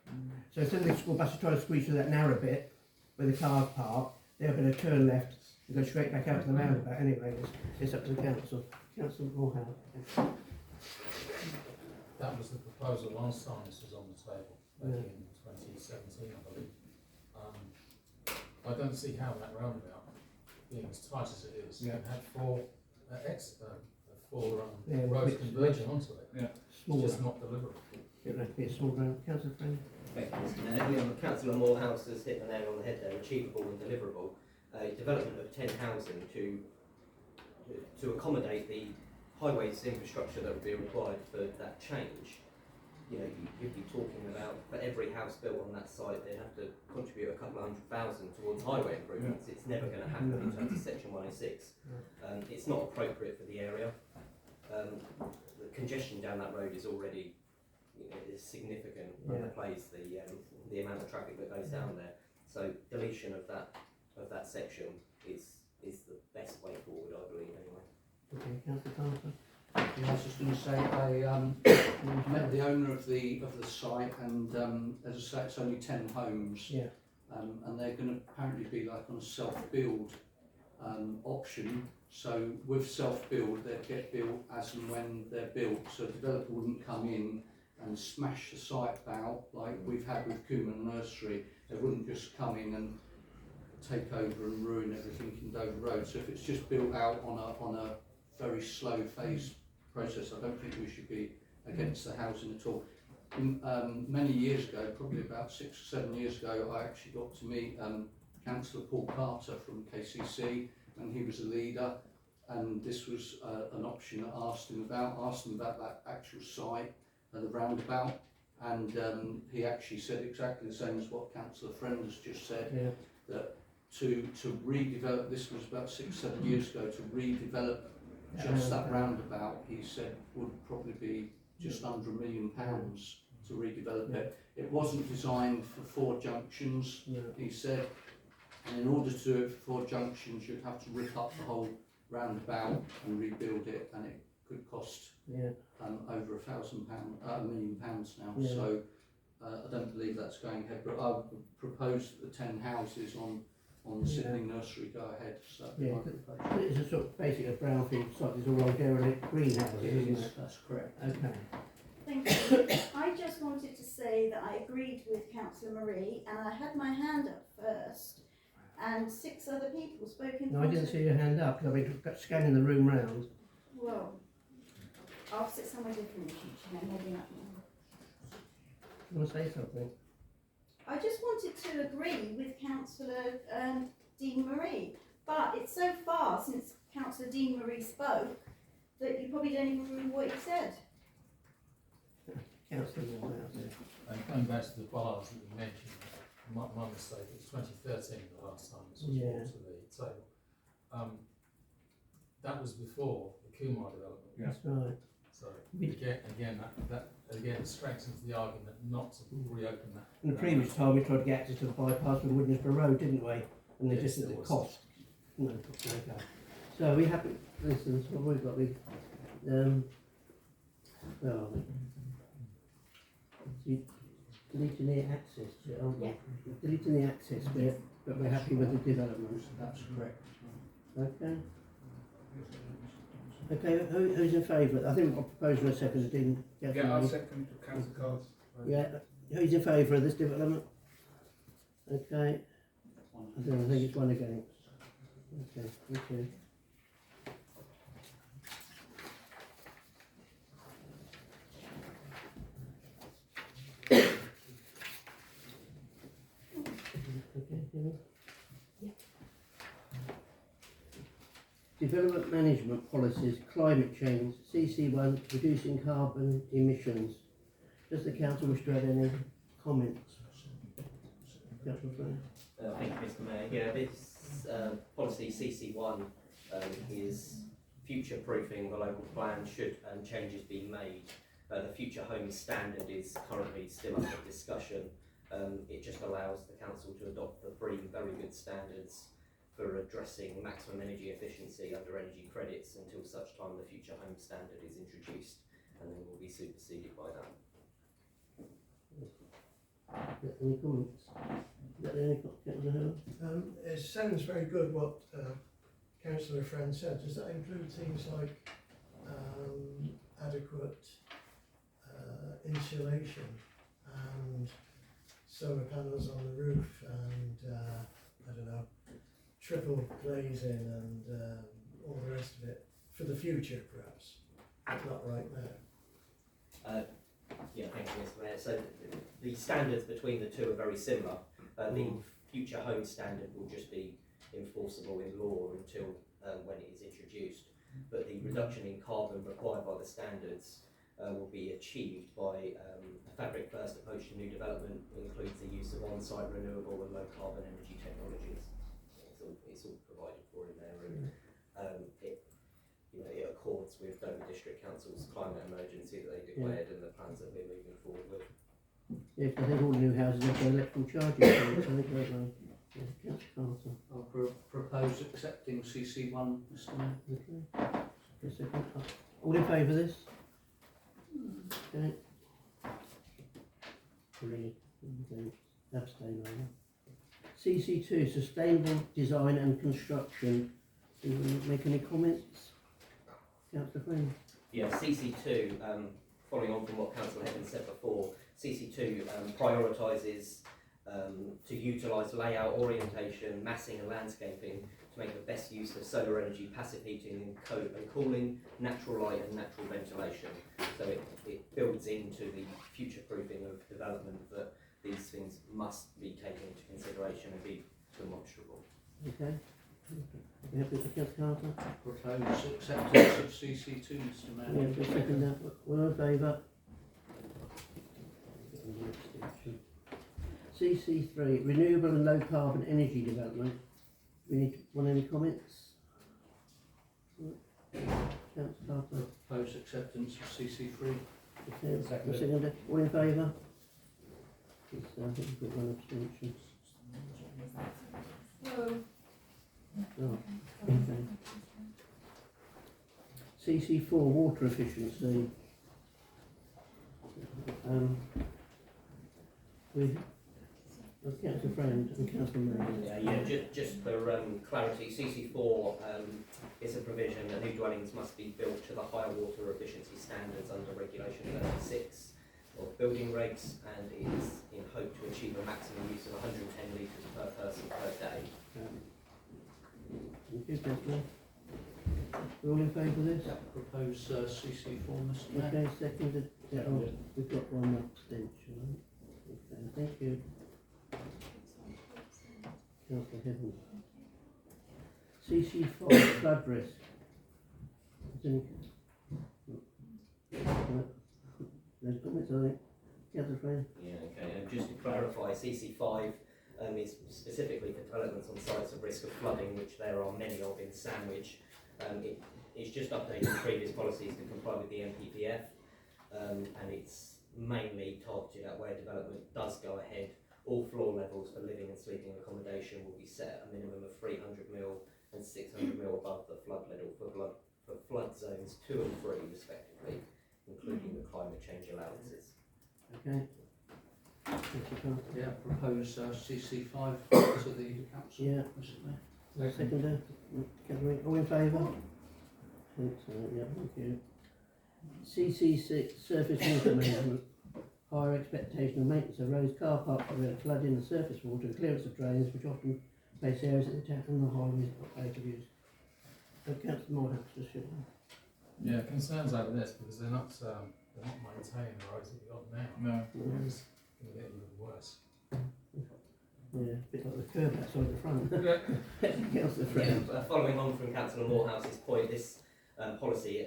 So instead of the school buses trying to squeeze through that narrow bit where the cars park, they're going to turn left and go straight back out to the roundabout. Anyway, it's up to the council. Councillor Morehouse. That was the proposal last time this was on the table, back in 2017, I believe. I don't see how that roundabout, being as tight as it is, can have four roads converging onto it. Yeah. It's just not deliverable. It would have to be a small round. Councillor Friend. Councillor Morehouse has hit the nail on the head there, achievable and deliverable. Development of 10 housing to accommodate the highways infrastructure that would be required for that change. You know, you'd be talking about, for every house built on that site, they'd have to contribute a couple of $100,000 towards highway improvements. It's never going to happen in terms of Section 106. It's not appropriate for the area. The congestion down that road is already is significant when it plays the amount of traffic that goes down there. So deletion of that section is the best way forward, I believe, anyway. Okay, Councillor Carter. I was just going to say, I met the owner of the site, and as I say, it's only 10 homes. Yeah. And they're going to apparently be like on a self-build option. So with self-build, they'd get built as and when they're built. So a developer wouldn't come in and smash the site about like we've had with Kumar Nursery. They wouldn't just come in and take over and ruin everything in Dover Road. So if it's just built out on a very slow phase process, I don't think we should be against the housing at all. Many years ago, probably about 6 or 7 years ago, I actually got to meet Councillor Paul Carter from KCC, and he was a leader, and this was an option that asked him about that actual site and the roundabout, and he actually said exactly the same as what Councillor Friend has just said, that to redevelop, this was about 6 or 7 years ago, to redevelop just that roundabout, he said would probably be just under £1 million to redevelop it. It wasn't designed for 4 junctions, he said, and in order to do it for 4 junctions you'd have to rip up the whole roundabout and rebuild it, and it could cost over £1 million now. So I don't believe that's going ahead, but I would propose the 10 houses on Sydney Nursery go ahead. So It's a sort of basically a brownfield site. It's all on derelict greenhouses, isn't it? That's correct. Okay. Thank you. I just wanted to say that I agreed with Councillor Marie, and I had my hand up first, and 6 other people spoke in. No, I didn't see your hand up because I've been scanning the room round. Well, I'll sit somewhere different in the future, then maybe not. You want to say something? I just wanted to agree with Councillor Dean Marie, but it's so far since Councillor Dean Marie spoke that you probably don't even remember what he said. Councillor Morehouse. Going back to the bars that you mentioned, my mistake, it was 2013 the last time this was brought to the table. That was before the Kumar development. That's right. So again that strengthens the argument not to reopen that. In the previous time we tried to get access to the bypass from Woodnesborough Road, didn't we? And they just at the cost. No, okay. So we haven't. Listen, so what we've got. Where are we? So you deleting the access bit, aren't we? Yeah. Deleting the access bit, but we're happy with the development. That's correct. Okay. Okay, who's in favour? I think I proposed for a second, it didn't get Yeah, I'll through. second Councillor Cards. Yeah, who's in favour of this development? Okay, I think it's one against. Okay, thank you. Okay, Helen? Development management policies, climate change, CC1, reducing carbon emissions. Does the council wish to add any comments? Councillor Flynn? Thank you, Mr. Mayor. Yeah, this policy CC1 is future-proofing the local plan should changes be made. The future home standard is currently still under discussion. It just allows the council to adopt the three very good standards for addressing maximum energy efficiency under energy credits until such time the future home standard is introduced, and then will be superseded by that. Any comments? Councillor Hill? It sounds very good what Councillor Friend said. Does that include things like adequate insulation and solar panels on the roof and I don't know, triple glazing and all the rest of it for the future, perhaps, but not right now? Yeah, thank you, Mr. Mayor. So the standards between the two are very similar. The future home standard will just be enforceable in law until when it is introduced. But the reduction in carbon required by the standards will be achieved by a fabric first approach to new development, includes the use of on-site renewable and low carbon energy technologies. It's all provided for in there, and it accords with Dover District Council's climate emergency that they declared and the plans that we're moving forward with. Yes, I think all the new houses have got electrical charging points, I think, don't they? Yeah, Councillor Carter. I'll propose accepting CC1, Mr. Mayor. Okay. A second. All in favour of this? Okay. Three. Abstain, rather. CC2, sustainable design and construction. Do you want to make any comments? Councillor Flynn? Yeah, CC2, following on from what Councillor Heaven said before, CC2 prioritises to utilise layout, orientation, massing and landscaping to make the best use of solar energy, passive heating and cooling, natural light and natural ventilation. So it builds into the future-proofing of development that these things must be taken into consideration and be demonstrable. Okay. You happy with Councillor Carter? Propose acceptance of CC2, Mr. Mayor. Yeah, second that. All in favour? CC3, renewable and low carbon energy development. Want any comments? Councillor Carter? Propose acceptance of CC3. Okay, second. All in favour? Yes, I think we've got one abstention. Oh, okay. CC4, water efficiency. Councillor Friend and Councillor Murray. Yeah, just for clarity, CC4 is a provision that new dwellings must be built to the higher water efficiency standards under Regulation 36 of building regs, and is in hope to achieve a maximum use of 110 litres per person per day. Thank you, Councillor. We're all in favour of this? Propose CC4, Mr. Mayor. Okay, seconded. Yeah, oh, we've got one abstention. Okay, thank you. Councillor Heaven. CC5, flood risk. Is any... No comments, I think. Councillor Friend? Yeah, okay, and just to clarify, CC5 is specifically for developments on sites of risk of flooding, which there are many of in Sandwich. It's just updating previous policies to comply with the MPPF, and it's mainly targeted at where development does go ahead. All floor levels for living and sleeping accommodation will be set at a minimum of 300ml and 600ml above the flood level for flood zones 2 and 3 respectively. including the climate change allowances. Okay. Councillor Carter. Yeah, propose CC5 to the council. Yeah. Seconder. Catherine, all in favour? Excellent, yeah, thank you. CC6, surface water management. Higher expectation of maintenance of roads, car parks, prevent flooding, the surface water and clearance of drains, which often face areas at the town and the highways of later use. So Councillor Morehouse, just should. Yeah, concerns over this because they're not maintaining the roads that we've got now. No. It's going to get even worse. Yeah, a bit like the curb outside the front. Councillor Friend. Following on from Councillor Morehouse's point, this policy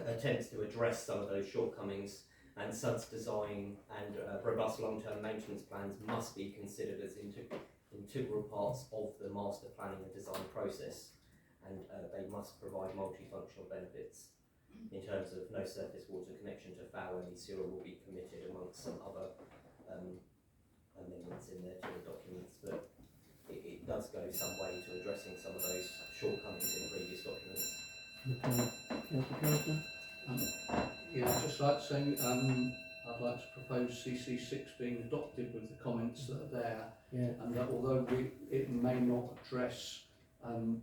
attempts to address some of those shortcomings, and such design and robust long-term maintenance plans must be considered as integral parts of the master planning and design process, and they must provide multifunctional benefits. In terms of no surface water connection to foul, any sewer will be permitted amongst some other amendments in there to the documents, but it does go some way to addressing some of those shortcomings in previous documents. Okay. Councillor Carter. Yeah, I'd just like to say, I'd like to propose CC6 being adopted with the comments that are there, Yeah. and that although it may not address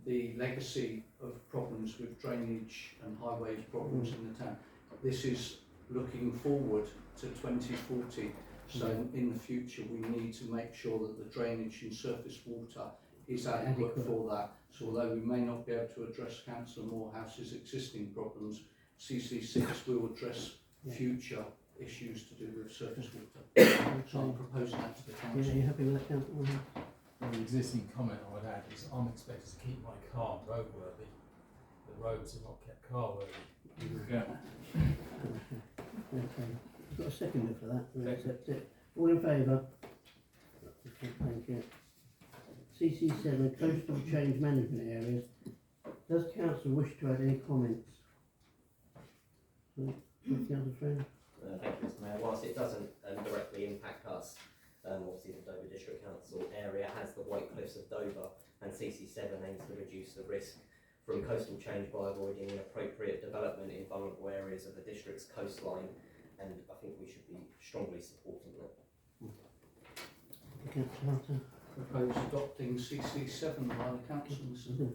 the legacy of problems with drainage and highways problems in the town, this is looking forward to 2040. So in the future we need to make sure that the drainage and surface water is adequate for that. So although we may not be able to address Councillor Morehouse's existing problems, CC6 will address future issues to do with surface water. So I'm proposing that to the council. Yeah, you happy with that, Councillor Morehouse? Well, the existing comment I would add is I'm expected to keep my car roadworthy. The roads are not kept car worthy. Yeah. Okay. You've got a seconder for that, we accept it. All in favour? Okay, thank you. CC7, coastal change management areas. Does council wish to add any comments? Councillor Friend? Thank you, Mr Mayor. Whilst it doesn't directly impact us, obviously the Dover District Council area has the White Cliffs of Dover, and CC7 aims to reduce the risk from coastal change by avoiding inappropriate development in vulnerable areas of the district's coastline, and I think we should be strongly supporting that. Councillor Hunter? Propose adopting CC7 by the council.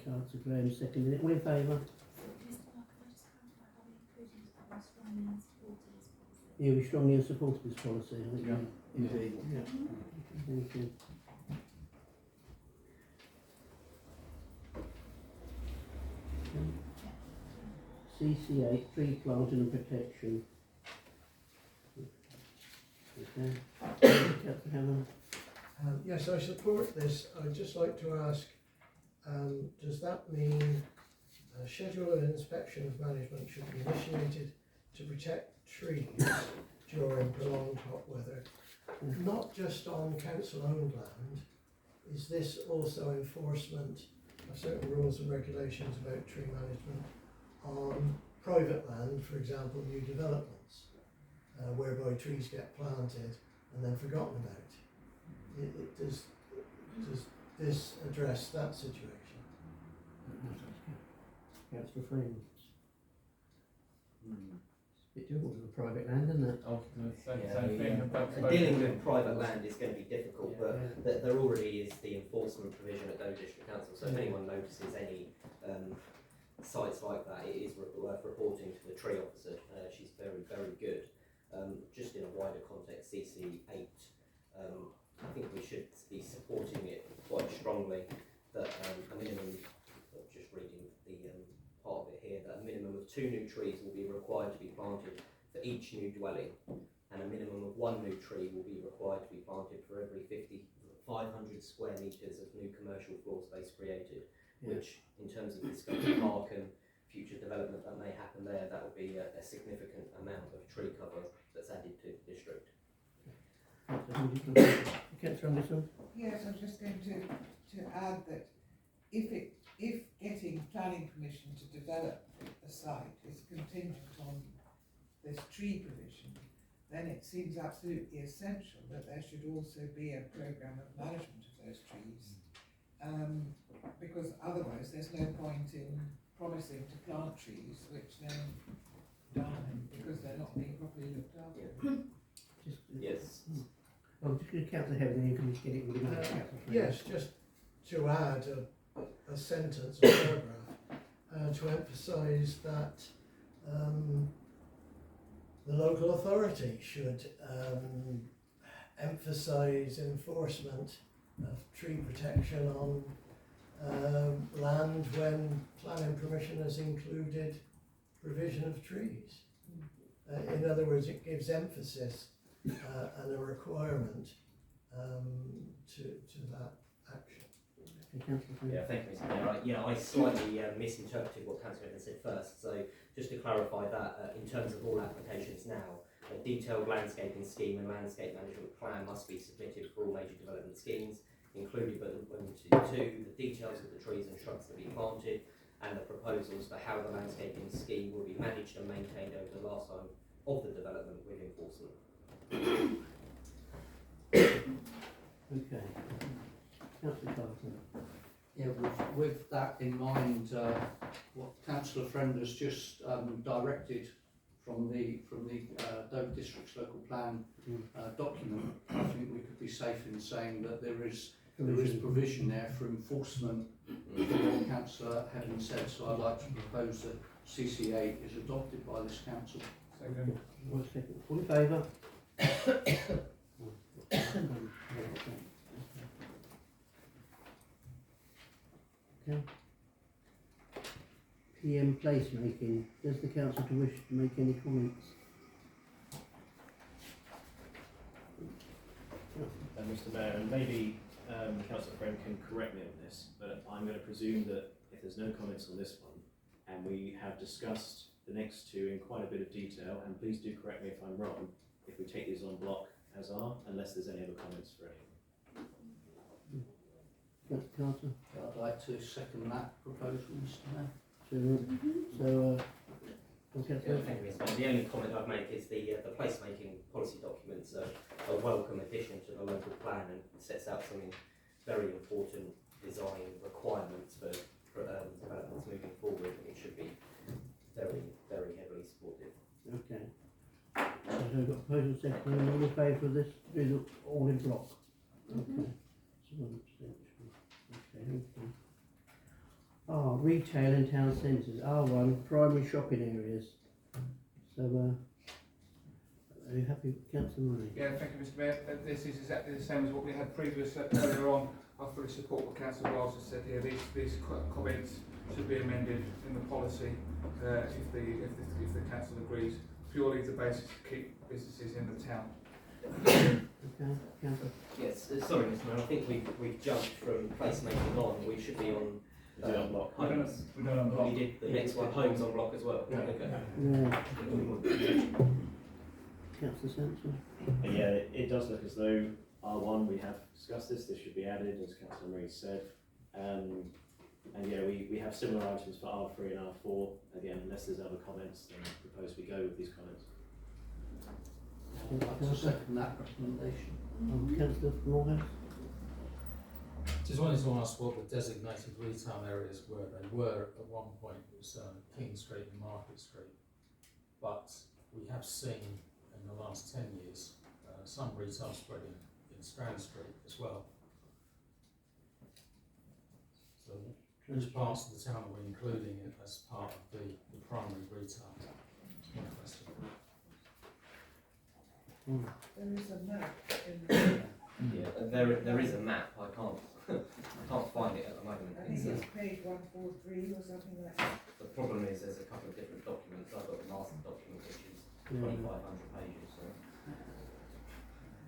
Councillor Graham seconded it. All in favour? Mr Clark, can I just clarify, are we including strongly in support of this policy? Yeah, we strongly in support of this policy, I think. Yeah. Indeed. Yeah. Thank you. CC8, tree planting and protection. Okay. Councillor Hammond? Yes, I support this. I'd just like to ask, does that mean a schedule of inspection of management should be initiated to protect trees during prolonged hot weather, not just on council-owned land? Is this also enforcement of certain rules and regulations about tree management on private land, for example, new developments, whereby trees get planted and then forgotten about? Does this address that situation? Councillor Freeman? It's a bit difficult with private land, isn't it? Dealing with private land is going to be difficult, but there already is the enforcement provision at Dover District Council, so if anyone notices any sites like that, it is worth reporting to the tree officer. She's very, very good. Just in a wider context, CC8, I think we should be supporting it quite strongly, that a minimum, just reading the part of it here, that a minimum of 2 new trees will be required to be planted for each new dwelling, and a minimum of 1 new tree will be required to be planted for every 500 square metres of new commercial floor space created, which in terms of the scope of park and future development that may happen there, that will be a significant amount of tree cover that's added to the district. Councillor Anderson? Yes, I was just going to add that if getting planning permission to develop a site is contingent on this tree provision, then it seems absolutely essential that there should also be a programme of management of those trees, because otherwise there's no point in promising to plant trees which then dying because they're not being properly looked after. Just, Yes. I'm just going to count the head and then you can just get it with another Yes, just to add a sentence, a paragraph, to emphasise that the local authority should emphasise enforcement of tree protection on land when planning permission has included provision of trees. In other words, it gives emphasis and a requirement to that action. Yeah, thank you, Mr. Mayor. Yeah, I slightly misinterpreted what Councillor Evans said first. So just to clarify that, in terms of all applications now, a detailed landscaping scheme and landscape management plan must be submitted for all major development schemes, including but limited to the details of the trees and shrubs to be planted and the proposals for how the landscaping scheme will be managed and maintained over the lifetime of the development with enforcement. Okay. Councillor Carter. Yeah, with that in mind, what Councillor Friend has just directed from the Dover District's local plan document, I think we could be safe in saying that there is provision there for enforcement for what Councillor Evans said. So I'd like to propose that CC8 is adopted by this council. Second. One second. All in favour? Okay. PM placemaking. Does the council wish to make any comments? Mr. Mayor, and maybe Councillor Friend can correct me on this, but I'm going to presume that if there's no comments on this one, and we have discussed the next two in quite a bit of detail, and please do correct me if I'm wrong, if we take these on block as are, unless there's any other comments for any. Councillor Carter? I'd like to second that proposal, Mr. Mayor. Thank you, Mr. Mayor. The only comment I'd make is the placemaking policy documents are a welcome addition to the local plan and sets out some very important design requirements for developments moving forward, and it should be very, very heavily supported. Okay. So we've got proposal second, and all in favour of this, do them all in block? Okay. So 1 abstention. Okay, thank you. Retail in town centres. R1, primary shopping areas. So, are you happy with Councillor Murray? Yeah, thank you, Mr. Mayor. This is exactly the same as what we had previous earlier on. I fully support what Councillor Wells has said here. These comments should be amended in the policy if the council agrees. Purely the basis to keep businesses in the town. Okay, Councillor. Yes, sorry, Mr. Mayor. I think we've jumped from placemaking on. We should be on. Block homes. We don't on block. We did the next one, homes on block as well. Yeah. Okay. Yeah. Councillor Sampson? Yeah, it does look as though R1, we have discussed this should be added, as Councillor Murray said. And yeah, we have similar items for R3 and R4. Again, unless there's other comments, then I propose we go with these comments. I'd like to second that recommendation. Councillor Moorhouse? Just wanted to ask what the designated retail areas were. They were at one point, it was King Street and Market Street, but we have seen in the last 10 years some retail spreading in Strand Street as well. So which parts of the town are we including it as part of the primary retail? That's my question. There is a map in the Yeah, there is a map. I can't find it at the moment. I think it's page 143 or something like that. The problem is there's a couple of different documents. I've got the master document, which is 2,500 pages. So. I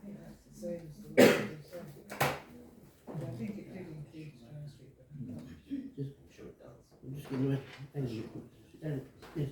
think that's the same as the one you said. I think it did include Strand Street, but I'm not Sure it does. I'm just going to yes,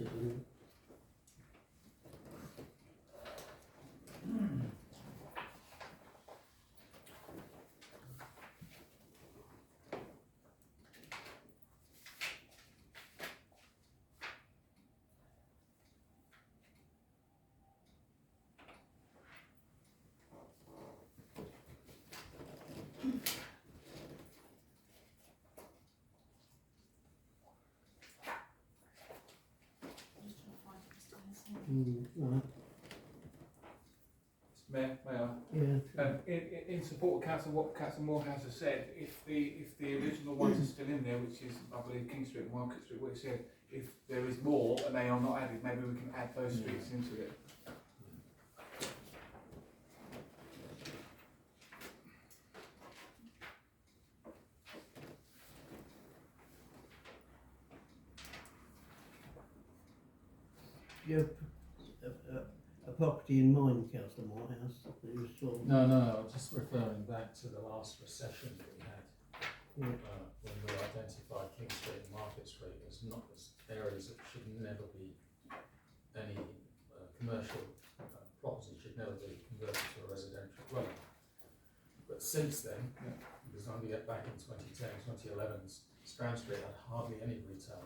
Right. Mayor, Yeah. in support of what Councillor Morehouse has said, if the original ones are still in there, which is I believe King Street and Market Street, what he said, if there is more and they are not added, maybe we can add those streets into it. Do you have a property in mind, Councillor Morehouse, that you sort of... No, I'm just referring back to the last recession that we had, when we identified King Street and Market Street as not as areas that should never be, any commercial property should never be converted to a residential dwelling. But since then, because when we get back in 2010, 2011, Strand Street had hardly any retail.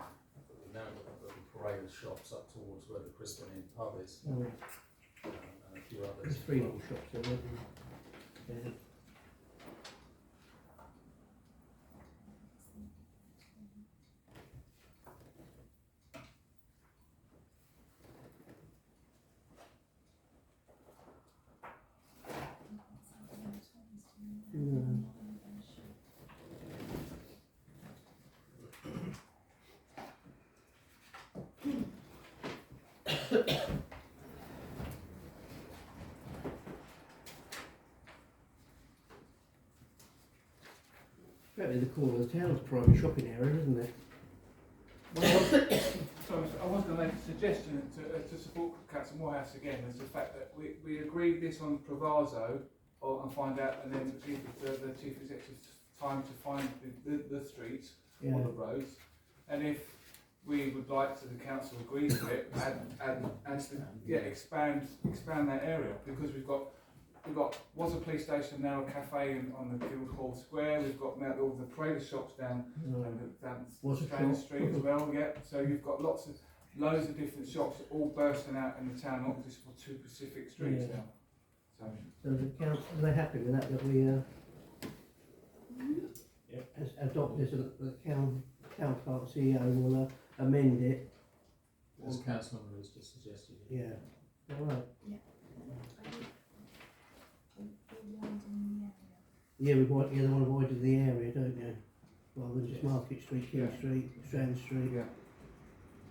But we now got a little parade of shops up towards where the Crystal Inn pub is, and a few others. There's 3 little shops there, weren't there? Yeah. Apparently the corner of the town's a private shopping area, isn't it? So I was going to make a suggestion to support Councillor Morehouse again, is the fact that we agreed this on proviso, and find out, and then give the Chief Executive time to find the streets or the roads, and if we would like to, the council agrees to it, expand that area, because we've got was a police station, now a cafe on the Guildhall Square. We've got now all the trader shops down Strand Street as well. Yeah, so you've got loads of different shops all bursting out in the town, not just for 2 specific streets now. So the council, are they happy with that we adopt this, and the town clerk CEO will amend it? As Councillor Maurice just suggested. Yeah. All right. Yeah, we want to widen the area, don't you? Rather than just Market Street, King Street, Strand Street,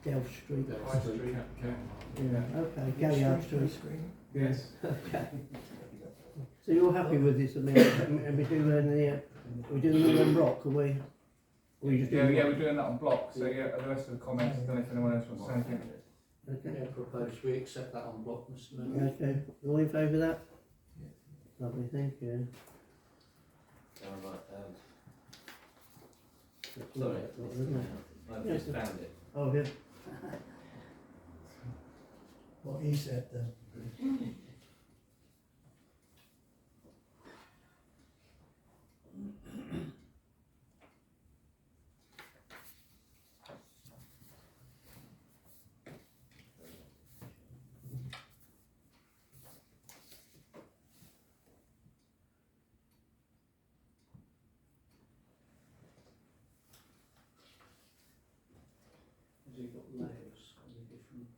Delft Street. Delft Street, Okay, Galliard Street. Yes. Okay. So you're happy with this amendment? And we're doing the one block, are we? Or you just we're doing that on block. So the rest of the comments, I don't know if anyone else wants to say anything. Okay. Yeah, propose we accept that on block, Mr. Mayor. Okay, all in favour of that? Lovely, thank you. Sorry, I've just found it. Oh, yeah. What he said then. Has he got layers on the different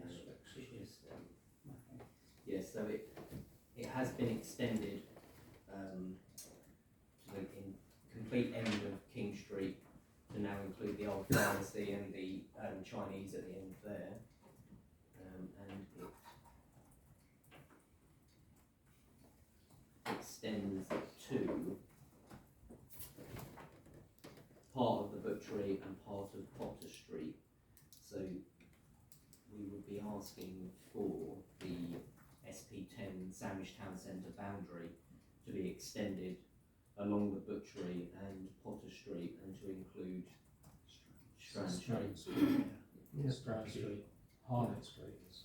aspects of this? Yes, so it has been extended to the complete end of King Street to now include the old pharmacy and the Chinese at the end there, and it extends to part of the butchery and part of Potter Street. So we would be asking for the SP10 Sandwich Town Centre boundary to be extended along the butchery and Potter Street, and to include Strand Street. Strand Street, Harley Street is.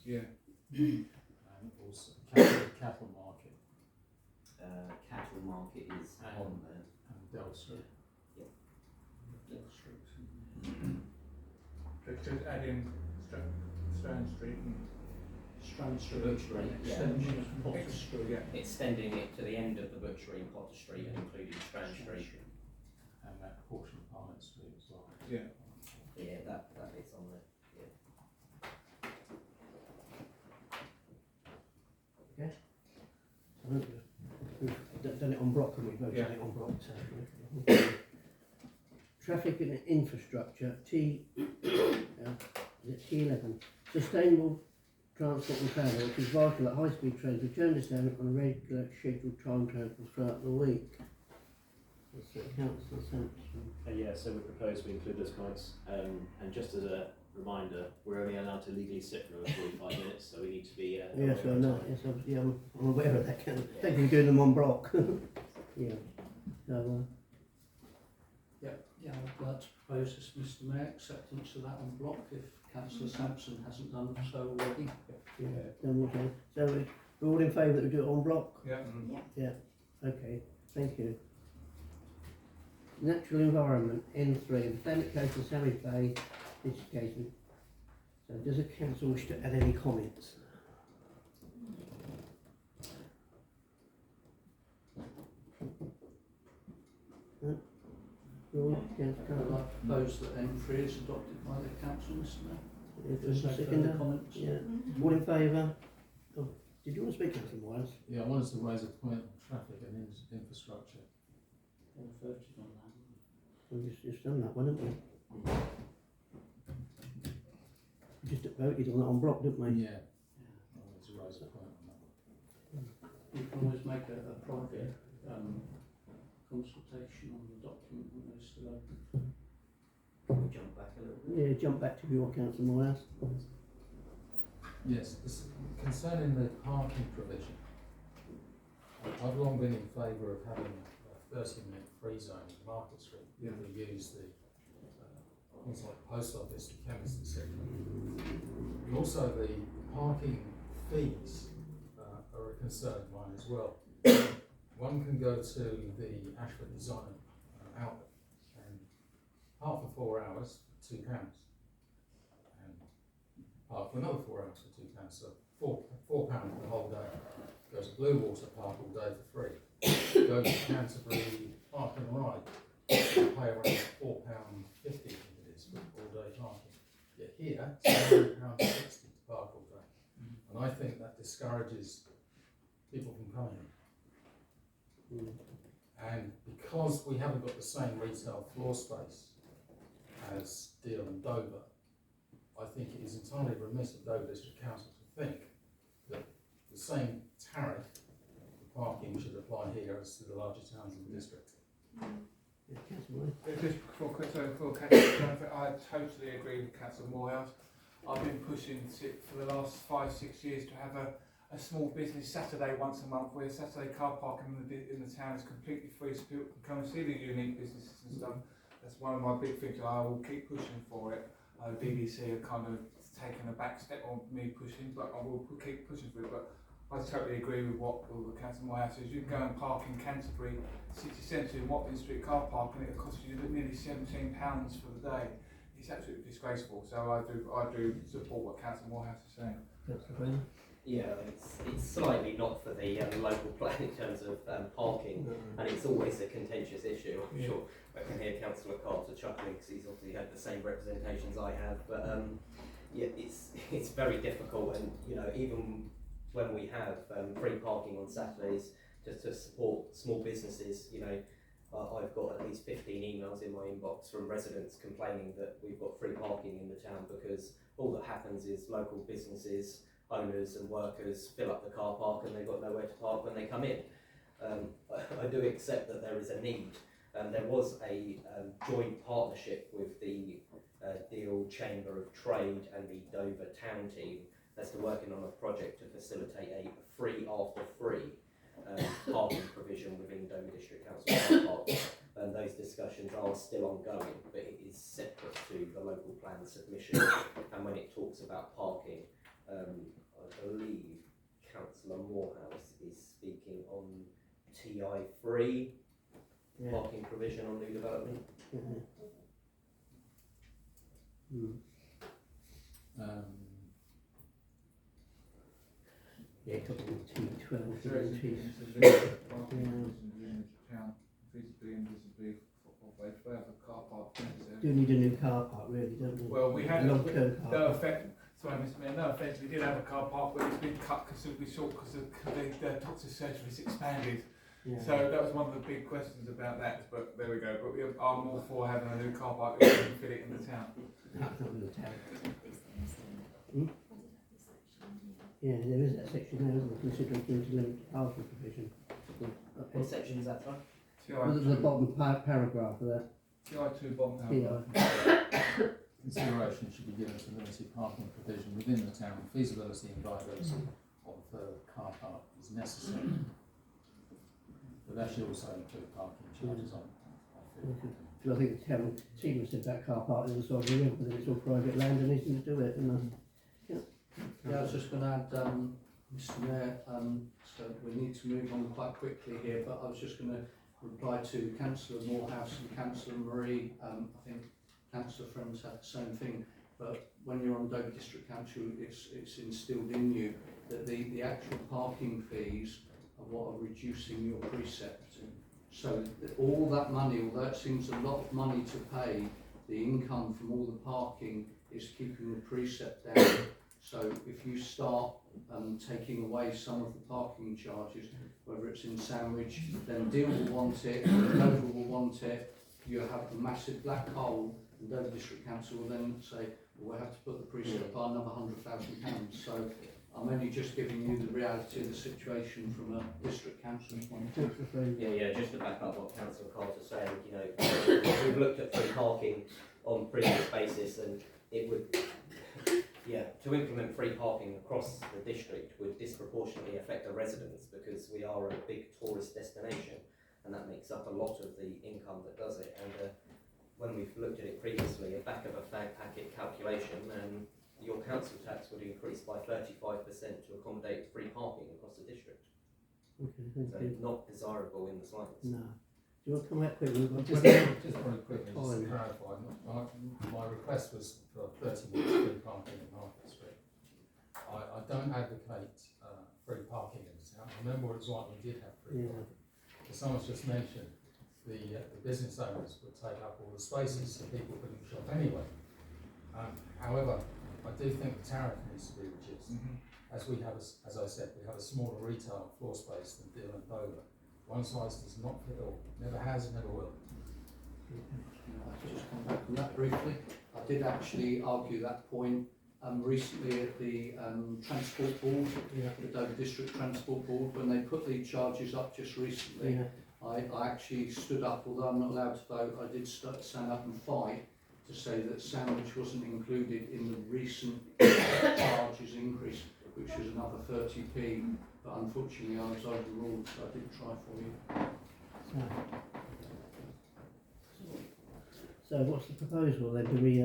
And also cattle market. Cattle market is on there. And Delft Street. Delft Street. So just add in Strand Street and Strand Street. Butchery, Extension of Potter Street. Extending it to the end of the butchery and Potter Street, and including Strand Street. And that portion of Harley Street as well. Yeah, that bit's on there. done it on block and we voted Yeah. it on block. So. Okay. Traffic and infrastructure, is it T11. Sustainable transport and travel, which is vital that high-speed trains return to service on a regular scheduled timetable throughout the week. That's the Councillor Sampson. Yeah, so we propose we include those points, and just as a reminder, we're only allowed to legally sit for 45 minutes, so we need to be. Yes, I aware of know. time. Yes, I'm aware of that. Thank you for doing them on block. Yeah. So, Yeah, I'd like to propose this, Mr Mayor, acceptance of that on block if Councillor Sampson hasn't done so already. yeah. Then okay. So we're all in favour that we do it on block. Yeah. Yeah. Okay. Thank you. Natural environment N3, Botanic Coast and Sandwich Bay litigation. So does the council wish to add any comments? No? Roy, against I'd Carla? like to propose that M3 is adopted by the council, Mr Mayor. Is there a No further seconder? comments? Yeah. All in favour? Oh, did you want to speak, Councillor Moyles? Yeah, I wanted to raise a point on traffic and infrastructure. All voted on that. We've just done that one, haven't we? We just voted on that on block, didn't we? Yeah. I wanted to raise a point on that one. You can always make a private consultation on the document when they're still open. Can we jump back a little bit? Yeah, jump back to your Councillor Moyles. Yes, concerning the parking provision, I've long been in favour of having a 30-minute free zone in Market Street. Yeah. We use the things like the post office, the chemist, etc. And also the parking fees are a concern of mine as well. One can go to the Ashford Design outlet and park for 4 hours for £2, and park for another 4 hours for £2. So £4 for the whole day. Go to Blue Water Park all day for free. Go to Canterbury Park and Ride, pay around £4.50 I think it is for all day parking. Yet here, it's £9.60 to park all day. And I think that discourages people from coming in. And because we haven't got the same retail floor space as Deal and Dover, I think it is entirely remiss of Dover District Council to think that the same tariff for parking should apply here as to the larger towns in the district. Yeah, Councillor Moyles. Just for Councillor, I totally agree with Councillor Moyles. I've been pushing for the last 5-6 years to have a small business Saturday once a month, where Saturday car parking in the town is completely free, so people can come and see the unique businesses and stuff. That's one of my big things. I will keep pushing for it. DDC have kind of taken a back step on me pushing, but I will keep pushing for it. But I totally agree with what Councillor Moyles says. You can go and park in Canterbury city centre in Watling Street car park, and it'll cost you nearly £17 for the day. It's absolutely disgraceful. So I do support what Councillor Moyles is saying. Councillor Brennan. Yeah, it's slightly not for the local plan in terms of parking, and it's always a contentious issue. I'm sure I can hear Councillor Carter chuckling because he's obviously had the same representations I have. But yeah, it's very difficult, and you know, even when we have free parking on Saturdays just to support small businesses, you know, I've got at least 15 emails in my inbox from residents complaining that we've got free parking in the town, because all that happens is local businesses, owners and workers fill up the car park and they've got nowhere to park when they come in. I do accept that there is a need. There was a joint partnership with the Deal Chamber of Trade and the Dover Town team as to working on a project to facilitate a free after free parking provision within Dover District Council car park. And those discussions are still ongoing, but it is separate to the local plan submission. And when it talks about parking, I believe Councillor Morehouse is speaking on TI3 parking provision on new development. Yeah, talking T12. Do need a new car park, really, don't we? Well, we had long-term car no park. effect. Sorry, Mr Mayor, no offence. We did have a car park, but it's been cut considerably short because the doctor's surgery's expanded. Yeah. So that was one of the big questions about that, but there we go. But I'm all for having a new car park if we can fit it in the town. Not in the town. Yeah, there is that section there, isn't there, considering community limited parking provision. What section is that, sorry? The bottom paragraph of that. TI2 bottom Yeah. Consideration should be given to limited parking provision within the town. Feasibility and viability of a further car park is necessary. But that should also include parking charges on foot. Because I think the town team said that car park on the side of the river, but then it's all private land and nothing to do it, and Yeah, I was just going to add, Mr Mayor, so we need to move on quite quickly here, but I was just going to reply to Councillor Morehouse and Councillor Marie. I think Councillor Friend said the same thing, but when you're on Dover District Council, it's instilled in you that the actual parking fees are what are reducing your precept. So all that money, although it seems a lot of money to pay, the income from all the parking is keeping the precept down. So if you start taking away some of the parking charges, whether it's in Sandwich, then Deal will want it, Dover will want it, you have a massive black hole, and Dover District Council will then say, well, we'll have to put the precept by another £100,000. So I'm only just giving you the reality of the situation from a district council's point of view. Yeah, just to back up what Councillor Carter's saying, you know, we've looked at free parking on previous basis, and it would, to implement free parking across the district would disproportionately affect the residents, because we are a big tourist destination, and that makes up a lot of the income that does it. And when we've looked at it previously, a back of a fag packet calculation, your council tax would increase by 35% to accommodate free parking across the district. okay, thank So you. not desirable in the slightest. No. Do you want to come out quickly? Just very quickly, just to clarify, my request was for 30 minutes free parking in Market Street. I don't advocate free parking in the town. I remember what it was like when we did have free parking. As someone's just mentioned, the business owners would take up all the spaces, so people couldn't shop anyway. However, I do think the tariff needs to be reduced. As we have, as I said, we have a smaller retail floor space than Deal and Dover. One size does not fit all. Never has, never will. I'll just come back on that briefly. I did actually argue that point recently at the Transport Board, the Dover District Transport Board, when they put the charges up just recently. I actually stood up, although I'm not allowed to vote, I did stand up and fight to say that Sandwich wasn't included in the recent charges increase, which was another 30p, but unfortunately I was overruled, so I did try for you. So what's the proposal then? Do we,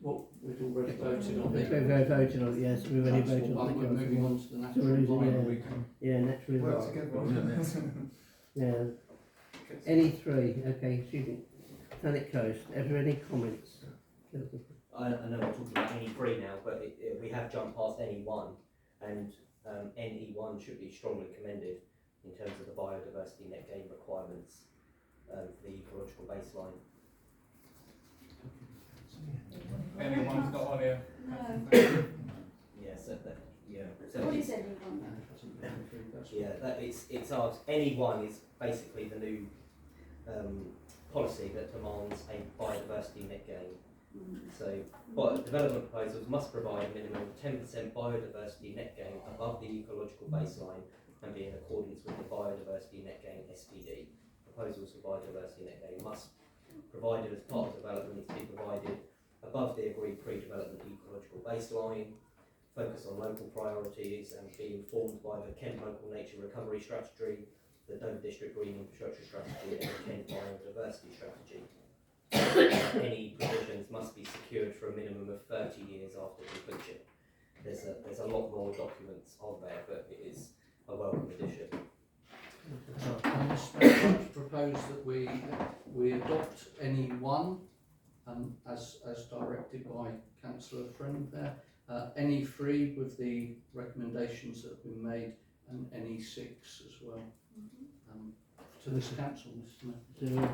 Well, we've already voted on we've it. already voted on it, yes, we've already voted on it. We're moving on to the So we're natural losing, environment. yeah, naturally. Work together. Yeah. Any three, okay, student. Thanet Coast, have there any comments? I know we're talking about NE3 now, but we have jumped past NE1, and NE1 should be strongly commended in terms of the biodiversity net gain requirements for the ecological baseline. Anyone's not on here? No. So What is anyone? it's ours. NE1 is basically the new policy that demands a biodiversity net gain. So, development proposals must provide a minimum of 10% biodiversity net gain above the ecological baseline and be in accordance with the biodiversity net gain SPD. Proposals for biodiversity net gain must, provided as part of development, need to be provided above the agreed pre-development ecological baseline, focus on local priorities and be informed by the Kent Local Nature Recovery Strategy, the Dover District Green Infrastructure Strategy and the Kent Biodiversity Strategy. Any provisions must be secured for a minimum of 30 years after completion. There's a lot more documents on there, but it is a welcome addition. On this matter, I propose that we adopt NE1 as directed by Councillor Friend there. NE3 with the recommendations that have been made, and NE6 as well. To this council, Mr Mayor.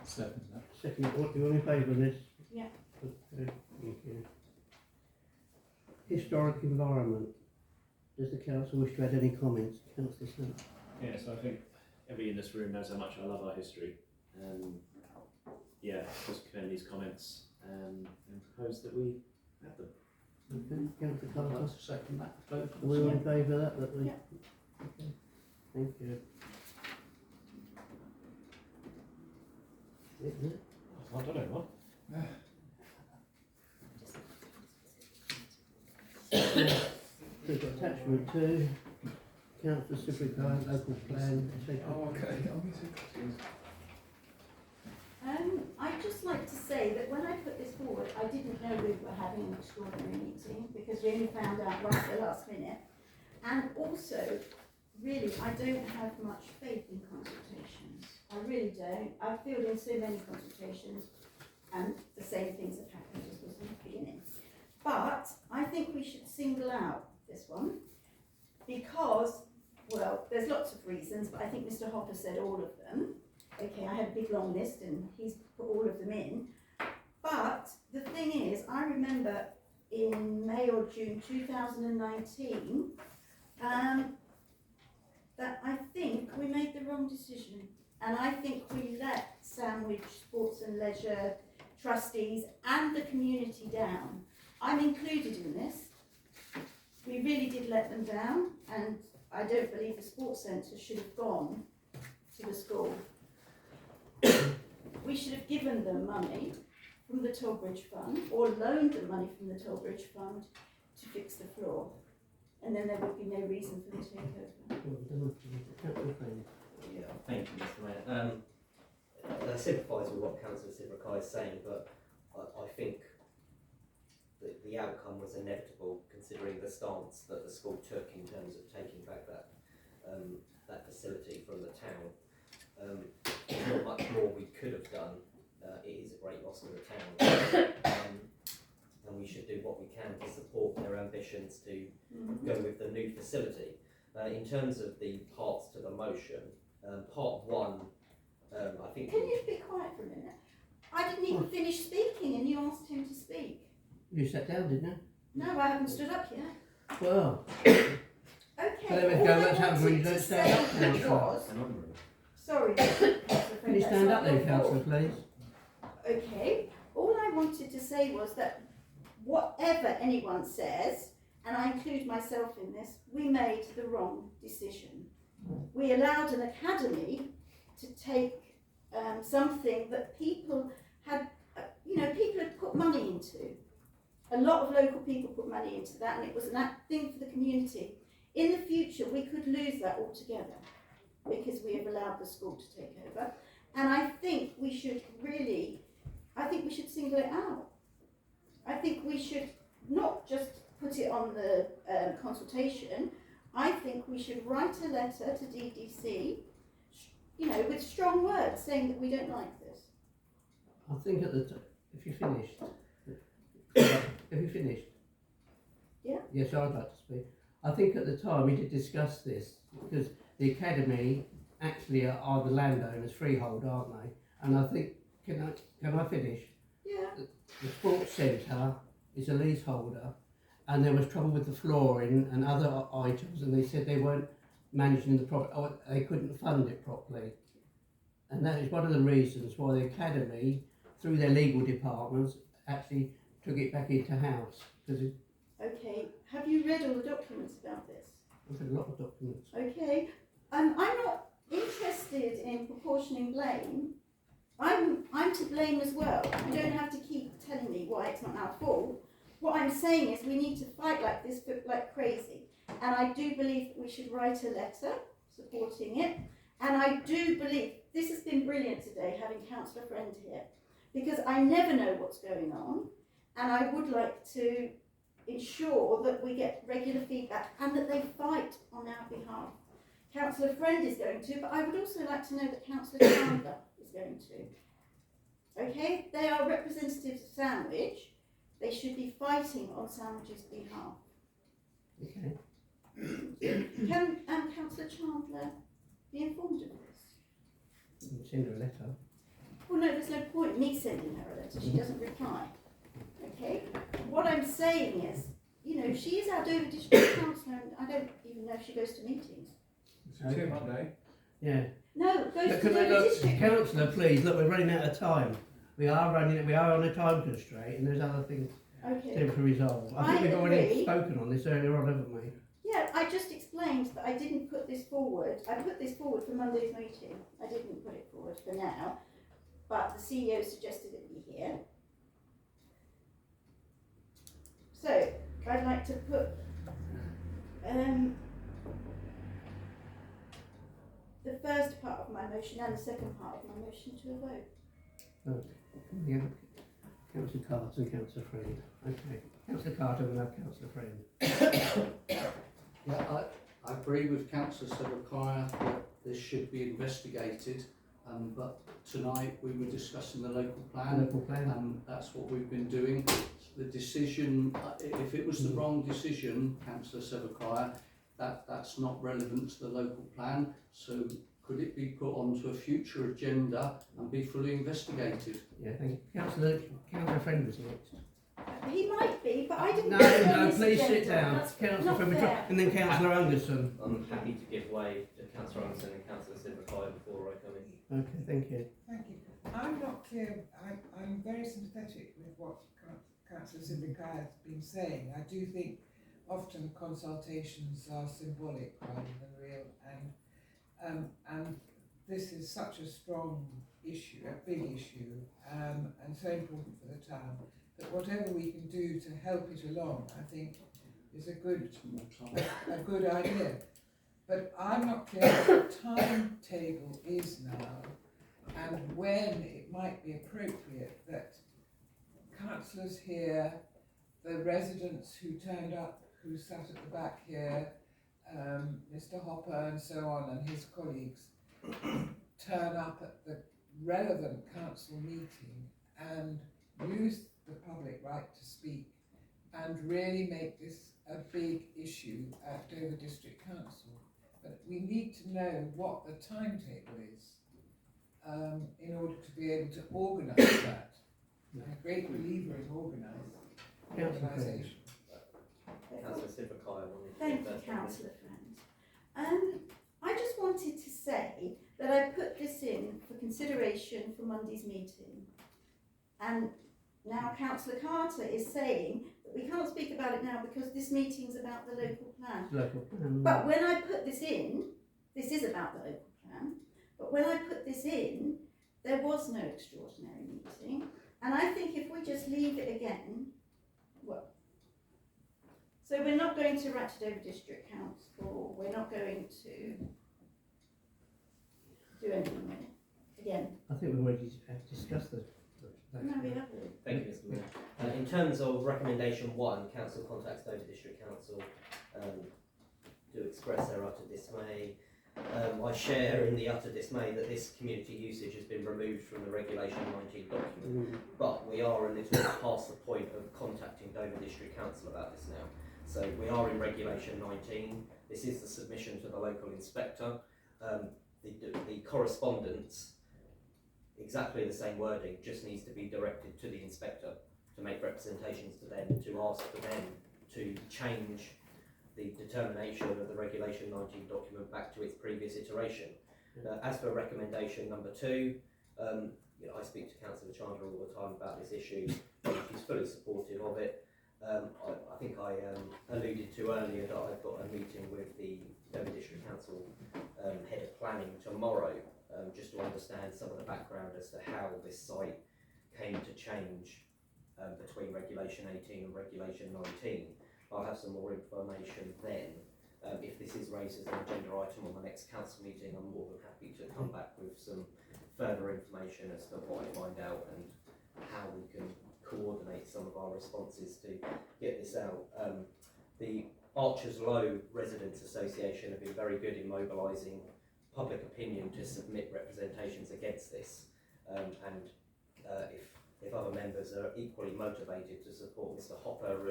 Second that. Second, what, you all in favour of this? Yeah. Okay, thank you. Historic environment. Does the council wish to add any comments? Councillor Smith. Yeah, so I think everybody in this room knows how much I love our history. Yeah, just commend these comments and propose that we have them. Okay, Councillor I'd Carter. like to second that vote. Are we all in favour of that? We... Yeah. Okay. Thank you. Isn't it? I don't know what. We've got attachment 2, Councillor Superguy, local plan. okay. I'd just like to say that when I put this forward, I didn't know we were having an extraordinary meeting because we only found out right at the last minute. And also, really, I don't have much faith in consultations. I really don't. I've filled in so many consultations and the same things have happened as was in the beginning. But I think we should single out this one because, well, there's lots of reasons, but I think Mr. Hopper said all of them. Okay, I had a big long list and he's put all of them in. But the thing is, I remember in May or June 2019 that I think we made the wrong decision. And I think we let Sandwich Sports and Leisure trustees and the community down. I'm included in this. We really did let them down, and I don't believe the sports centre should have gone to the school. We should have given them money from the Tilbridge Fund or loaned them money from the Tilbridge Fund to fix the floor. And then there would be no reason for the takeover. Yeah, thank you, Mr. Mayor. I sympathise with what Councillor Sibrakai is saying, but I think that the outcome was inevitable considering the stance that the school took in terms of taking back that facility from the town. There's not much more we could have done. It is a great loss to the town. And we should do what we can to support their ambitions to go with the new facility. In terms of the parts to the motion, part 1, I think... Can you be quiet for a minute? I didn't even finish speaking and you asked him to speak. You sat down, didn't you? No, I haven't stood up yet. Well, Okay, there we all go, I that's happened when you wanted don't to stand up, say Councillor. was... Sorry, Councillor Can you Friend, stand that's up not then, your fault. Councillor, please? Okay, all I wanted to say was that whatever anyone says, and I include myself in this, we made the wrong decision. We allowed an academy to take something that people had, people had put money into. A lot of local people put money into that, and it was an thing for the community. In the future, we could lose that altogether because we have allowed the school to take over. And I think we should single it out. I think we should not just put it on the consultation. I think we should write a letter to DDC, with strong words saying that we don't like this. I think at the time, if you finished, have you finished? Yeah. Yes, I'd like to speak. I think at the time we did discuss this because the academy actually are the landowners, freehold, aren't they? And I think, can I finish? Yeah. The sports centre is a leaseholder, and there was trouble with the flooring and other items, and they said they weren't managing the property, they couldn't fund it properly. And that is one of the reasons why the academy, through their legal departments, actually took it back into house. Okay, have you read all the documents about this? I've read a lot of documents. Okay, I'm not interested in proportioning blame. I'm to blame as well. You don't have to keep telling me why it's not our fault. What I'm saying is we need to fight like this, but like crazy. And I do believe that we should write a letter supporting it. And I do believe, this has been brilliant today, having Councillor Friend here, because I never know what's going on. And I would like to ensure that we get regular feedback and that they fight on our behalf. Councillor Friend is going to, but I would also like to know that Councillor Chandler is going to. Okay, they are representatives of Sandwich. They should be fighting on Sandwich's behalf. Okay. Can Councillor Chandler be informed of this? You can send her a letter. Well, no, there's no point me sending her a letter. She doesn't reply. Okay? What I'm saying is, she is our Dover District Councillor, and I don't even know if she goes to meetings. It's a Tuesday. Yeah. No, it goes to Can I the look, district. councillor, please, look, we're running out of time. We are on a time constraint and there's other things Okay. to resolve. I think I we've already agree. spoken on this earlier on, haven't we? Yeah, I just explained that I didn't put this forward. I put this forward for Monday's meeting. I didn't put it forward for now, but the CEO suggested it be here. So, I'd like to put the first part of my motion and the second part of my motion to a vote. Yeah. Councillor Carter and Councillor Friend. Okay. Councillor Carter will have Councillor Friend. Yeah, I agree with Councillor Severkaya that this should be investigated, but tonight we were discussing the local plan, Local plan. and that's what we've been doing. The decision, if it was the wrong decision, Councillor Severkaya, that's not relevant to the local plan, so could it be put onto a future agenda and be fully investigated? Yeah, thank you. Councillor Friend was next. He might be, but I didn't No, put it on no, this please agenda. sit down. That's Councillor not Friend, fair. and then Councillor Anderson. I'm happy to give way to Councillor Anderson and Councillor Silverfire before I come in. Okay, thank you. Thank you. I'm not clear, I'm very sympathetic with what Councillor Sibley-Kai has been saying. I do think often consultations are symbolic rather than real, and this is such a strong issue, a big issue, and so important for the town, that whatever we can do to help it along, I think, is a good idea. But I'm not clear what the timetable is now, and when it might be appropriate that councillors here, the residents who turned up, who sat at the back here, Mr. Hopper and so on, and his colleagues, turn up at the relevant council meeting and use the public right to speak and really make this a big issue at Dover District Council. But we need to know what the timetable is in order to be able to organise that. I'm a great believer in organisation. Councillor Silverfire wanted to Thank give you, that. Councillor Friend. I just wanted to say that I put this in for consideration for Monday's meeting. And now Councillor Carter is saying that we can't speak about it now because this meeting's about the local plan. Local plan. But when I put this in, this is about the local plan, but when I put this in, there was no extraordinary meeting. And I think if we just leave it again, well, so we're not going to write to Dover District Council, we're not going to do anything with it again. I think we've already discussed that. No, we haven't. Thank you, Mr. Mayor. In terms of recommendation 1, Council contacts Dover District Council to express their utter dismay. I share in the utter dismay that this community usage has been removed from the Regulation 19 document, but we are a little bit past the point of contacting Dover District Council about this now. So we are in Regulation 19. This is the submission to the local inspector. The correspondence, exactly the same wording, just needs to be directed to the inspector to make representations to them, to ask for them to change the determination of the Regulation 19 document back to its previous iteration. As for recommendation number 2, I speak to Councillor Chandler all the time about this issue. She's fully supportive of it. I think I alluded to earlier that I've got a meeting with the Dover District Council head of planning tomorrow, just to understand some of the background as to how this site came to change between Regulation 18 and Regulation 19. I'll have some more information then. If this is raised as an agenda item on the next council meeting, I'm more than happy to come back with some further information as to what I find out and how we can coordinate some of our responses to get this out. The Archers Low Residents Association have been very good in mobilising public opinion to submit representations against this, and if other members are equally motivated to support Mr. Hopper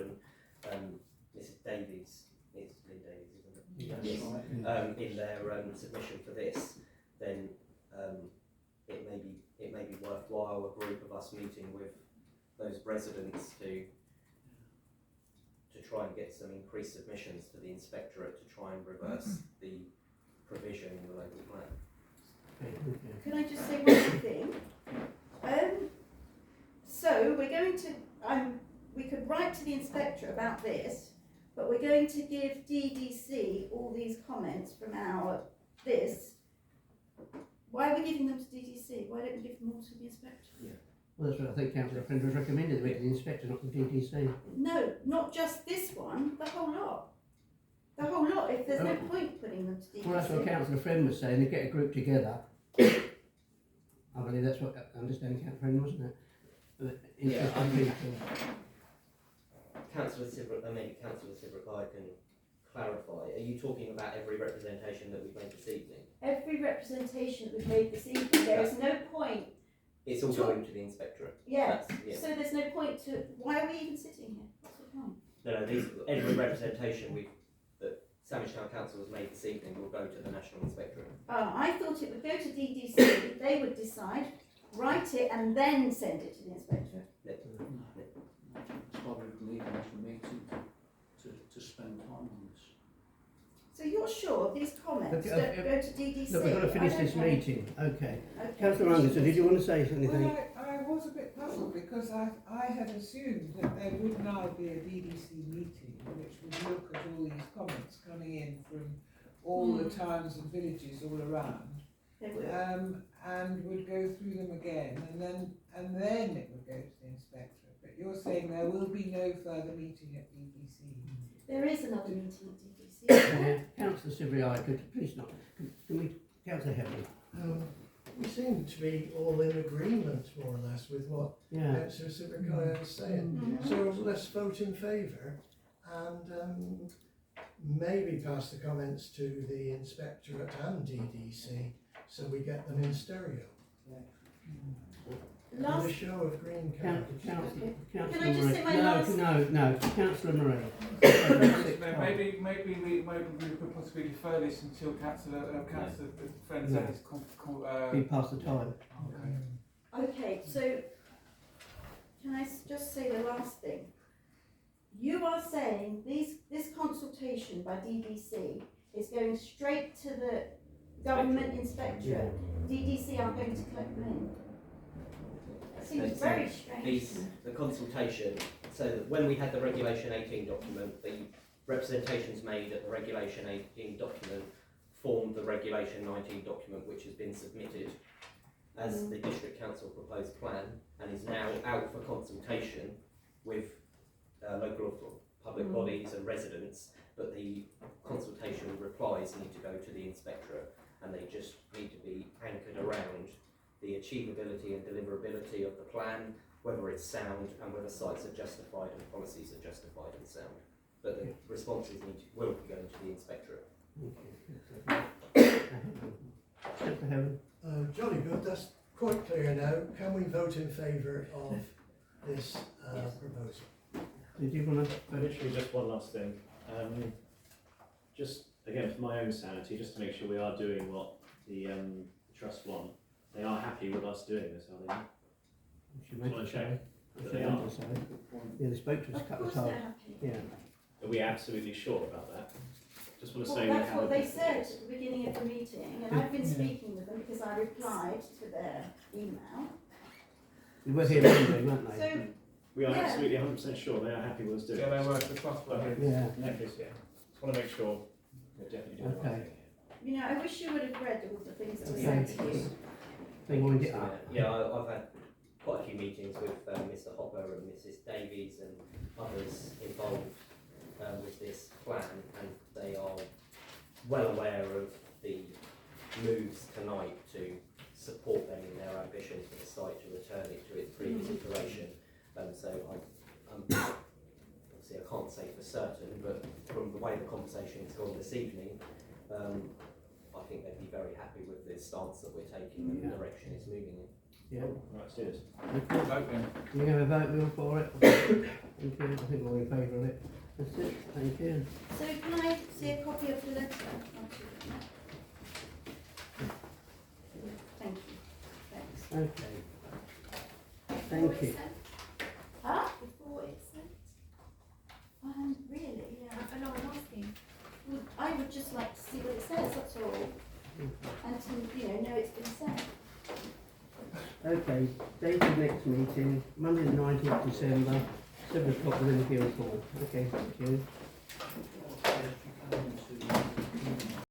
and Mrs. Davies, it's Lynn Davies, isn't it? Yes. In their submission for this, then it may be worthwhile a group of us meeting with those residents to try and get some increased submissions to the inspectorate to try and reverse the provision in the local plan. Okay. Can I just say one more thing? So we're going to, we could write to the inspector about this, but we're going to give DDC all these comments from this. Why are we giving them to DDC? Why don't we give them all to the inspector? Well, that's what I think Councillor Friend was recommended, they went to the inspector, not the DDC. No, not just this one, the whole lot. The whole lot, if there's no point putting them to DDC. Well, that's what Councillor Friend was saying, they get a group together. I believe that's what, understanding Councillor Friend, wasn't it? Interesting people. Councillor Cibric, I can clarify. Are you talking about every representation that we've made this evening? Every representation that we've made this evening, there is no point. It's all going to the inspectorate. Yeah. Yeah. So there's no point to. Why are we even sitting here? What's the point? No, every representation that Sandwich Town Council has made this evening will go to the National Inspectorate. I thought it would go to DDC. They would decide, write it, and then send it to the inspector. That's why we're leaving the meeting to spend time on this. So you're sure these comments Look, don't go to DDC? Look, we've got to finish I don't this know. meeting. Okay. Okay. Councillor Anderson, did you want to say anything? Well, I was a bit puzzled because I had assumed that there would now be a DDC meeting which would look at all these comments coming in from all the towns and villages all around, They will. and would go through them again, and then it would go to the inspectorate. But you're saying there will be no further meeting at DDC. There is another meeting at DDC. Councillor Cibriai, could you please not, can we, Councillor Headley? We seem to be all in agreement, more or less, with what Councillor Cibriai is saying. So let's vote in favour and maybe pass the comments to the inspectorate and DDC so we get them in stereo. With a show of green cards. Councillor Can I just say my Marie. last... No, Councillor Marie. Maybe we could possibly defer this until Councillor Friends No. has Be past the time. Okay, so can I just say the last thing? You are saying this consultation by DDC is going straight to the government inspectorate. DDC aren't going to collect them in. That seems very strange. The consultation, so that when we had the Regulation 18 document, the representations made at the Regulation 18 document formed the Regulation 19 document, which has been submitted as the District Council proposed plan and is now out for consultation with local public bodies and residents, but the consultation replies need to go to the inspectorate and they just need to be anchored around the achievability and deliverability of the plan, whether it's sound and whether sites are justified and policies are justified and sound. But the responses will be going to the inspectorate. Councillor Heaven. Jolly good, that's quite clear now. Can we vote in favour of this proposal? Did you want to? Literally just one last thing. Just again for my own sanity, just to make sure we are doing what the trust want. They are happy with us doing this, are they? Just want to check that they are. Yeah, they spoke to us a couple of Of course times. they're happy. Yeah. Are we absolutely sure about that? Just want to Well, say we that's have. what they said at the beginning of the meeting, and I've been speaking with them because I replied to their email. They were here Monday, weren't they? So, We are yeah. absolutely 100% sure they are happy with us doing Yeah, this. they were the trust Okay. Yeah. In that case, yeah. Just want to make sure we're definitely doing the right Okay. thing. you know, I wish you would have read all the things that were Okay. said to you. They wind it up. Yeah, I've had quite a few meetings with Mr. Hopper and Mrs. Davies and others involved with this plan, and they are well aware of the moves tonight to support them in their ambition for the site to return it to its previous iteration. So obviously I can't say for certain, but from the way the conversation's gone this evening, I think they'd be very happy with the stance that we're taking and the direction it's moving in. Yeah. Right, let's do this. Do we have a vote all for it? Thank you. I think we're in favour of it. That's it. Thank you. So can I see a copy of the letter? Thank you. Thanks. Okay. Thank you. Huh? Before it's sent? Really, yeah. I know, I'm asking. I would just like to see what it says, that's all. And to, know it's been Okay, date of next meeting, Monday the 19th of December, 7 o'clock within the Guildhall. Okay, thank you.